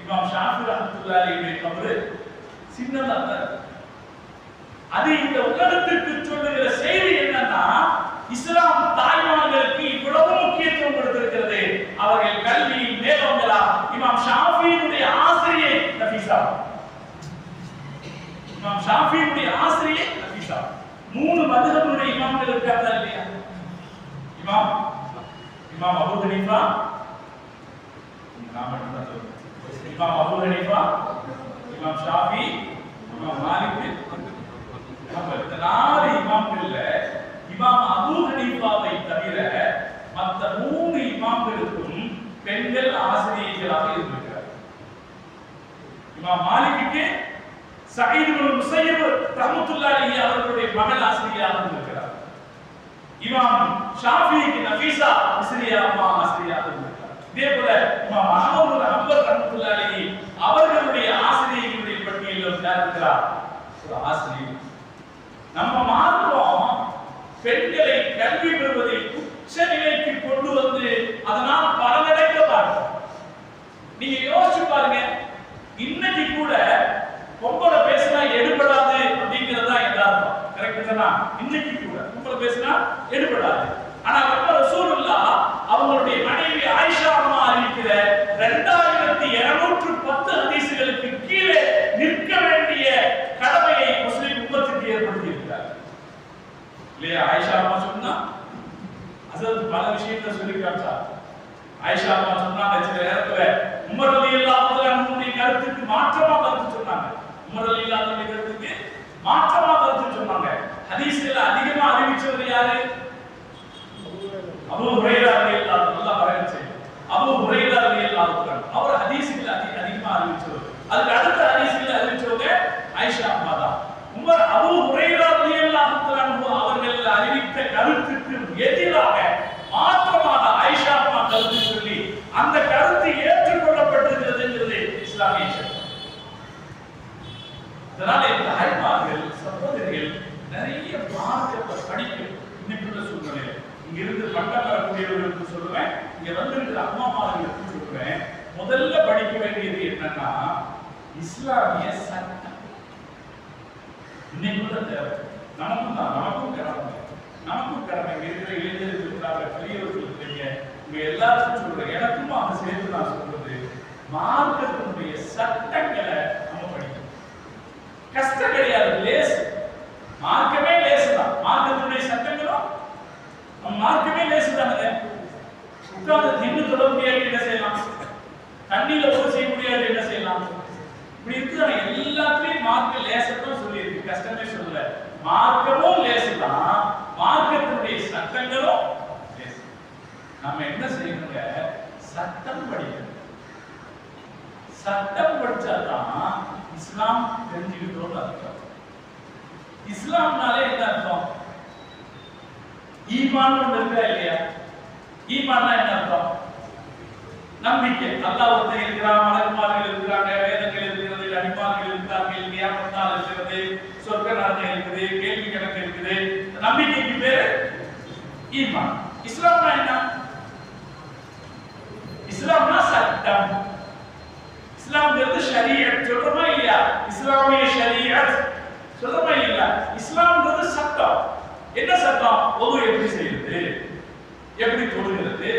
இமாம் ஷாஃபி ரஹ்மத்துல்லாஹி அலைஹி கபர் சின்னதா இருக்கும். அது இந்த உலகத்திற்கு சொல்லுகிற செய்தி என்னன்னா, இஸ்லாம் தாய்மார்களுக்கு இவ்வளவு முக்கியத்துவம் கொடுத்திருக்கிறது. அவர்கள் கல்வியில் மேலோங்கலா. இமாம் ஷாஃபியினுடைய ஆசிரியை நஃபீஸா. இமாம் ஷாஃபியினுடைய ஆசிரியை நஃபீஸா. 3 மذஹபுடைய இமாம்கள் இருக்காங்களா இல்லையா? இமாம் அபூ ஹனீஃபா, இமாம் அபூ ஹனீஃபா, இமாம் ஷாஃபி, இமாம் மாலிக். இந்த 4 இமாம்கள்ல இமாம் அபூ ஹனீஃபாவை தவிர மற்ற 3 இமாம்களுக்கும் பெண்கள் ஆசிரியர்களாக இருந்திருக்கிறார். இமாம் மாலிக்கு சயீத் இப்னு முஸையப் ரஹ்மத்துல்லாஹி அலைஹி அவர்களுடைய மகள் ஆசிரியராக இருந்திருக்கிறார். இமாம் ஷாஃபிக்கு நஃபீஸா மிஸ்ரியா அம்மா ஆசிரியராக இருந்திருக்கிறார். இதே போல இமாம் அஹ்மது பின் ஹம்பல் ரஹ்மத்துல்லாஹி அலைஹி அவர்களுடைய ஆசிரியர்களுடைய பட்டியலில் யார் இருக்கிறார்? ஒரு ஆசிரியர். நம்ம மார்க்கம் பெண்களை கல்வி பெறுவதில் உச்ச நிலைக்கு கொண்டு வந்து அதனால் பலனடைக்க பார்க்கும். நீங்க யோசிச்சு பாருங்க, இன்னைக்கு கூட பொம்பளை பேசினா எடுபடாது அப்படிங்கறதா யதார்த்தம். கரெக்ட் தானா? இன்னைக்கு கூட பொம்பளை பேசினா எடுபடாது. ஆனா ரசூலுல்லாஹ் அவங்களுடைய மனைவி ஆயிஷா அம்மா அறிவிக்கிற 2210 ஹதீஸ்களுக்கு கீழே நிற்க வேண்டிய கடமையை முஸ்லிம் உம்மத்துக்கு ஏற்படுத்தி இருக்கிறார் இல்லையா? ஆயிஷா அம்மா சொன்னா ஹஸரத் பல விஷயங்களை சொல்லி காட்டார். ஆயிஷா அம்மா சொன்னாங்க, சில நேரத்துல உமர் ரலியல்லாஹு அன்ஹுடைய கருத்துக்கு மாற்றமா கருத்து சொன்னாங்க. உமர் ரலியல்லாஹு அன்ஹுடைய கருத்துக்கு மாற்றமா கருத்து சொன்னாங்க. ஹதீஸ்ல அதிகமா அறிவிச்சவர் யாரு? அபூ ஹுரைரா ரலியல்லாஹு அன்ஹு வரவேற்று அபூ ஹுரைரா ரலியல்லாஹு அன்ஹு அவர் ஹதீஸ்ல அதிகமா அறிவிச்சவர். அதுக்கு அடுத்த ஹதீஸ்ல அறிவிச்சவங்க ஆயிஷா அம்மா தான். உமர் அபூ ஹுரைரா ரலியல்லாஹு அன்ஹு அவர்கள் அறிவித்த கருத்துக்கு எதிராக மாற்றமாக ஆயிஷா அம்மா கருத்து சொல்லி அந்த கருத்து ஏற்றுக்கொள்ளப்பட்டிருக்கிறது இஸ்லாமிய சட்டம். அதனால இந்த தாய்மார்கள் சகோதரிகள் நிறைய மார்க்கத்தை படிக்கணும். இன்னைக்குள்ள சூழ்நிலையில் இங்கிருந்து பட்டம் பெறக்கூடியவர்களுக்கு சொல்லுவேன், இங்க வந்திருக்கிற அம்மாமார்களுக்கு சொல்லுவேன், முதல்ல படிக்க வேண்டியது என்னன்னா இஸ்லாமிய சட்டம். இன்னைக்குள்ள தேவை. நமக்கும் கடமை இருக்கிற இளைஞர்கள் இருக்கிறாங்க, பெரியவர்கள் இருக்கீங்க, உங்க எல்லாருக்கும் சொல்றேன், எனக்கும் அதை சேர்த்து நான் சொல்றது, மார்க்கத்தினுடைய சட்டங்களை நம்ம படிக்கணும். கஷ்டம் கிடையாது, லேசு. மார்க்கமே லேசு தான். மார்க்கத்தினுடைய சட்டங்களும் மார்க்கமே லேசு தானுங்க. உட்கார்ந்து தின்னு தொட முடியாது, என்ன செய்யலாம்? தண்ணியில போக செய்ய முடியாது, என்ன செய்யலாம்? இப்படி இருக்கிற எல்லாத்துலயும் மார்க்க லேசத்தான் சொல்லி இருக்கு, கஷ்டமே சொல்லல. மார்க்கமும் லேசுதான், மார்க்கத்தினுடைய சட்டங்களும் லேசு. நம்ம என்ன செய்யணுங்க? சட்டம் படிக்கணும். சட்டம் படிச்சாதான் இஸ்லாம் தெரிஞ்சுக்கிட்டோம்னு அர்த்தம். இஸ்லாம்னாலே என்ன அர்த்தம்? ஈமான் ஒன்று இருக்கா இல்லையா? ஈமான்னா என்ன அர்த்தம்? நம்பிக்கை. அல்லாஹ் ஒருத்தர் இருக்கிறான், மலக்குமார்கள் இருக்கிறாங்க, வேதங்கள் இருக்கிறது, அடிமார்கள் இருக்கிறார்கள், கியாமத் நாள் இருக்கிறது, சொர்க்க நரகம் இருக்குது, கேள்வி கணக்கு இருக்குது. நம்பிக்கைக்கு பேரு ஈமான். இஸ்லாம்னா என்ன? இஸ்லாம்னா சட்டம். இஸ்லாம்ங்கிறது ஷரீஅத் சொல்றோமா இல்லையா? இஸ்லாமிய ஷரீஅத் சொல்றோமா இல்லையா? இஸ்லாம்ங்கிறது சட்டம். என்ன சட்டம்? ஒது எப்படி செய்யறது, எப்படி தொழுகிறது,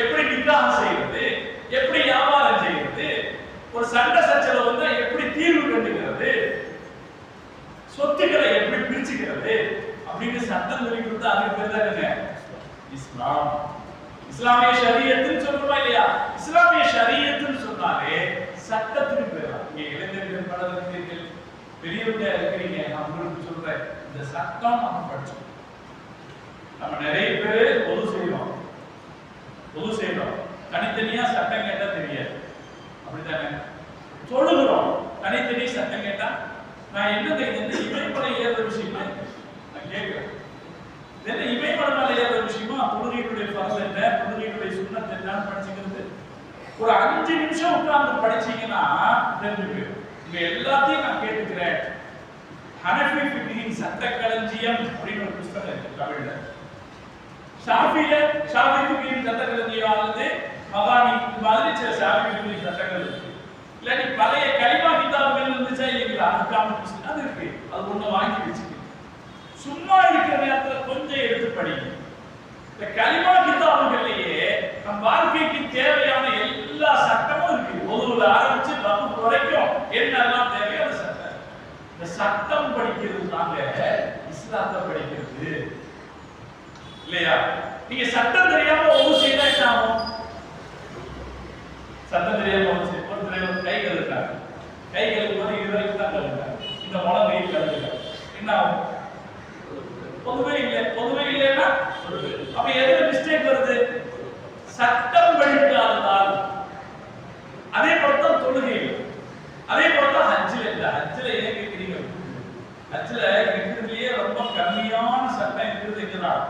எப்படி நிக்காஹ் செய்யறது, எப்படி வியாபாரம் செய்யறது, ஒரு சண்டை சச்சரவு வந்தா எப்படி தீர்வு கண்டுகிறது, சொத்துக்களை எப்படி பிரிச்சுக்கிறது அப்படின்னு சட்டம் சொல்லி கொடுத்தா அதுக்கு பேர் தான் என்ன? இஸ்லாம். இஸ்லாமிய ஷரீஅத்துன்னு சொல்றோமா இல்லையா? இஸ்லாமிய ஷரீஅத்துன்னு சொன்னாலே சட்டத்துக்கு பேர் தான். இங்க இளைஞர்கள் பலர்கள் பெரியவங்க இருக்கிறீங்க, நான் உங்களுக்கு சொல்றேன், இந்த சட்டம் நம்ம படிச்சோம். நம்ம நிறைய பேர் பொது செய்யறோம், தனித்தனியா சட்டம் கேட்டா தெரியாது, அப்படித்தானே? தொழுகிறோம், தனித்தனி சட்டம் கேட்டா நான் என்னது இந்த இமயமலை ஏறுற விஷயமா நான் கேட்கிறேன். என்ன இமயமலை மேல ஏறுற விஷயமா தொழுகையுடைய பரவல் என்ன, தொழுகையுடைய சுன்னத் என்னன்னு படிச்சுக்கிறது ஒரு 5 நிமிஷம் உட்கார்ந்து படிச்சீங்கன்னா தெரிஞ்சு போயிடும். இங்க எல்லாத்தையும் நான் கேட்டுக்கிறேன், ஹனஃபி ஃபிக்ஹின் சட்டக்களஞ்சியம் அப்படின்னு ஒரு புத்தகம் இருக்கு தமிழ்ல. ஷாஃபி ஃபிக்ஹின் சட்டக்களஞ்சியமானது மகானி மாதிரி சில ஷாஃபி ஃபிக்ஹின் சட்டங்கள் இருக்கு. இல்லாட்டி பழைய கலிமா கிதாபுகள் இருந்துச்சா இல்லைங்களா, அது இருக்கு. அது ஒண்ணு வாங்கி வச்சுக்க. சும்மா இருக்கிற நேரத்துல கொஞ்சம் எடுத்து படிங்க. இந்த கலிமா கிதாபுகள்லயே நம் வாழ்க்கைக்கு தேவையான எல்லா சட்டமும் இருக்கு. ஒவ்வொரு ஆரம்பிச்சு வகுப்பு வரைக்கும் என்னெல்லாம் தேவையோ அந்த சட்டம். இந்த சட்டம் படிக்கிறது தாங்க இஸ்லாத்தை படிக்கிறது இல்லையா? நீங்க சட்டம் தெரியாம ஒவ்வொரு செய்தா என்ன ஆகும்? சட்டம் தெரியாம ஒருத்தர் கை கழுவுறாங்க. கை கழுவும் போது இது வரைக்கும் தான் கழுவுறாங்க. இந்த முளம் கை கழுவுறாங்க. என்ன ஆகும்? பொதுவே இல்லைன்னா அப்ப எதுல மிஸ்டேக் வருது? சட்டம் படிக்காததால். அதே போலதான் தொழுகை, அதே போலதான் ஹஜ்ஜில் இல்லை. ஹஜ்ஜில் ஏன் கேட்கிறீங்க? ஹஜ்ஜில் இருக்கிறதுலயே ரொம்ப கம்மியான சட்டம் இருக்கிறது எங்கதான்?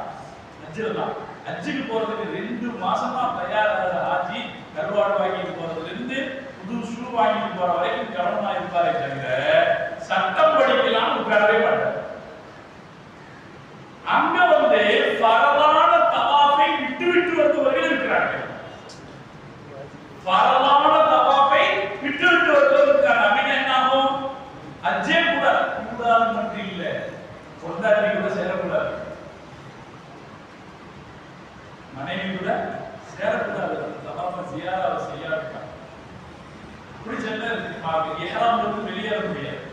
ஹஜ்ஜில் தான். ஹஜ்ஜுக்கு போறதுக்கு 2 மாசமா தயாராக ஆஜி கருவாடு வாங்கிட்டு போறதுல இருந்து புது ஷூ வாங்கிட்டு போற வரைக்கும் கவனமா இருப்பாரே தவிர சட்டம் படிக்கலாம்னு உட்காரவே மாட்டார். அங்க வந்து பரவான தவாஃபை விட்டு வருபவர்கள் இருக்கிறார்கள். பரவான தவாஃபை விட்டு வருபவர்கள் இருக்காங்க. அப்படின்னா என்ன ஆகும்? ஹஜ்ஜே கூடாது மட்டும் இல்ல, பொண்டாட்டி கூட சேரக்கூடாது, மனைவி கூட சேரக்கூடாது. தவாஃபை ஜியாரா செய்யாதுங்க. அப்படி செல்ல இஹ்ராம் வந்து வெளியேற முடியாது.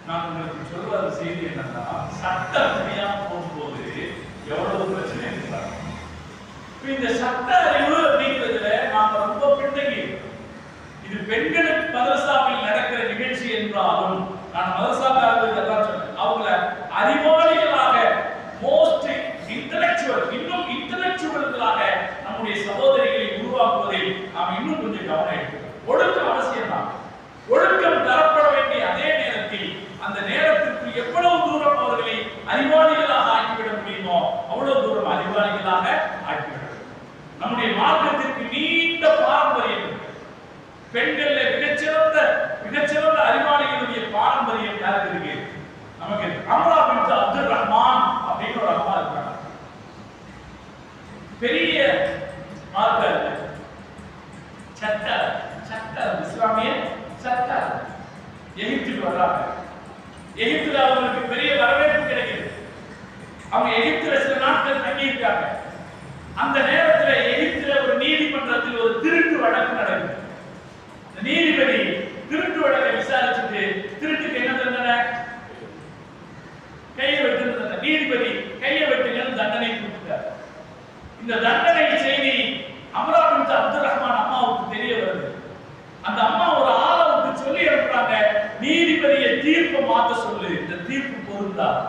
நான் உங்களுக்கு சொல்ற செய்தி என்னன்னா, சட்டம் தெரியாம போகும்போது எவ்வளவு பிரச்சனை இருக்கிறாங்க. இந்த சட்ட அறிவு அப்படிங்கிறதுல நாம ரொம்ப பின்தங்கி. இது பெண்களுக்கு மதரசாவில் நடக்கிற நிகழ்ச்சி என்றாலும் நான் மதரசாக்காரர்கள் எல்லாம் சொன்னேன், அவங்கள அறிவாளிகளாக மோஸ்ட் இன்னும் இன்டலெக்சுவல்களாக நம்முடைய சகோதரிகளை உருவாக்குவதில் நாம் இன்னும் கொஞ்சம் கவனம் எடுக்கணும். ஒழுக்கம் அவசியம் தான். ஒழுக்கம் தரப்பட வேண்டிய அதே நேரத்தில் அந்த நேரத்திற்கு எவ்வளவு தூரம் அவர்களை அறிவாளிகளாக ஆக்கிவிட முடியுமோ அவ்வளவு தூரம் அறிவாளிகளாக ஆக்கிவிட. நம்முடைய மார்க்கத்திற்கு நீண்ட பாரம்பரியம். பெண்கள்ல மிகச்சிறந்த அறிவாளிகளுடைய பாரம்பரியம் யாருக்கு இருக்கு? நமக்கு அம்ரா பின்த் அப்துல் ரஹ்மான் அப்படின்னு ஒரு அம்மா இருக்காங்க. பெரிய மார்க்க சட்ட இஸ்லாமிய சட்ட எகிப்துக்கு வர்றாங்க. எகிப்துல அவங்களுக்கு பெரிய வரவேற்பு கிடைக்குது. அவங்க எகிப்துல சில நாட்கள் தங்கி இருக்காங்க. அந்த நேரத்துல எகிப்துல ஒரு நீதிமன்றத்தில் ஒரு திருட்டு வழக்கு நடக்குது. நீதிபதி திருட்டு வழக்கை விசாரிச்சுட்டு திருட்டுக்கு என்ன தண்டனை? கையை வெட்டு. நீதிபதி கையை வெட்டுங்கன்னு தண்டனை கொடுத்துட்டார். இந்த தண்டனை செய்தி அம்ரா பின்த் அப்துல் ரஹ்மான் அம்மாவுக்கு தெரிய வருது. அந்த அம்மா ஒரு ஆளவுக்கு சொல்லி அனுப்புறாங்க, நீதிபதியை தீர்ப்பு மாத்த சொல்லு, இந்த தீர்ப்பு பொருந்தாது.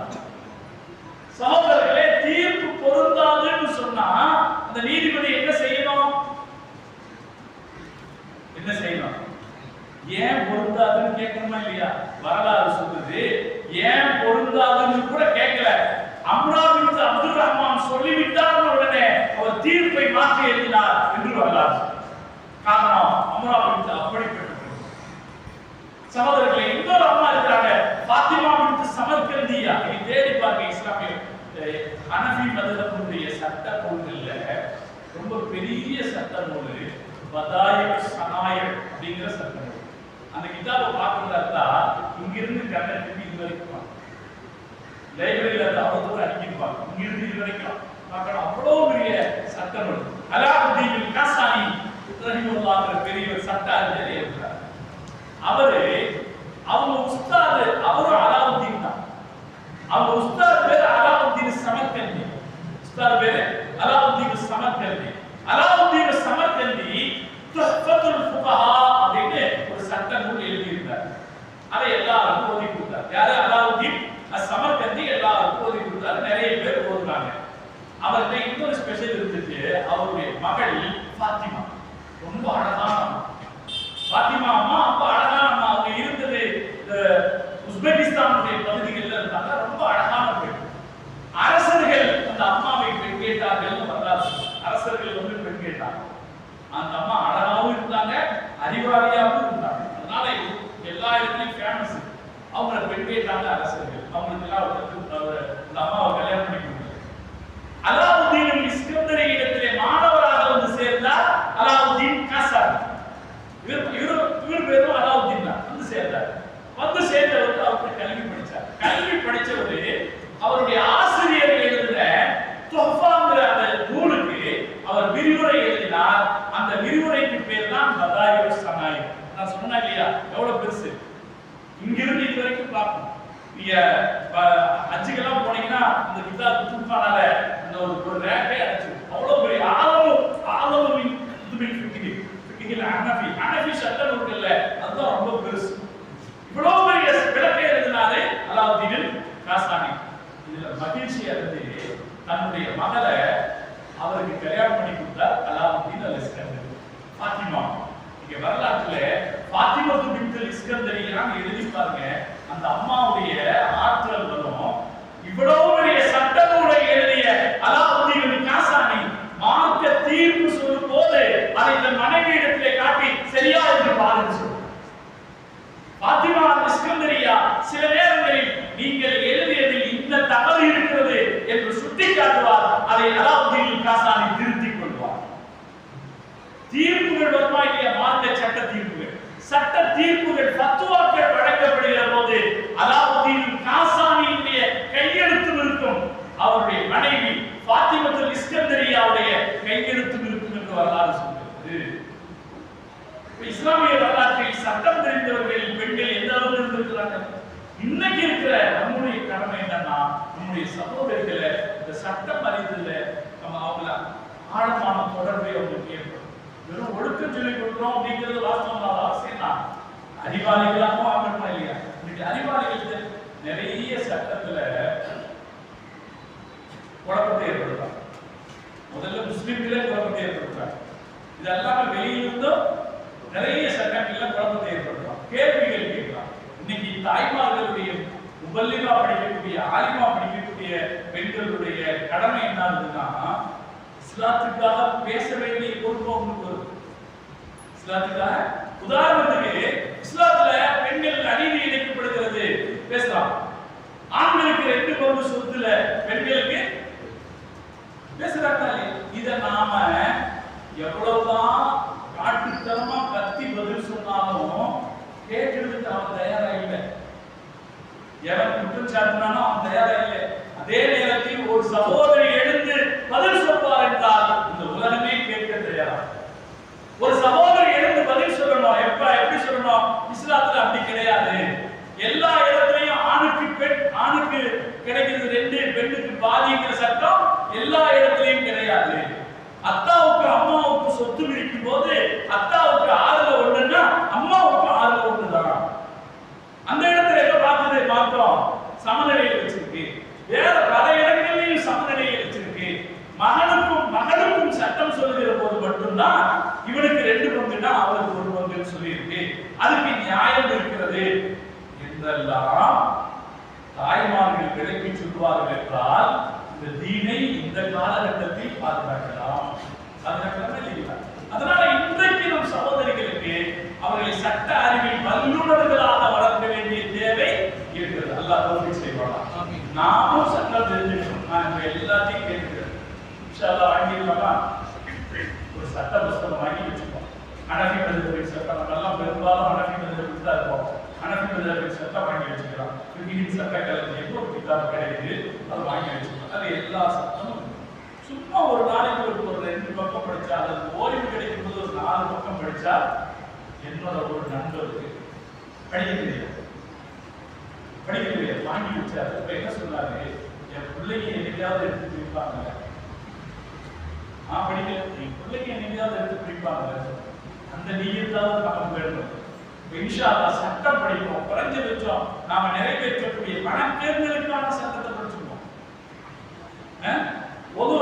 சகோதரர்களே, தீர்ப்பு பொருந்தாதுன்னு சொன்னா அந்த நீதிபதி என்ன செய்யணும்? ஏன் பொருந்தாதுன்னு கேட்கணுமா இல்லையா? வரலாறு சொல்லுது, ஏன் பொருந்தாதுன்னு கூட கேட்கல. அம்ரா பின்த் அப்துல் ரஹ்மான் சொல்லிவிட்டார் உடனே அவர் தீர்ப்பை மாற்றி எழுதினார் என்று வரலாறு. காரணம், அம்ரா பின்த் அப்படிப்பட்ட சகோதரர்களே. இன்னொரு அம்மா இருக்கிறாங்க, ஃபாத்திமா பின்த் சமர்கந்தியா. நீங்க தேடி பாருங்க, இஸ்லாமிய ஹனஃபி மذஹபுடைய சட்ட நூல்கள்ல ரொம்ப பெரிய சட்ட நூல் பதாயிக் ஸனாயிர் அப்படிங்கிற சட்ட நூல். அந்த கிதாபை பார்க்கறதா இங்கிருந்து கண்ணத்துக்கு இது வரைக்கும் லைப்ரரியில அவ்வளவு தூரம் அடிக்கிருப்பாங்க. இங்கிருந்து இது வரைக்கும் பார்க்கணும். அவ்வளவு பெரிய சட்ட நூல். அலாவுத்தீன் கசானி ரஹிமஹுல்லாஹ் பெரிய சட்ட அறிஞர் இருக்கிறார். அவங்க உஸ்தாது, அவரும் அலாவுத்தீன் தான். அவங்க உஸ்தாத் பேர் அலாவுத்தீன் சமர்கந்தி. உஸ்தாத் பேர் அலாவுத்தீன் சமர்கந்தி. அலாவுத்தீன் சமர்கந்தி துஹ்ஃபத்துல் ஃபுகஹா அப்படின்னு ஒரு சட்ட நூல் எழுதியிருந்தார். அதை எல்லாருக்கும் ஓதி கொடுத்தார். யாரு? அலாவுத்தீன் சமர்கந்தி எல்லாருக்கும் ஓதி கொடுத்தார். நிறைய பேர் ஓதுனாங்க. அவர்கிட்ட இன்னொரு ஸ்பெஷல் இருந்துச்சு. அவருடைய மகள் ஃபாத்திமா ரொம்ப அழகான ஃபாத்திமா அம்மா ரொம்ப அழகான அம்மா. அவங்க இருந்தது உஸ்பெகிஸ்தானுடைய பகுதிகளில் இருந்தாங்க. ரொம்ப அழகான பெண். அரசர்கள் அந்த அம்மாவை பெண் கேட்டார்கள். அரசர்கள் வந்து பெண் கேட்டாங்க. அந்த அம்மா அழகாவும் இருந்தாங்க, அறிவாளியாகவும் இருந்தாங்க. அதனால எல்லா இடத்துலையும் ஃபேமஸ். அவங்கள பெண் கேட்டாங்க. அப்படிலாம் இந்த அம்மாவை கல்யாணம் பண்ணி கொடுத்தாரு. அலாவுதீன் இஸ்கந்தரி இடத்திலே மாணவராக வந்து சேர்ந்தார் அலாவுதீன் காசானி. இவர் பேரும் அலாவுதீன் தான். வந்து சேர்ந்தார். வந்து சேர்ந்தவர் அவருக்கு கல்வி படிச்சார். கல்வி படிச்சவரு அவருடைய ஆசிரியர் எழுதின தொஃபாங்கிற அந்த நூலுக்கு அவர் விரிவுரை எழுதினார். அந்த விரிவுரைக்கு பேர் தான் பதாயிரு சனாய். நான் சொன்னேன் இல்லையா எவ்வளவு பெருசு. இங்கிருந்து இது வரைக்கும் பார்க்கணும். நீங்க ஹஜ்ஜுக்கெல்லாம் போனீங்கன்னா இந்த கிதாப் துஃபானால அந்த ஒரு ரேக்கை அடைச்சிருக்கு. அவ்வளவு பெரிய ஆலமின் ஹனஃபி சட்ட நூல்கள்ல அதுதான் ரொம்ப பெருசு. இவ்வளவு பெரிய விளக்கை எழுதினாரு அலாவுதீன் காசானி. இதுல மகிழ்ச்சி அடைந்து தன்னுடைய மகளை அவருக்கு கல்யாணம் பண்ணி கொடுத்தார் அலாவுதீன் அல் இஸ்கந்தரி. ஃபாத்திமா. இங்க வரலாற்றுல ஃபாத்திமா பின்த் இஸ்கந்தரியான்னு எழுதி பாருங்க. அந்த அம்மாவுடைய ஆற்றல் வரும். இவ்வளவு பெரிய சட்ட நூலை எழுதிய அலாவுதீன் காசானி மார்க்க தீர்ப்பு சொல்லும் போது அதை தன் மனைவியிடத்திலே காட்டி சரியா என்று பாருங்க சொல்லுங்க. ஃபாத்திமா இஸ்கந்தரியா சில நேரங்களில் நீங்கள் எழுதியதில் இந்த தவறு இருக்கிறது என்று சுட்டிக்காட்டுவார். அதை அலாவுதீன் காசானி திருத்திக் கொள்வார். தீர்ப்புகள் வருமா இல்லையா? மார்க்க சட்ட தீர்ப்புகள், சட்ட தீர்ப்புகள், ஃபத்வாக்கள் வழங்கப்படுகிற போது அலாவுதீன் காசானியுடைய கையெழுத்தும் இருக்கும். அவருடைய மனைவி ஃபாத்திமத்துல் இஸ்கந்தரியாவுடைய கையெழுத்தும் இருக்கும் என்று வரலாறு சொல்கிறது. இஸ்லாமிய வரலாற்றில் சட்டம் தெரிந்தவர்களில் பெண்கள் எந்த அளவுக்கு இருந்திருக்கிறாங்க. இன்னைக்கு இருக்கிற நம்முடைய கடமை என்னன்னா நம்முடைய சகோதரிகளை இந்த சட்டம் அறிந்ததுல நம்ம அவங்கள ஆழமான தொடர்பை அவங்களுக்கு ஏற்படும். வெறும் ஒழுக்கம் சொல்லிக் கொடுக்கிறோம் அப்படிங்கிறது வாஸ்தவம் அவசியம் தான். அறிவாளிகளாகவும் ஆகணுமா இல்லையா? இன்னைக்கு அறிவாளிகளுக்கு நிறைய சட்டத்துல குழப்பத்தை ஏற்படுத்தாங்க. முதல்ல முஸ்லிம்களே குழப்பத்தை ஏற்படுத்துறாங்க. இதெல்லாம் வெளியிலிருந்தும் நிறைய சட்டங்கள்ல குழப்பத்தை ஏற்படுத்துறாங்க. கேள்விகள் கேட்கிறாங்க. இன்னைக்கு தாய்மார்களுடைய முபல்லிகா படிக்கக்கூடிய ஆலிமா படிக்கக்கூடிய பெண்களுடைய கடமை என்ன ஆகுதுன்னா இஸ்லாத்துக்காக பேச வேண்டிய பொறுப்பு அவங்களுக்கு வருது. இஸ்லாத்துக்காக உதாரணத்துக்கு இஸ்லாத்துல பெண்கள் அநீதி இழைக்கப்படுகிறது பேசலாம். ஆண்களுக்கு 2 பங்கு சொத்துல பெண்களுக்கு பேசுறாங்க. இத நாம எவ்வளவுதான் காட்டுத்தனமா கத்தி பதில் சொன்னாலும் கேட்கறதுக்கு அவன் தயாரா இல்லை. எவன் குற்றம் சாட்டினானோ அவன் தயாரா இல்லை. அதே நேரத்தில் ஒரு சகோதரி எழுந்து பதில் சொல்வார் என்றால் இந்த உலகமே கேட்க தயாரா. ஒரு சகோதரி எழுந்து பதில் சொல்லணும். எப்படி சொல்லணும்? இஸ்லாத்துல அப்படி கிடையாது. எல்லா இடத்துலயும் ஆணுக்கு கிடைக்கிறது 2, பெண்ணுக்கு பாதிங்கிற சட்டம் எல்லா இடத்துலயும் கிடையாது. அத்தாவுக்கு அம்மாவுக்கு சொத்து பிரிக்கும் போது அத்தாவுக்கு 1/6 அம்மாவுக்கு 1/6 தான். அந்த இடத்துல என்ன பார்த்தது மாற்றம் சமநிலையில் வச்சிருக்கு. வேற பல இடங்களிலும் சமநிலையில் வச்சிருக்கு. மகனுக்கும் சட்டம் சொல்லுகிற போது மட்டும்தான் இவனுக்கு 2 பங்குனா அவருக்கு 1 பங்குன்னு சொல்லியிருக்கு. அதுக்கு நியாயம் இருக்கிறது என்றெல்லாம் தாய்மார்கள் விளக்கி சொல்வார்கள் என்றால் இந்த தீனை இந்த காலகட்டத்தில் பாதுகாக்கலாம். அதனால இன்றைக்கு நம் சகோதரிகளுக்கு அவர்களை சட்ட அறிவில் வல்லுநர்களாக வளர்க்க வேண்டிய தேவை இருக்கிறது. அல்லாஹ் தௌஃபீக் செய்வானா. நாமும் சட்டம் தெரிஞ்சுக்கணும். நான் எல்லாத்தையும் கேட்கிறேன். இன்ஷா அல்லாஹ் வாங்கிடலாமா? ஒரு சட்ட புஸ்தகம் வாங்கி வச்சுப்போம். ஹனஃபி மذஹபின் சட்டம் நம்மெல்லாம் பெரும்பாலும் ஹனஃபி மذஹபில் தான் இருப்போம். ஹனஃபி மذஹபின் சட்டம் வாங்கி வச்சுக்கலாம். ஃபிக்ஹின் சட்டக்கல்விக்கு ஒரு கிதாப் கிடைக்குது, அதை வாங்கி வச்சுக்கலாம். அது எல்லா சட்டமும் சும்மா ஒரு நாளைக்கு ஒரு 2 பக்கம் படிச்சா, அது ஓய்வு கிடைக்கும் போது ஒரு 4 பக்கம் படிச்சா என்னோட ஒரு நண்பருக்கு படிக்க தெரியாது வாங்கி வச்சாரு. இப்ப என்ன சொன்னாரு? என் பிள்ளைங்க என்னைக்காவது எடுத்து பிரிப்பாங்க. படிக்கல, என் பிள்ளைங்க என்னைக்காவது எடுத்து பிரிப்பாங்க. அந்த நீயத்தாவது நமக்கு வேணும். இன்ஷா அல்லாஹ் சட்டம் படிப்போம். குறைஞ்சபட்சம் நாம நிறைவேற்றக்கூடிய வணக்கங்களுக்கான சட்டத்தை படிச்சுக்குவோம். ஒரு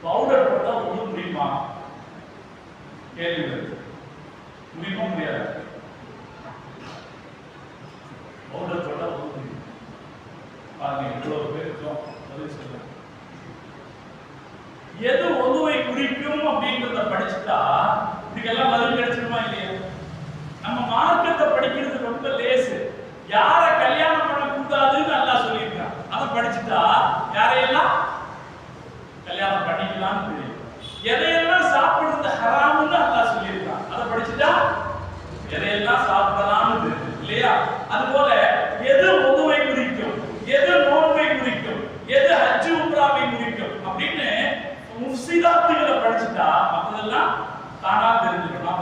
பவுடர் போட்டா ஒண்ணு முடியுமா? கேள்வி வருது. முடியுமா? முடியாது. பவுடர் போட்டா ஒண்ணு முடியும். பாருங்க இவ்வளவு பேருக்கும் பதில் சொல்லுங்க. எது ஒதுவை குறிக்கும் அப்படின்றத படிச்சுட்டா இதுக்கெல்லாம் பதில் கிடைச்சிருமா இல்லையா? நம்ம மார்க்கத்தை படிக்கிறது ரொம்ப லேசு. யாரை கல்யாணம் பண்ண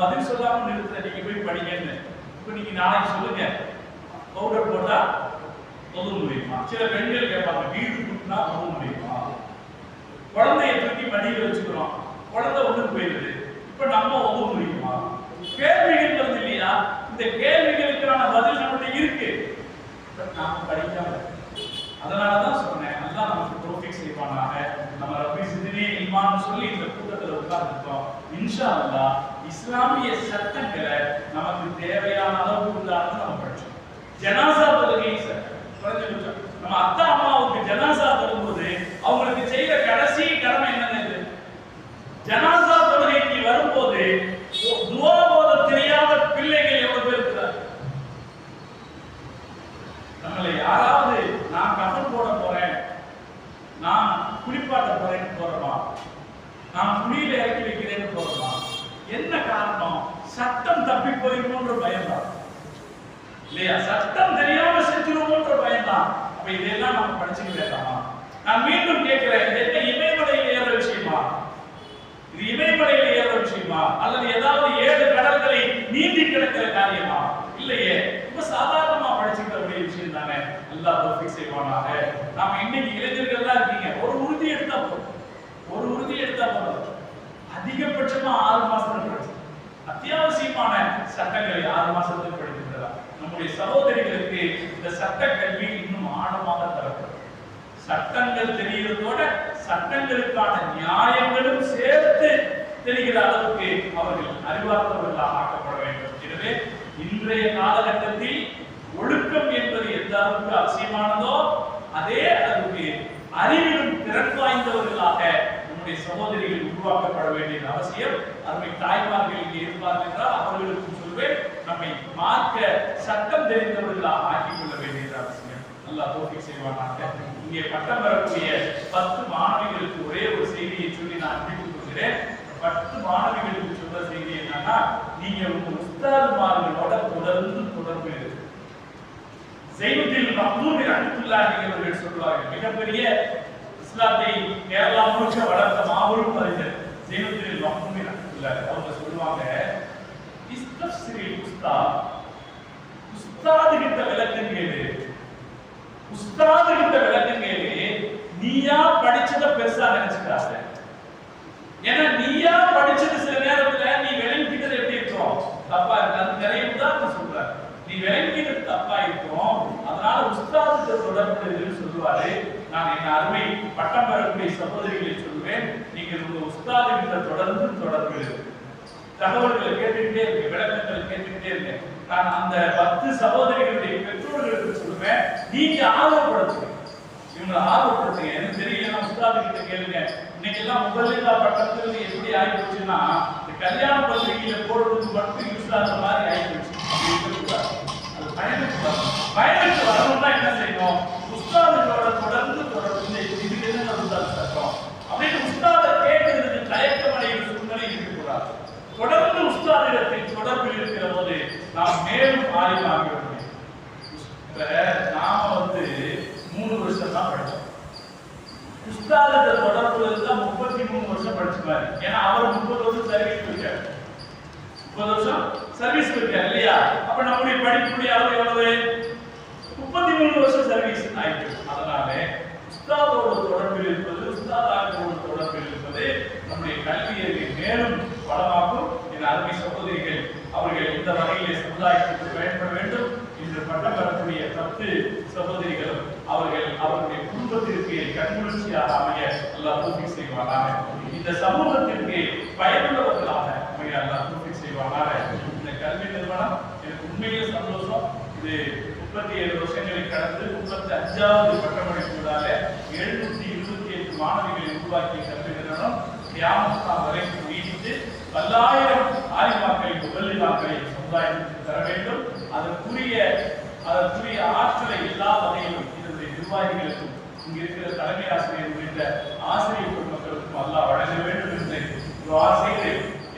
பதில் சொல்லாம நிறுத்த நீங்க போய் படிங்கன்னு. இப்ப நீங்க நாளைக்கு சொல்லுங்க, பவுடர் போட்டா தொழு முடியுமா? சில பெண்கள் கேட்பாங்க, வீடு கூட்டினா தொழு முடியுமா? குழந்தைய தூக்கி மடியில் வச்சுக்கிறோம், குழந்தை ஒண்ணுக்கு போயிடுது, இப்ப நம்ம ஒண்ணு முடியுமா? கேள்விகள் வருது இல்லையா? இந்த கேள்விகளுக்கான பதில் நம்மகிட்ட இருக்கு, நாம படிக்காம. அதனாலதான் சொன்னேன், அல்லாஹ் நமக்கு தௌஃபீக் செய்வானாக. நம்ம ரப்பி ஸித்னி இல்மான்னு சொல்லி இந்த கூட்டத்துல உட்கார்ந்துட்டோம். இன்ஷா அல்லாஹ் இஸ்லாமிய சட்டங்களை நமக்கு தேவையான அளவுக்கு உள்ளார்ந்து நம்ம படிச்சோம். ஜனாசா தொழுகை சட்டம் குறைஞ்சபட்சம் நம்ம அத்தா அம்மாவுக்கு ஜனாசா தொழும்போது அவங்களுக்கு செய்யற கடைசி கடமை என்னது? ஜனாசா தொழுகைக்கு வரும்போது துஆ ஓத தெரியாத பிள்ளைகள் எவ்வளவு பேர் இருக்கிறார்? நம்மளை யாராவது நான் கஃன் போட போறேன், நான் குளிப்பாட்ட போறேன்னு போறோமா, நான் குளியில இறக்கி வைக்கிறேன்னு போறோமா? என்ன காரணம்? சட்டம் தப்பி போயிருமோன்ற பயம்தான் இல்லையா? சட்டம் தெரியாம செஞ்சிருமோன்ற பயம்தான். அப்ப இதெல்லாம் நம்ம படிச்சுக்க வேண்டாமா? நான் மீண்டும் கேட்கிறேன், இது என்ன இமயமலையில் ஏற விஷயமா? இது இமயமலையில் ஏற விஷயமா? அல்லது ஏதாவது 7 கடல்களை நீந்தி கிடக்கிற காரியமா? இல்லையே. ரொம்ப சாதாரணமா படிச்சுக்கிற ஒரு விஷயம் தானே. அல்லாஹ் தௌஃபீக் செய்வானாக. நாம இன்னைக்கு இளைஞர்கள் தான் இருக்கீங்க, ஒரு உறுதி எடுத்தா போதும், ஒரு உறுதி எடுத்தா போதும். அதிகபட்சமா 6 மாசத்துல படிச்சு அத்தியாவசியமான சட்டங்களை 6 மாசத்துல படித்துக்கலாம். நம்முடைய சகோதரிகளுக்கு இந்த சட்ட கல்வி இன்னும் ஆழமாக தரப்படும். சட்டங்கள் தெரிகிறதோட சட்டங்களுக்கான நியாயங்களும் சேர்த்து தெரிகிற அளவுக்கு அவர்கள் அறிவார்த்தவர்களாக ஆக்கப்பட வேண்டும். எனவே இன்றைய காலகட்டத்தில் ஒழுக்கம் என்பது எந்த அளவுக்கு அவசியமானதோ அதே அளவுக்கு அறிவிலும் திறன் வாய்ந்தவர்களாக நம்முடைய சகோதரிகள் உருவாக்கப்பட வேண்டியது அவசியம். அருமை தாய்மார்கள் இங்கே இருப்பார்கள் என்றால் அவர்களுக்கும் சொல்வேன், நம்மை மார்க்க சட்டம் தெரிந்தவர்களாக ஆக்கிக் கொள்ள வேண்டியது அவசியம். அல்லாஹ் தௌஃபீக் செய்வானாக. இங்கே பட்டம் பெறக்கூடிய 10 மாணவிகளுக்கு ஒரே ஒரு செய்தியை சொல்லி நான் முடித்துக் கொள்கிறேன். 10 மாணவிகளுக்கு சொல்ற செய்தி என்னன்னா, நீங்க உங்க உஸ்தாதுமார்களோட தொடர்பு இருக்கு. ஸைனுத்தீன் மக்தூமி ரஹ்மத்துல்லாஹி அவர்கள் சொல்வார்கள், மிகப்பெரிய இஸ்லாத்தை கேரளா முழுக்க வளர்த்த மாபெரும் அறிஞர் ஸைனுத்தீன் மக்தூமி ரஹ்மத்துல்லாஹி அவங்க சொல்லுவாங்க, இஸ்தஃப்ஸிரில் உஸ்தாத், உஸ்தாது கிட்ட விளக்கம் கேளு, உஸ்தாது கிட்ட விளக்கம் கேளு, நீயா படிச்சத பெருசா நினைச்சுக்காத. ஏன்னா நீயா படிச்சது சில நேரத்துல நீ விளங்கிட்டது எப்படி இருக்கும், தப்பா இருக்கு. அது நிறைய உதாரணம் சொல்றாரு. நீ விளங்கிட்டது தப்பா இருக்கும், அதனால உஸ்தாதுக்கு தொடர்பு சொல்லுவாரு. நான் என் அருமை பட்டம் பெறக்கூடிய சகோதரிகளை சொல்லுவேன், நீங்கள் உங்க உஸ்தாது கிட்ட தொடர்பு தகவல்களை கேட்டுக்கிட்டே இருக்கு, விளக்கங்களை கேட்டுக்கிட்டே இருக்கு. நான் அந்த 10 சகோதரிகளுடைய பெற்றோர்களுக்கு சொல்லுவேன், நீங்க ஆர்வப்படுத்துங்க, இவங்களை ஆர்வப்படுத்துங்க. எனக்கு தெரியல, உஸ்தாது கிட்ட கேளுங்க. இன்னைக்கு எல்லாம் முதலில்லா பட்டத்தில் எப்படி ஆகி போச்சுன்னா, இந்த கல்யாண பத்திரிகையில போடுறதுக்கு மட்டும் யூஸ் ஆகிற மாதிரி ஆகி போச்சு. அது பயனுக்கு வரணும்னா என்ன செய்யணும்? உஸ்தாதுகளோட தொடர்ந்து இதுக்கு என்ன உஸ்தாது சட்டம் அப்படின்னு உஸ்தாதை கேட்கறதுக்கு தயக்கம் அடைகிற சூழ்நிலை இருக்கக்கூடாது. தொடர்ந்து உஸ்தாதிடத்தில் தொடர்பில் இருக்கிற போது நாம் மேலும் ஆய்வாக முடியும். நாம 3 வருஷம் தான் படிச்சோம். உஸ்தாதிட தொடர்புல இருந்தா 33 வருஷம் படிச்சுப்பாரு. ஏன்னா அவர் 30 வருஷம் சர்வீஸ் இருக்காரு, 30 வருஷம் சர்வீஸ் இருக்காரு இல்லையா? அப்ப நம்முடைய படிப்புடைய அளவு எவ்வளவு? 33 வருஷம் சர்வீஸ் ஆயிட்டு. அதனால உஸ்தாதோட தொடர்பில் இருப்பது, உஸ்தாதாக்களோட தொடர்பில் இருப்பது நம்முடைய கல்வியை மேலும் வளமாக்கும். என் அருமை சகோதரிகள் அவர்கள் இந்த வகையிலே சமுதாயத்திற்கு பயன்பட வேண்டும். இன்று பட்டம் பெறக்கூடிய 10 சகோதரிகளும் அவர்களுடைய குடும்பத்திற்கு கண்குளிர்ச்சியாக அமைய அல்லாஹ் தௌஃபீக் செய்வானாக. இந்த சமூகத்திற்கு பயனுள்ளவர்களாக அமைய அல்லாஹ் தௌஃபீக் செய்வானாக. இந்த கல்வி நிறுவனம் எனக்கு உண்மையிலே சந்தோஷம். இது 37 வருஷங்களை கடந்து 35வது பட்டமளிப்பு விழால 728 மாணவிகளை உருவாக்கிய கல்வி நிறுவனம் கியாமத் நாள் வரைக்கும் நீடித்து பல்லாயிரம் ஆலிமாக்களை முதலிமாக்களை சமுதாயத்திற்கு தர வேண்டும். அதற்குரிய ஆற்றலை எல்லா வகையிலும் இதனுடைய நிர்வாகிகளுக்கும் இங்கு இருக்கிற தலைமை ஆசிரியர் உள்ளிட்ட ஆசிரியர் பெருமக்களுக்கும் அல்லாஹ் வழங்க வேண்டும் என்று துஆ செய்து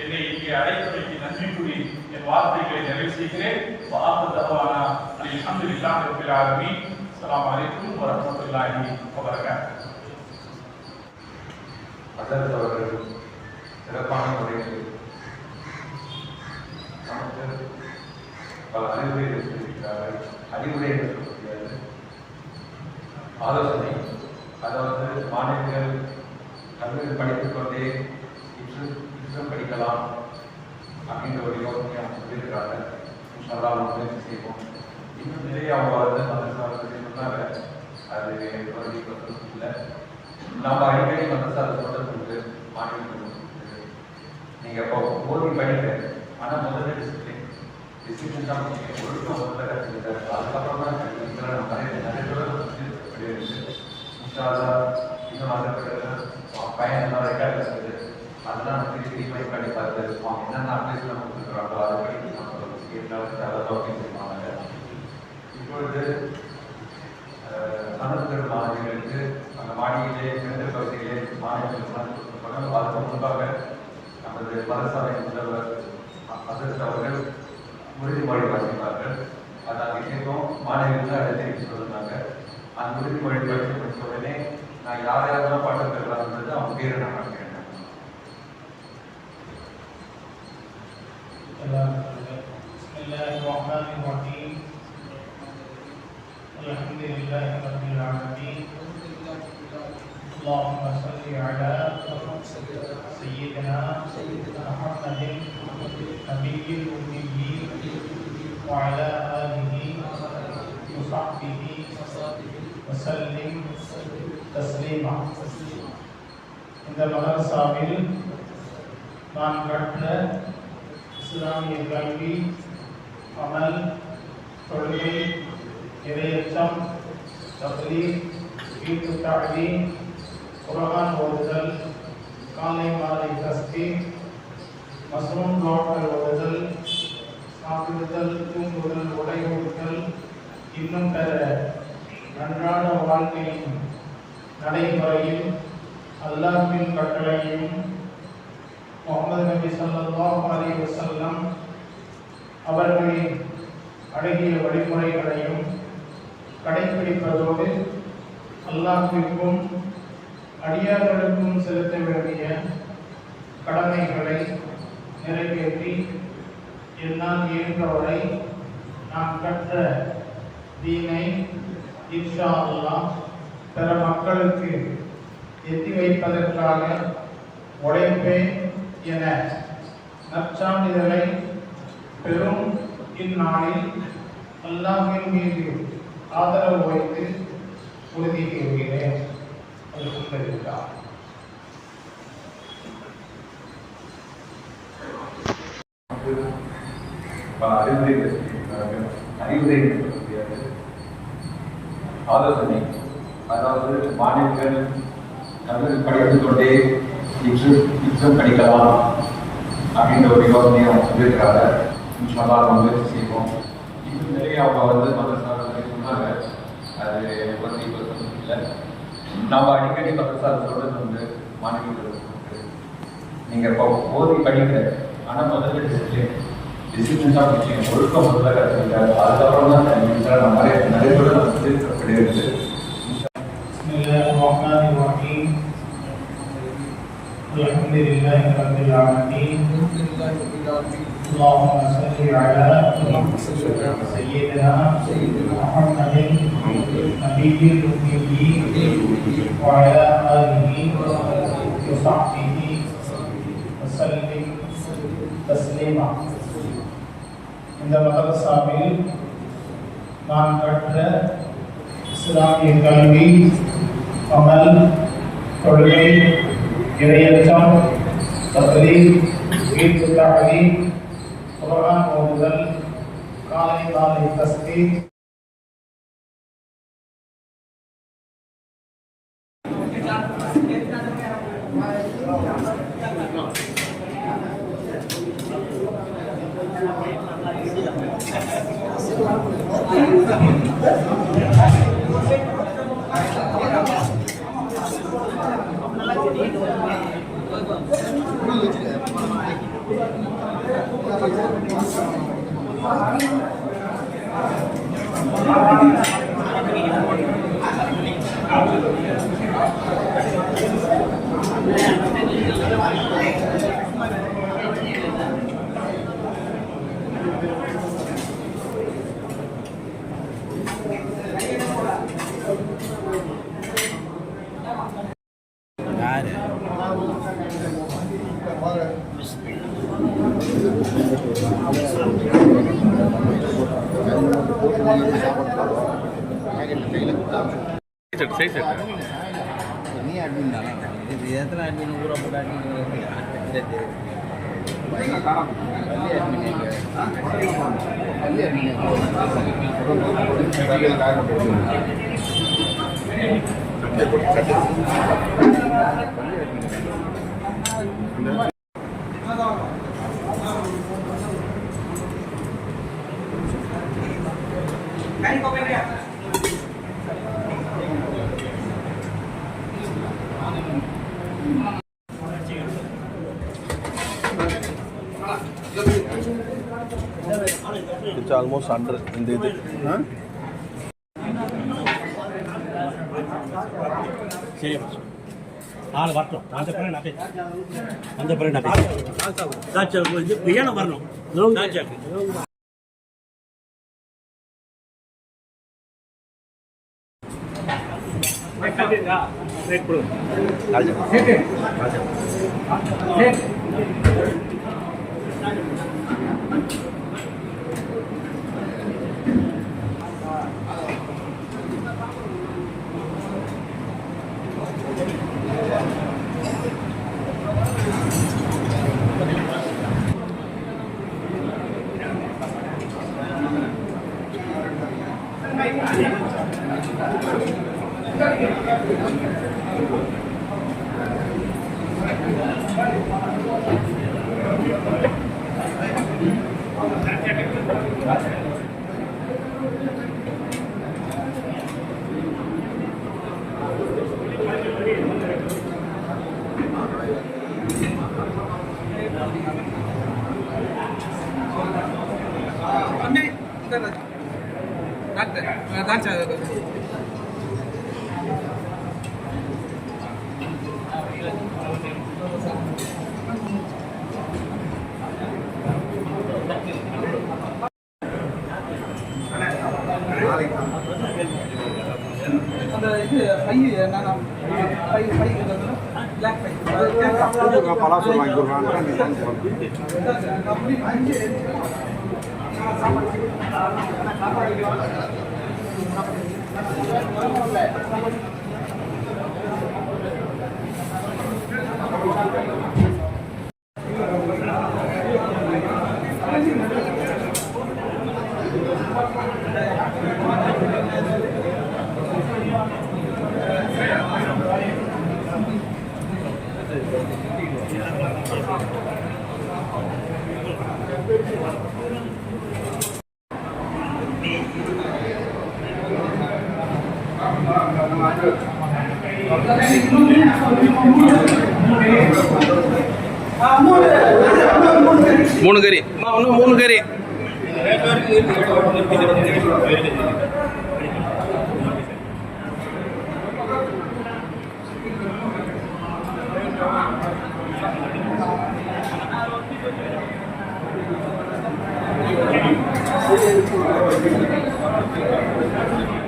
என்னை இங்கே அழைத்தமைக்கு நன்றி கூறி என் வார்த்தைகளை நிறைவு செய்கிறேன். அல்ஹம்துலில்லாஹி ரப்பில் ஆலமீன். அஸ்ஸலாமு அலைக்கும் வரஹ்மத்துல்லாஹி வபரகாத்துஹு. அதற்கு அவர்கள் சிறப்பான முறையில் பல அறிவுரைகள் சொல்லியிருக்கிறார்கள். அறிவுரை என்று சொல்ல முடியாது, ஆலோசனை. அதாவது மாணவர்கள் கல்வி படித்துக் கொண்டே இன்றும் படிக்கலாம் அப்படின்ற ஒரு யோசனை அவங்க சொல்லியிருக்கிறாங்க. இன்ஷா அல்லாஹ் முயற்சி செய்வோம். இன்னும் நிறைய அவங்க வந்து மதரசாவில் சொன்னாங்க, அது இல்லை. நம்ம அடிக்கடி மதரசாவில் சொல்றது மாணவர்கள் நீங்கள் இப்போ ஓதி படிக்க, ஆனால் முதல்ல டிசிப்ளின் தான் ஒழுக்கம் முதல்ல கற்றுக்கிட்டாரு. அதுக்கப்புறம் தான் நம்ம நிறைய கிடையாது. இன்ஷா அல்லாஹ் இன்னும் அந்த பையன் ரெக்கார்ட் இருக்குது, அதெல்லாம் நம்ம திருப்பி பண்ணி பார்த்து அவங்க என்னென்ன அட்வைஸ்லாம் கொடுத்துருக்குறாங்களோ அதை படி நம்ம அதை ஓகே செய்வாங்க. இப்பொழுது சனத்துக்கு மாணவிகளுக்கு அந்த மாடியிலே சிறந்த பகுதியிலே மாணவர்களுக்கு கொடுத்துருப்பாங்க. அதுக்கு முன்பாக நமது மதரசாலை முதல்வர் அதற்கு அவர்கள் உறுதிமொழி வாசிப்பார்கள். அதை நாங்கள் கேட்போம். மாணவிகளுக்கு அதை தெரிவித்து சொல்லிருந்தாங்க. அந்த உறுதிமொழி படித்து முடிச்ச உடனே நான் யார் யாரெல்லாம் பாட்டு பெறலாம்ன்றது அவங்க பேரை நான் காட்டுகிறேன். Bismillahirrahmanirrahim. Alhamdulillahi rabbil alamin. Allahumma salli ala sayyidina Muhammadin nabiyil ummi wa ala alihi wa sahbihi wa sallim taslima. இந்த மதரசாவில் நான் கற்ற இஸ்லாமிய கல்வி, அமல், தொழுகை, இறையச்சம், தக்லீத், வீட்டு தஅலீம், குர்ஆன் ஓதுதல், காலை மாலை தஸ்பீஹ், மஸ்ரூம் துஆக்கள் ஓதுதல், சாப்பிடுதல், தூங்குதல், உடை உடுத்தல், இன்னும் பிற அன்றாட வாழ்க்கையின் நடைமுறையில் அல்லாஹ்வின் கட்டளையும் முஹம்மது நபி ஸல்லல்லாஹு அலைஹி வஸல்லம் அவர்களின் அழகிய வழிமுறைகளையும் கடைபிடிப்பதோடு அல்லாஹ்விற்கும் அடியார்களுக்கும் செலுத்த வேண்டிய கடமைகளை நிறைவேற்றி என்னால் இயன்றவரை நாம் கற்ற தீனை இன்ஷா அல்லாஹ் பிற மக்களுக்கு எத்தி வைப்பதற்காக உழைப்பேன் என நற்சான்றிதழை பெரும் இந்நாளில் அல்லாஹ்வின் மீது ஆதரவு வைத்து உறுதி கூறுகிறேன். அல்ஹம்துலில்லாஹ். அறிவுரை ஆலோசனை. அதாவது மாணவர்கள் கல்வி படித்துக் கொண்டே இன்றும் படிக்கலாம் அப்படின்ற ஒரு யோசனையை அவங்க சொல்லியிருக்கிறாங்க. இன்ஷா அல்லாஹ் நம்ம முயற்சி செய்வோம். இன்னும் நிறைய அவங்க வந்து மதரசாவில் சொன்னாங்க, அது வந்து இப்போ இல்லை. நம்ம அடிக்கடி மதரசாவில் சொல்றது வந்து மாணவர்களுக்கு நீங்கள் இப்போ ஓதி படிக்கிற, ஆனால் முதல்ல டிசிப்ளின் தான் விஷயம், ஒழுக்கம் முதல்ல கற்றுக்கிட்டாரு. அதுக்கப்புறம் தான் நம்ம நிறைய சொல்ல வந்து கிடையாது. Bismillahirrahmanirrahim. Alhamdulillahi rabbil alamin. Allahumma salli ala sayyidina Muhammadin nabiyil ummi wa ala alihi wa sahbihi wa sallim taslima. இந்த மதரசாவில் நான் கற்ற இஸ்லாமிய கல்வி, அமல், தொழுகை, இறையச்சம், தக்லீத், வீட்டு தஅலீம், குர்ஆன் ஓதுதல், காலை மாலை தஸ்பீஹ், நீ அட்மின் தானே இது எத்தனை அட்மின் ஊரை போட்டு அட்மின் பள்ளி admin It's almost under in the ஆள் வரட்டும் அந்த பிறகு நான் அந்த பிறகு நான் வரணும் அந்த இது பை நான் பை பிளாக் பை பலாசம் வாங்கி கொடுறாங்க மூணு கறி இன்னும் 3 கறி Thank you.